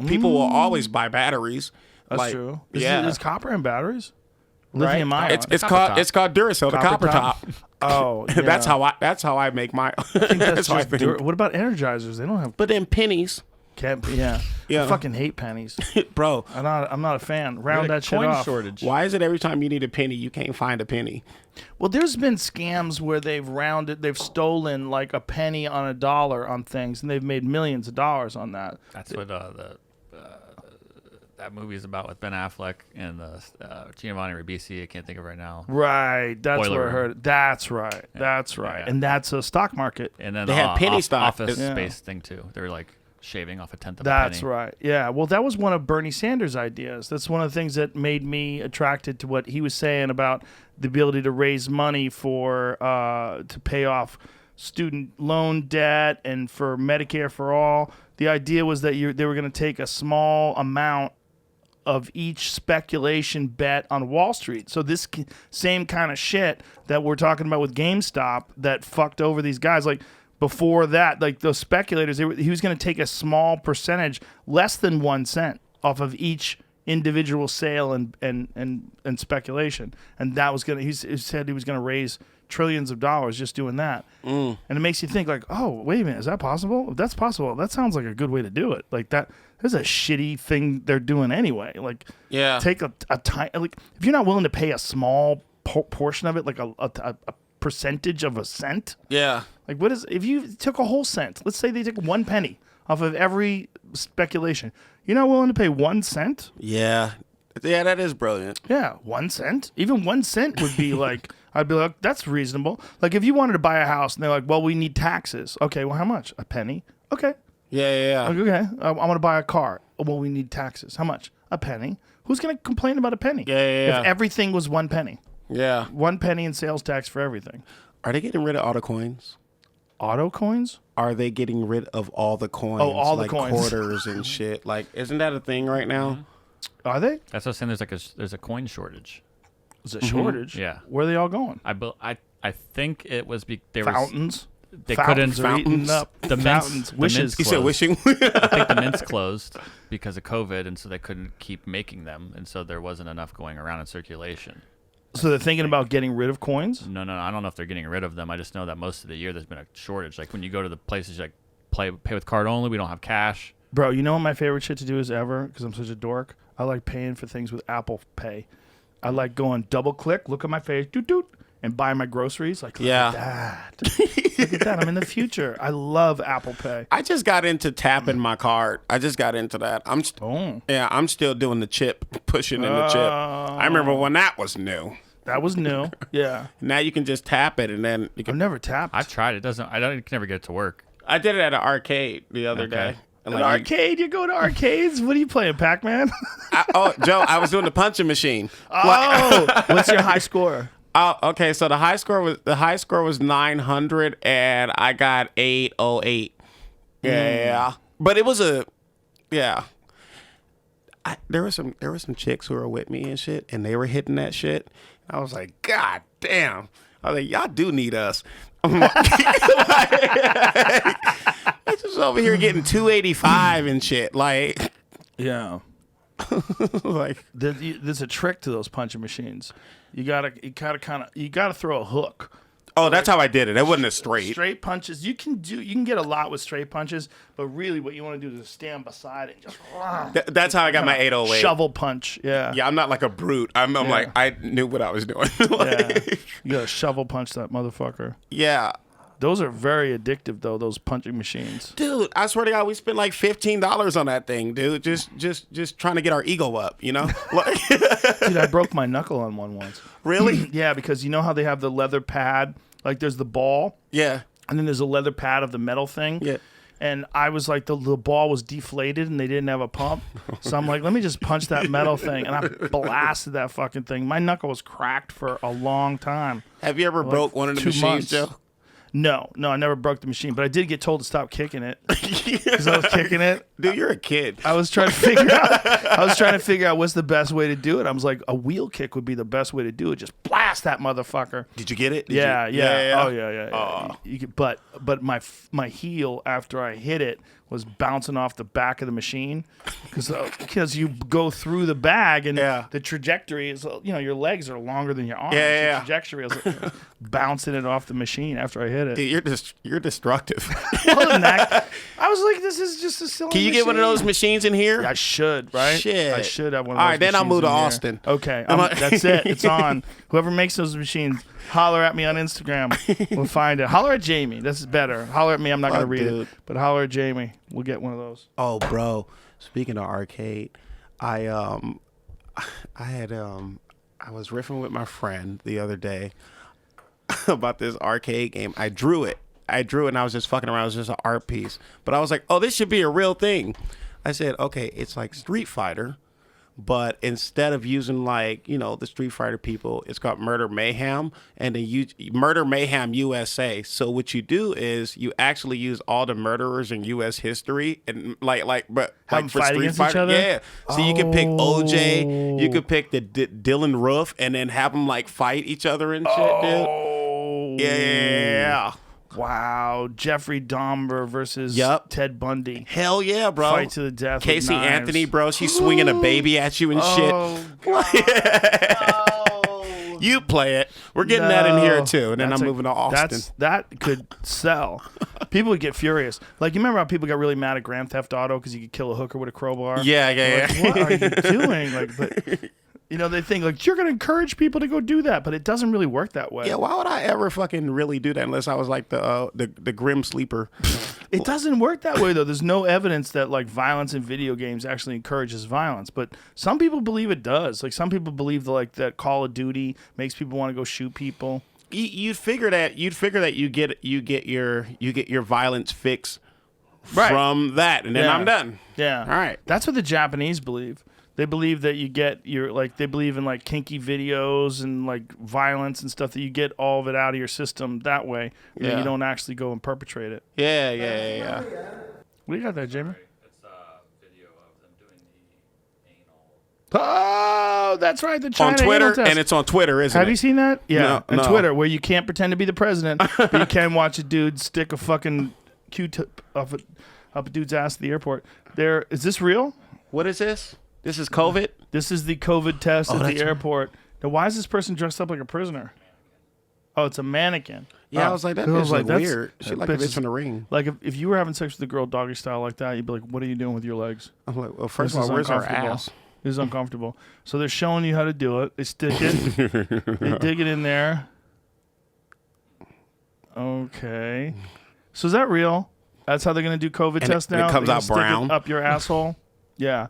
Speaker 5: people will always buy batteries.
Speaker 4: That's
Speaker 5: like,
Speaker 4: true.
Speaker 5: Yeah,
Speaker 4: Is copper in batteries?
Speaker 5: right?
Speaker 4: Lithium ion.
Speaker 5: It's called Duracell, the copper top.
Speaker 4: Oh, yeah.
Speaker 5: That's how I make my.
Speaker 4: I think that's
Speaker 5: how I
Speaker 4: just
Speaker 5: think.
Speaker 4: what about energizers? They don't have.
Speaker 5: But then pennies.
Speaker 4: Can't be, yeah.
Speaker 5: Yeah.
Speaker 4: I fucking hate pennies.
Speaker 5: Bro,
Speaker 4: I'm not a fan. Round
Speaker 6: Like
Speaker 4: that shit
Speaker 6: coin
Speaker 4: off.
Speaker 6: shortage.
Speaker 5: why is it every time you need a penny, you can't find a penny?
Speaker 4: Well, there's been scams where they've stolen like a penny on a dollar on things, and they've made millions of dollars on that.
Speaker 6: That's what that movie is about with Ben Affleck and Giovanni Ribisi. I can't think of it right now.
Speaker 4: Right. That's
Speaker 6: Boiler
Speaker 4: where I
Speaker 6: room.
Speaker 4: heard it. That's right. That's right.
Speaker 6: Yeah.
Speaker 4: And that's a stock market.
Speaker 6: And then
Speaker 5: They had penny stock.
Speaker 6: office
Speaker 4: Yeah.
Speaker 6: space thing too. They were like shaving off a tenth of
Speaker 4: That's
Speaker 6: a penny.
Speaker 4: right. Yeah. Well, that was one of Bernie Sanders' ideas. That's one of the things that made me attracted to what he was saying about the ability to raise money for to pay off student loan debt and for Medicare for all. The idea was that they were going to take a small amount of each speculation bet on Wall Street. So this same kind of shit that we're talking about with GameStop that fucked over these guys, like before that, like those speculators, he was going to take a small percentage, less than 1 cent, off of each individual sale and speculation, and that was gonna. He said he was going to raise trillions of dollars just doing that. And it makes you think like, oh, wait a minute, is that possible? If that's possible, that sounds like a good way to do it. Like that. There's a shitty thing they're doing anyway. Like,
Speaker 5: Yeah.
Speaker 4: take a time. Like, if you're not willing to pay a small portion of it, like a percentage of a cent.
Speaker 5: Yeah.
Speaker 4: Like, what is if you took a whole cent? Let's say they took 1 penny off of every speculation. You're not willing to pay 1 cent?
Speaker 5: Yeah. Yeah, that is brilliant.
Speaker 4: Yeah, 1 cent. Even 1 cent would be like, I'd be like, that's reasonable. Like, if you wanted to buy a house and they're like, well, we need taxes. Okay, well, how much? A penny. Okay.
Speaker 5: Yeah.
Speaker 4: Like, okay, I want to buy a car. Well, we need taxes. How much? A penny. Who's going to complain about a penny?
Speaker 5: Yeah.
Speaker 4: If everything was 1 penny.
Speaker 5: Yeah.
Speaker 4: 1 penny in sales tax for everything.
Speaker 5: Are they getting rid of all the coins?
Speaker 4: Auto coins?
Speaker 5: Are they getting rid of all the coins?
Speaker 4: Oh, all the
Speaker 5: like
Speaker 4: coins.
Speaker 5: quarters and shit. Like, isn't that a thing right now?
Speaker 4: Are they?
Speaker 6: That's what I'm saying. There's a coin shortage.
Speaker 4: Is a shortage?
Speaker 6: Yeah.
Speaker 4: Where are they all going?
Speaker 6: I think it was they were
Speaker 4: Fountains?
Speaker 6: they
Speaker 4: Fountains
Speaker 6: couldn't
Speaker 4: are eating up.
Speaker 6: the
Speaker 4: Fountains.
Speaker 6: mints. The
Speaker 4: Wishes.
Speaker 6: mints
Speaker 5: You said
Speaker 6: closed.
Speaker 5: wishing?
Speaker 6: I think the mints closed because of COVID, and so they couldn't keep making them, and so there wasn't enough going around in circulation.
Speaker 4: So they're thinking about getting rid of coins?
Speaker 6: No, I don't know if they're getting rid of them. I just know that most of the year there's been a shortage. Like when you go to the places like pay with card only, we don't have cash.
Speaker 4: Bro, you know what my favorite shit to do is ever? Because I'm such a dork. I like paying for things with Apple Pay. I like going double click, look at my face, doot doot, and buy my groceries. Like, look at that. Look at that. I'm in the future. I love Apple Pay.
Speaker 5: I just got into tapping my card. I just got into that. I'm still doing the chip, pushing in the chip. I remember when that was new.
Speaker 4: That was new. Yeah.
Speaker 5: Now you can just tap it and then you
Speaker 4: I've
Speaker 5: can.
Speaker 4: never tapped.
Speaker 6: I've tried it. I can never get it to work.
Speaker 5: I did it at an arcade the other
Speaker 6: Okay.
Speaker 5: day. And
Speaker 4: An
Speaker 5: like,
Speaker 4: arcade? You go to arcades? What are you playing, Pac-Man?
Speaker 5: Joe, I was doing the punching machine.
Speaker 4: Oh, what's your high score?
Speaker 5: Okay, so the high score was 900 and I got 808. Yeah. But it was there were some chicks who were with me and shit, and they were hitting that shit. I was like, God damn. I was like, y'all do need us. I'm like, it's just over here getting 285 and shit. Like,
Speaker 4: Yeah.
Speaker 5: like
Speaker 4: There's a trick to those punching machines. You gotta throw a hook.
Speaker 5: oh, that's how I did it. It wasn't a straight.
Speaker 4: Straight punches. You can get a lot with straight punches, but really what you want to do is stand beside it and just
Speaker 5: That's how I got my 808.
Speaker 4: shovel punch. Yeah.
Speaker 5: Yeah, I'm not like a brute. I'm like, I knew what I was doing.
Speaker 4: Yeah.
Speaker 5: Like,
Speaker 4: You gotta shovel punch that motherfucker.
Speaker 5: yeah.
Speaker 4: Those are very addictive though, those punching machines.
Speaker 5: Dude, I swear to God, we spent like $15 on that thing, dude. Just trying to get our ego up, you know? Like,
Speaker 4: Dude, I broke my knuckle on one once.
Speaker 5: really?
Speaker 4: Yeah, because you know how they have the leather pad? Like there's the ball,
Speaker 5: Yeah.
Speaker 4: and then there's a leather pad of the metal thing.
Speaker 5: Yeah.
Speaker 4: And I was like, the ball was deflated and they didn't have a pump. So I'm like, let me just punch that metal thing. And I blasted that fucking thing. My knuckle was cracked for a long time.
Speaker 5: Have you ever
Speaker 4: Like
Speaker 5: broke one of the
Speaker 4: 2
Speaker 5: machines,
Speaker 4: months.
Speaker 5: Joe?
Speaker 4: No, I never broke the machine, but I did get told to stop kicking it because I was kicking it.
Speaker 5: Dude, you're a kid.
Speaker 4: I was trying to figure out. What's the best way to do it. I was like, a wheel kick would be the best way to do it. Just blast blast that motherfucker.
Speaker 5: Did you get it?
Speaker 4: Yeah.
Speaker 5: Yeah.
Speaker 4: Oh yeah. But my heel after I hit it was bouncing off the back of the machine because you go through the bag and the trajectory is, your legs are longer than your arms. The trajectory is bouncing it off the machine after I hit it.
Speaker 5: Dude, you're destructive.
Speaker 4: Well, I was like, this is just a silly
Speaker 5: Can you get one of those machines in here?
Speaker 4: I should, right?
Speaker 5: Shit.
Speaker 4: I should have one of those.
Speaker 5: All right, then I'll move to
Speaker 4: machines in here.
Speaker 5: Austin.
Speaker 4: Okay, that's it. It's on. Whoever makes those machines, holler at me on Instagram. We'll find it. Holler at Jamie. This is better. Holler at me. I'm not going to read it. But holler at Jamie. We'll get one of those.
Speaker 5: Oh, bro. Speaking of arcade, I was riffing with my friend the other day about this arcade game. I drew it and I was just fucking around. It was just an art piece. But I was like, oh, this should be a real thing. I said, okay, it's like Street Fighter, but instead of using the Street Fighter people, it's called Murder Mayhem, and then Murder Mayhem USA. So what you do is you actually use all the murderers in U.S. history and for Street Fighter, each other? Yeah. So you can pick OJ, you could pick the Dylan Roof, and then have them fight each other and shit, dude. Yeah.
Speaker 4: Wow, Jeffrey Dahmer versus Ted Bundy.
Speaker 5: Hell yeah, bro.
Speaker 4: Fight to the death.
Speaker 5: Casey
Speaker 4: with knives.
Speaker 5: Anthony, bro. She's swinging a baby at you and shit.
Speaker 4: God.
Speaker 5: You play it. We're getting that in here too, and then I'm moving to Austin.
Speaker 4: That could sell. People would get furious. You remember how people got really mad at Grand Theft Auto because you could kill a hooker with a crowbar?
Speaker 5: Yeah.
Speaker 4: What are you doing? They think you're going to encourage people to go do that, but it doesn't really work that way.
Speaker 5: Yeah, why would I ever fucking really do that unless I was like the grim sleeper?
Speaker 4: It doesn't work that way though. There's no evidence that violence in video games actually encourages violence, but some people believe it does. Some people believe that Call of Duty makes people want to go shoot people.
Speaker 5: You'd figure that you get your violence fix from that, and then I'm done.
Speaker 4: Yeah.
Speaker 5: All right.
Speaker 4: That's what the Japanese believe. They believe that you get they believe in kinky videos and violence and stuff, that you get all of it out of your system that way. And you don't actually go and perpetrate it.
Speaker 5: Yeah.
Speaker 4: What do you got there, Jamie?
Speaker 6: It's a video of them doing the anal.
Speaker 4: Oh, that's right. The China
Speaker 5: on Twitter,
Speaker 4: anal test.
Speaker 5: And it's on Twitter, isn't it?
Speaker 4: Have you seen that? Yeah,
Speaker 5: no.
Speaker 4: on Twitter, where you can't pretend to be the president, but you can watch a dude stick a fucking Q-tip up a dude's ass at the airport. Is this real?
Speaker 5: What is this? This is COVID?
Speaker 4: This is the COVID test at the airport. Now, why is this person dressed up like a prisoner? Oh, it's a mannequin.
Speaker 5: Yeah, I was like, that bitch like weird. She like a bitch from the ring.
Speaker 4: If you were having sex with a girl doggy style like that, you'd be like, what are you doing with your legs?
Speaker 5: I'm like, well, first of all, where's her ass?
Speaker 4: This is uncomfortable. So they're showing you how to do it. They stick it. They dig it in there. Okay. So is that real? That's how they're going to do COVID tests now?
Speaker 5: It comes out brown.
Speaker 4: Up your asshole? Yeah.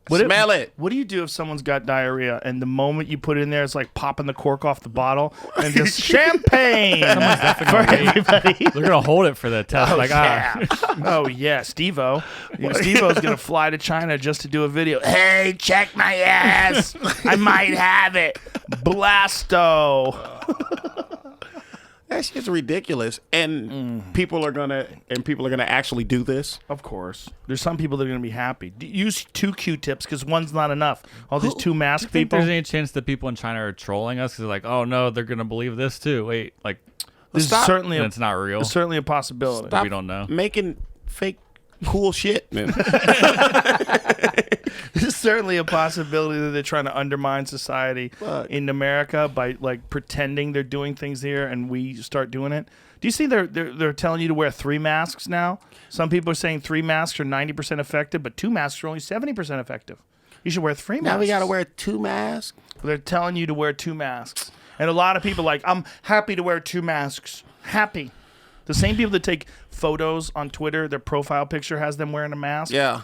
Speaker 5: Smell it.
Speaker 4: What do you do if someone's got diarrhea and the moment you put it in there, it's like popping the cork off the bottle and just champagne for everybody?
Speaker 6: They're gonna hold it for the test.
Speaker 4: Oh yeah, Steve-O. Steve-O's gonna fly to China just to do a video. Hey, check my ass. I might have it. Blasto.
Speaker 5: That shit's ridiculous, and people are gonna actually do this.
Speaker 4: Of course, there's some people that are gonna be happy. Use 2 Q-tips because one's not enough. All these 2 mask
Speaker 6: think
Speaker 4: people.
Speaker 6: There's any chance that people in China are trolling us because they're like, oh no, they're gonna believe this too. Wait,
Speaker 4: this is certainly
Speaker 6: it's not real.
Speaker 4: It's certainly a possibility.
Speaker 6: We don't know.
Speaker 5: Making fake cool shit, man.
Speaker 4: There's certainly a possibility that they're trying to undermine society in America by pretending they're doing things here, and we start doing it. Do you see they're telling you to wear 3 masks now? Some people are saying 3 masks are 90% effective, but 2 masks are only 70% effective. You should wear 3 masks.
Speaker 5: Now we got to wear 2 masks?
Speaker 4: They're telling you to wear 2 masks. And a lot of people I'm happy to wear 2 masks. Happy. The same people that take photos on Twitter, their profile picture has them wearing a mask.
Speaker 5: Yeah.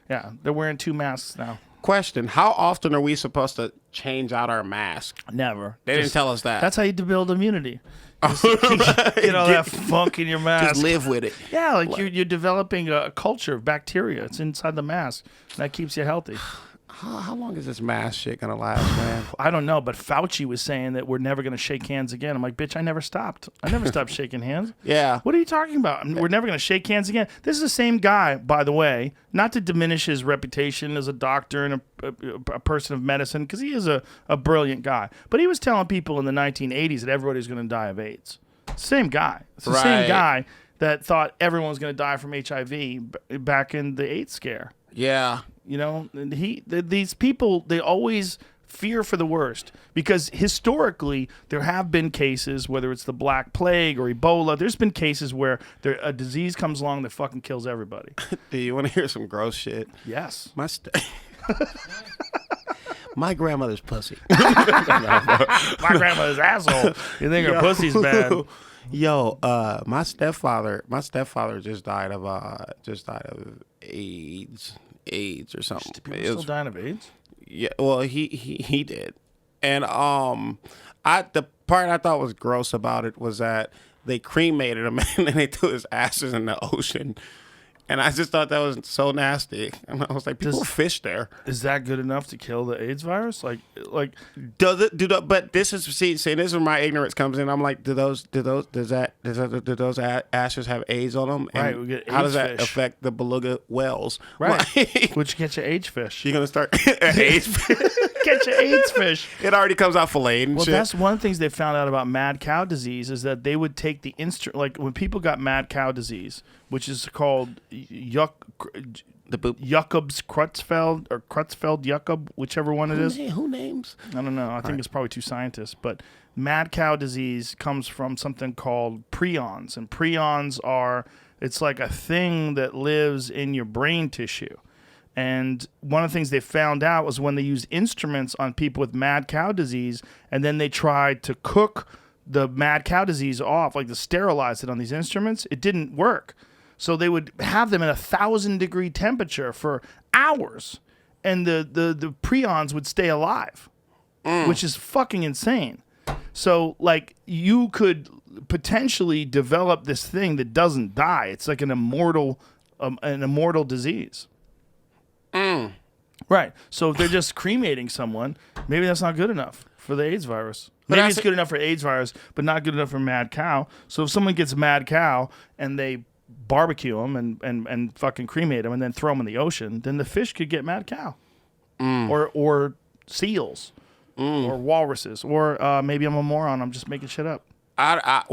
Speaker 4: Yeah, they're wearing 2 masks now.
Speaker 5: Question: how often are we supposed to change out our mask?
Speaker 4: Never.
Speaker 5: They didn't tell us that.
Speaker 4: That's how you build immunity. Get all that funk in your mask.
Speaker 5: Just live with it.
Speaker 4: Yeah, you're developing a culture of bacteria. It's inside the mask. And that keeps you healthy.
Speaker 5: How long is this mask shit gonna last, man?
Speaker 4: I don't know, but Fauci was saying that we're never going to shake hands again. I'm like, bitch, I never stopped. I never stopped shaking hands.
Speaker 5: Yeah.
Speaker 4: What are you talking about? We're never going to shake hands again. This is the same guy, by the way, not to diminish his reputation as a doctor and a person of medicine, because he is a brilliant guy. But he was telling people in the 1980s that everybody was going to die of AIDS. Same guy. It's the same guy that thought everyone was going to die from HIV back in the AIDS scare.
Speaker 5: Yeah.
Speaker 4: You know, and these people, they always fear for the worst, because historically there have been cases, whether it's the Black Plague or Ebola, there's been cases where a disease comes along that fucking kills everybody.
Speaker 5: Do you want to hear some gross shit?
Speaker 4: Yes.
Speaker 5: My grandmother's pussy.
Speaker 4: My grandmother's asshole. You think her pussy's bad?
Speaker 5: Yo, my stepfather just died of AIDS or something.
Speaker 4: People still dying of AIDS?
Speaker 5: Yeah, well, he did, and the part I thought was gross about it was that they cremated him and then they threw his ashes in the ocean. And I just thought that was so nasty. And I was like, people fish there.
Speaker 4: Is that good enough to kill the AIDS virus? Like,
Speaker 5: but this is this is where my ignorance comes in. I'm like, do those ashes have AIDS on them? And
Speaker 4: right, we get AIDS
Speaker 5: how does that
Speaker 4: fish.
Speaker 5: affect the beluga whales?
Speaker 4: Right,
Speaker 5: Like,
Speaker 4: which get you AIDS fish.
Speaker 5: you're gonna start AIDS fish.
Speaker 4: Get you AIDS fish.
Speaker 5: It already comes out filleted and
Speaker 4: Well,
Speaker 5: shit.
Speaker 4: that's one of the things they found out about mad cow disease, is that they would take the like when people got mad cow disease, which is called Jacob's Creutzfeldt or Creutzfeldt-Jakob, whichever one it is.
Speaker 5: Who names?
Speaker 4: I don't know. I think it's probably two scientists. But mad cow disease comes from something called prions. And prions it's like a thing that lives in your brain tissue. And one of the things they found out was when they used instruments on people with mad cow disease, and then they tried to cook the mad cow disease off, like to sterilize it on these instruments, it didn't work. So they would have them at 1,000-degree temperature for hours, and the prions would stay alive, which is fucking insane. So, like, you could potentially develop this thing that doesn't die. It's like an immortal disease. Right. So if they're just cremating someone, maybe that's not good enough for the AIDS virus. Maybe it's good enough for AIDS virus, but not good enough for mad cow. So if someone gets mad cow and they barbecue them and fucking cremate them and then throw them in the ocean, then the fish could get mad cow. Or seals. Or walruses. Or maybe I'm a moron. I'm just making shit up.
Speaker 5: I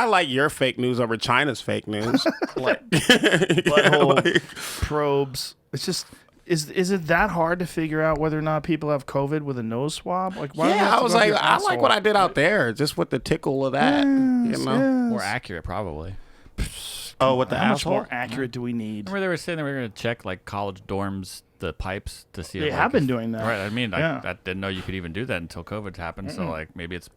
Speaker 5: like your fake news over China's fake news.
Speaker 4: Butthole probes. It's just, is it that hard to figure out whether or not people have COVID with a nose swab? Like, why?
Speaker 5: Yeah, I was like, I like what I did out there, just with the tickle of that.
Speaker 4: Yes,
Speaker 5: you know,
Speaker 6: More accurate, probably.
Speaker 5: oh, with the
Speaker 4: How much
Speaker 5: asshole.
Speaker 4: more accurate do we need?
Speaker 6: Remember they were saying they were going to check like college dorms, the pipes to see.
Speaker 4: They
Speaker 6: if,
Speaker 4: have been doing that.
Speaker 6: Right. I mean,
Speaker 4: Yeah.
Speaker 6: I didn't know you could even do that until COVID happened. So like maybe it's.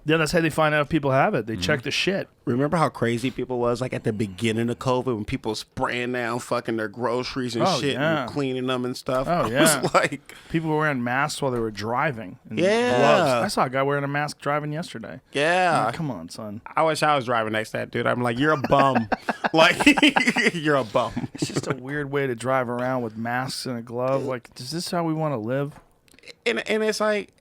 Speaker 4: Yeah, that's how they find out if people have it. They check the shit.
Speaker 5: Remember how crazy people was like at the beginning of COVID when people spraying down fucking their groceries and shit and cleaning them and stuff.
Speaker 4: Oh,
Speaker 5: It
Speaker 4: yeah.
Speaker 5: was like,
Speaker 4: People were wearing masks while they were driving. And
Speaker 5: Yeah.
Speaker 4: gloves. I saw a guy wearing a mask driving yesterday.
Speaker 5: yeah.
Speaker 4: Like, come on, son.
Speaker 5: I wish I was driving next to that dude. I'm like, you're a bum. Like, you're a bum.
Speaker 4: It's just a weird way to drive around with masks and a glove. Like, is this how we want to live?
Speaker 5: And it's like,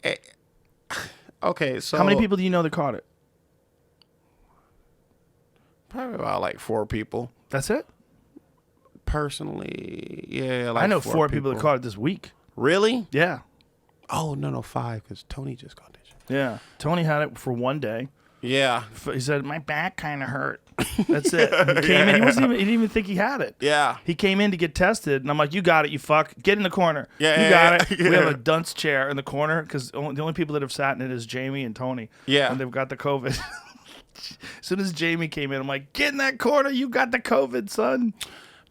Speaker 5: okay, so
Speaker 4: How many people do you know that caught it?
Speaker 5: Probably about like 4 people.
Speaker 4: That's it?
Speaker 5: Personally, yeah. Like
Speaker 4: I know 4 people that caught it this week.
Speaker 5: Really?
Speaker 4: Yeah.
Speaker 5: Oh, no, 5, because Tony just got this shit.
Speaker 4: Yeah. Tony had it for one day.
Speaker 5: Yeah.
Speaker 4: He said, my back kind of hurt. That's it. He came in. He didn't even think he had it.
Speaker 5: Yeah.
Speaker 4: He came in to get tested, and I'm like, you got it, you fuck. Get in the corner.
Speaker 5: Yeah,
Speaker 4: you
Speaker 5: yeah,
Speaker 4: got
Speaker 5: yeah,
Speaker 4: it. We
Speaker 5: yeah.
Speaker 4: have a dunce chair in the corner because the only people that have sat in it is Jamie and Tony.
Speaker 5: Yeah.
Speaker 4: And they've got the COVID. As soon as Jamie came in, I'm like, get in that corner. You got the COVID, son.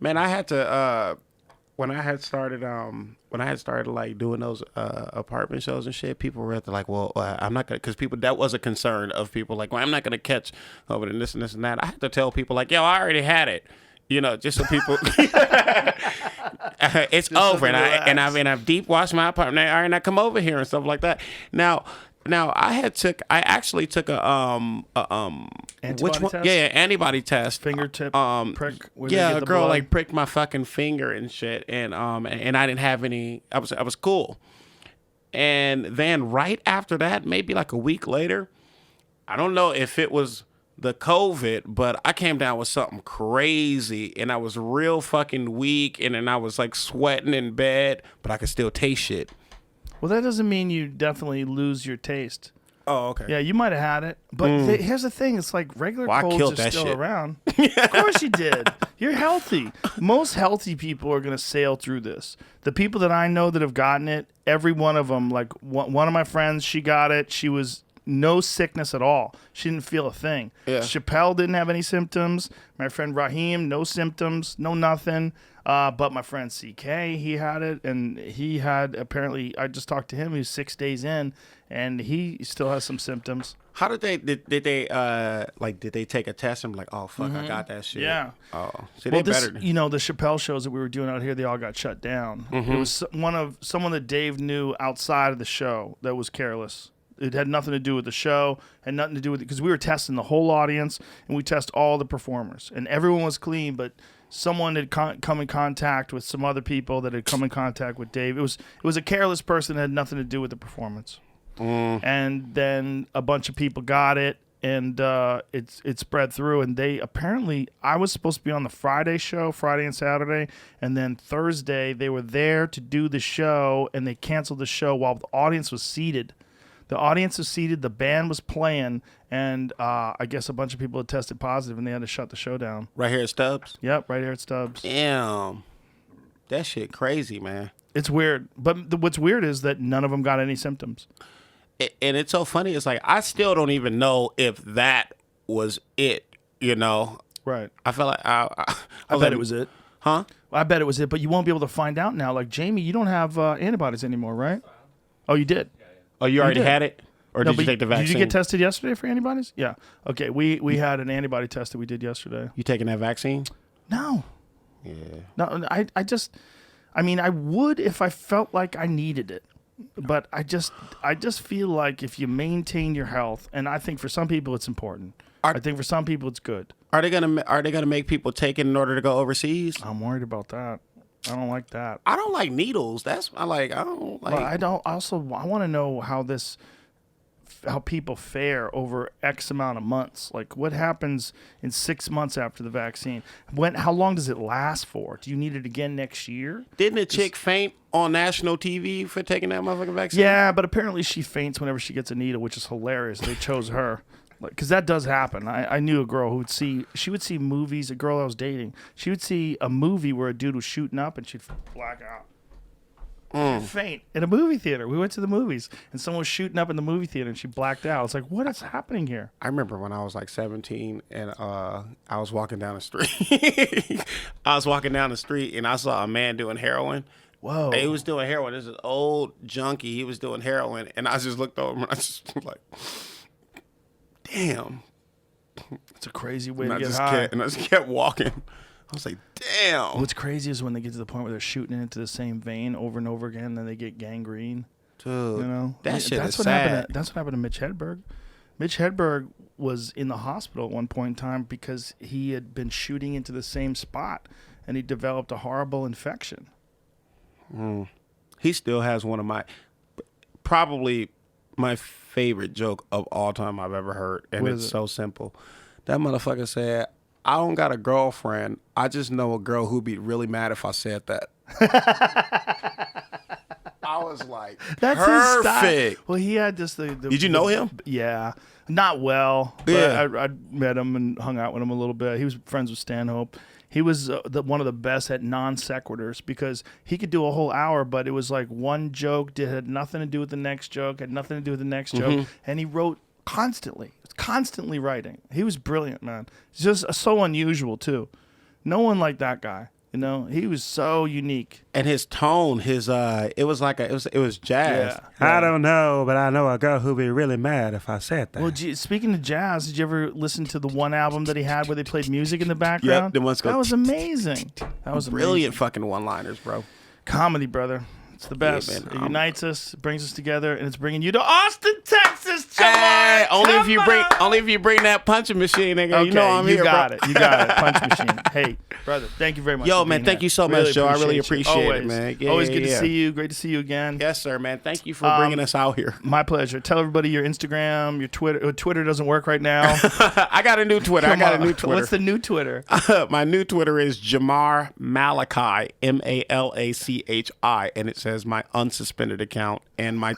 Speaker 5: Man, I had to when I had started like doing those apartment shows and shit, people were like, well, I'm not gonna, because people, that was a concern of people like, well, I'm not gonna catch over and this and this and that. I had to tell people like, yo, I already had it. just so people. It's just over, and I've deep washed my apartment. All right, I come over here and stuff like that. Now I actually took a
Speaker 4: Antibody
Speaker 5: which one?
Speaker 4: test?
Speaker 5: Yeah, antibody test.
Speaker 4: Fingertip prick. Where they
Speaker 5: Yeah,
Speaker 4: get
Speaker 5: a
Speaker 4: the
Speaker 5: girl
Speaker 4: blood?
Speaker 5: like pricked my fucking finger and shit, and I didn't have any. I was cool. And then right after that, maybe like a week later, I don't know if it was the COVID, but I came down with something crazy, and I was real fucking weak, and then I was like sweating in bed, but I could still taste shit.
Speaker 4: Well, that doesn't mean you definitely lose your taste.
Speaker 5: Oh, okay.
Speaker 4: Yeah, you might have had it, but here's the thing: it's like regular
Speaker 5: Well, I
Speaker 4: colds
Speaker 5: killed
Speaker 4: are
Speaker 5: that
Speaker 4: still
Speaker 5: shit.
Speaker 4: around. Of course you did. You're healthy. Most healthy people are gonna sail through this. The people that I know that have gotten it, every one of them, like one of my friends, she got it. She was no sickness at all. She didn't feel a thing.
Speaker 5: Yeah.
Speaker 4: Chappelle didn't have any symptoms. My friend Raheem, no symptoms, no nothing. But my friend CK, he had it, and he had apparently. I just talked to him. He was 6 days in, and he still has some symptoms.
Speaker 5: How did they did they take a test and be like, oh fuck, I got that shit?
Speaker 4: Yeah.
Speaker 5: Oh, see,
Speaker 4: Well,
Speaker 5: they
Speaker 4: this,
Speaker 5: better.
Speaker 4: the Chappelle shows that we were doing out here, they all got shut down. It was someone that Dave knew outside of the show that was careless. It had nothing to do with the show, and nothing to do with it, because we were testing the whole audience, and we test all the performers, and everyone was clean, but someone had come in contact with some other people that had come in contact with Dave. It was a careless person that had nothing to do with the performance. And then a bunch of people got it, and it spread through, and they apparently, I was supposed to be on the Friday show, Friday and Saturday, and then Thursday they were there to do the show, and they canceled the show while the audience was seated. The audience was seated, the band was playing, and I guess a bunch of people had tested positive, and they had to shut the show down.
Speaker 5: Right here at Stubbs.
Speaker 4: Yep, right here at Stubbs.
Speaker 5: Damn, that shit crazy, man.
Speaker 4: It's weird, but what's weird is that none of them got any symptoms.
Speaker 5: And it's so funny. It's like I still don't even know if that was it.
Speaker 4: Right.
Speaker 5: I felt like I
Speaker 4: bet it was it.
Speaker 5: Huh?
Speaker 4: I bet it was it, but you won't be able to find out now. Like, Jamie, you don't have antibodies anymore, right? Oh, you did?
Speaker 5: Oh, you already
Speaker 4: did.
Speaker 5: had it? Or
Speaker 4: No,
Speaker 5: did you
Speaker 4: but
Speaker 5: take the vaccine?
Speaker 4: Did you get tested yesterday for antibodies? Yeah. Okay, we had an antibody test that we did yesterday.
Speaker 5: You taking that vaccine?
Speaker 4: No.
Speaker 5: Yeah.
Speaker 4: No, I would if I felt like I needed it. But I just feel like if you maintain your health, and I think for some people it's important. I think for some people it's good.
Speaker 5: Are they gonna make people take it in order to go overseas?
Speaker 4: I'm worried about that. I don't like that.
Speaker 5: I don't like needles. I don't like.
Speaker 4: Well, I want to know how people fare over X amount of months. Like, what happens in 6 months after the vaccine? How long does it last for? Do you need it again next year?
Speaker 5: Didn't a chick faint on national TV for taking that motherfucking vaccine?
Speaker 4: Yeah, but apparently she faints whenever she gets a needle, which is hilarious. They chose her. Because that does happen. I knew a girl who would see movies, a girl I was dating. She would see a movie where a dude was shooting up and she'd black out. She'd faint in a movie theater. We went to the movies and someone was shooting up in the movie theater and she blacked out. It's like, what is happening here?
Speaker 5: I remember when I was like 17 and I was walking down the street. And I saw a man doing heroin.
Speaker 4: Whoa.
Speaker 5: He was doing heroin. This is an old junkie. He was doing heroin. And I just looked over and I just was like, damn.
Speaker 4: It's a crazy way
Speaker 5: And
Speaker 4: to
Speaker 5: I
Speaker 4: get high.
Speaker 5: just kept walking. I was like, damn.
Speaker 4: What's crazy is when they get to the point where they're shooting into the same vein over and over again, and then they get gangrene.
Speaker 5: Dude,
Speaker 4: You know,
Speaker 5: that shit
Speaker 4: that's
Speaker 5: is
Speaker 4: what
Speaker 5: sad.
Speaker 4: happened. That's what happened to Mitch Hedberg. Mitch Hedberg was in the hospital at one point in time because he had been shooting into the same spot, and he developed a horrible infection.
Speaker 5: He still has one of probably my favorite joke of all time I've ever heard, and
Speaker 4: What
Speaker 5: it's
Speaker 4: is it?
Speaker 5: so simple. That motherfucker said, I don't got a girlfriend. I just know a girl who'd be really mad if I said that. I was like,
Speaker 4: That's his
Speaker 5: perfect.
Speaker 4: style. Well, he had this.
Speaker 5: Did you know him?
Speaker 4: Yeah, not well. But
Speaker 5: Yeah.
Speaker 4: I met him and hung out with him a little bit. He was friends with Stanhope. He was one of the best at non sequiturs because he could do a whole hour, but it was like one joke had nothing to do with the next joke, had nothing to do with the next joke, and he wrote constantly writing. He was brilliant, man. It's just so unusual too. No one like that guy. You know, he was so unique.
Speaker 5: And his tone, it was jazz.
Speaker 4: Yeah.
Speaker 9: I don't know, but I know a girl who'd be really mad if I said that.
Speaker 4: Well, speaking of jazz, did you ever listen to the one album that he had where they played music in the background?
Speaker 5: Yep, the ones go
Speaker 4: that was amazing. That was
Speaker 5: brilliant
Speaker 4: amazing.
Speaker 5: fucking one-liners, bro.
Speaker 4: Comedy, brother. It's the best.
Speaker 5: Yeah, man,
Speaker 4: it unites us, it brings us together, and it's bringing you to Austin, Texas.
Speaker 5: Hey, only if
Speaker 4: Come
Speaker 5: you bring that punching machine, nigga.
Speaker 4: Okay,
Speaker 5: You know I'm
Speaker 4: you
Speaker 5: here,
Speaker 4: got
Speaker 5: bro.
Speaker 4: it. You got it. Punch machine. Hey, brother, thank you very much.
Speaker 5: Yo,
Speaker 4: for
Speaker 5: man,
Speaker 4: being
Speaker 5: thank
Speaker 4: here.
Speaker 5: you so much, Joe. I really
Speaker 4: you.
Speaker 5: appreciate it,
Speaker 4: Always.
Speaker 5: man. Yeah,
Speaker 4: Always
Speaker 5: yeah,
Speaker 4: good
Speaker 5: yeah.
Speaker 4: to see you. Great to see you again.
Speaker 5: Yes, sir, man. Thank you for bringing us out here.
Speaker 4: My pleasure. Tell everybody your Instagram, your Twitter. Twitter doesn't work right now.
Speaker 5: I got a new Twitter.
Speaker 4: Come on. What's the new Twitter?
Speaker 5: My new Twitter is Jamar Malachi, Malachi, and it says my unsuspended account, and my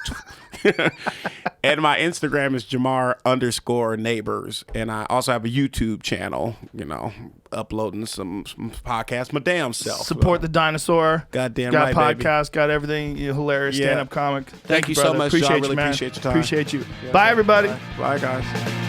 Speaker 5: and my Instagram is Jamar_Neighbors, and I also have a YouTube channel. You know, uploading some podcasts. My damn self.
Speaker 4: Support the dinosaur.
Speaker 5: Goddamn
Speaker 4: got
Speaker 5: right,
Speaker 4: podcast. Got everything. You're hilarious
Speaker 5: Yeah.
Speaker 4: stand-up comic.
Speaker 5: Thank you so
Speaker 4: brother.
Speaker 5: much, Joe. I
Speaker 4: Appreciate
Speaker 5: really
Speaker 4: you, man.
Speaker 5: appreciate your time.
Speaker 4: Appreciate you. Bye, everybody.
Speaker 5: Bye, guys.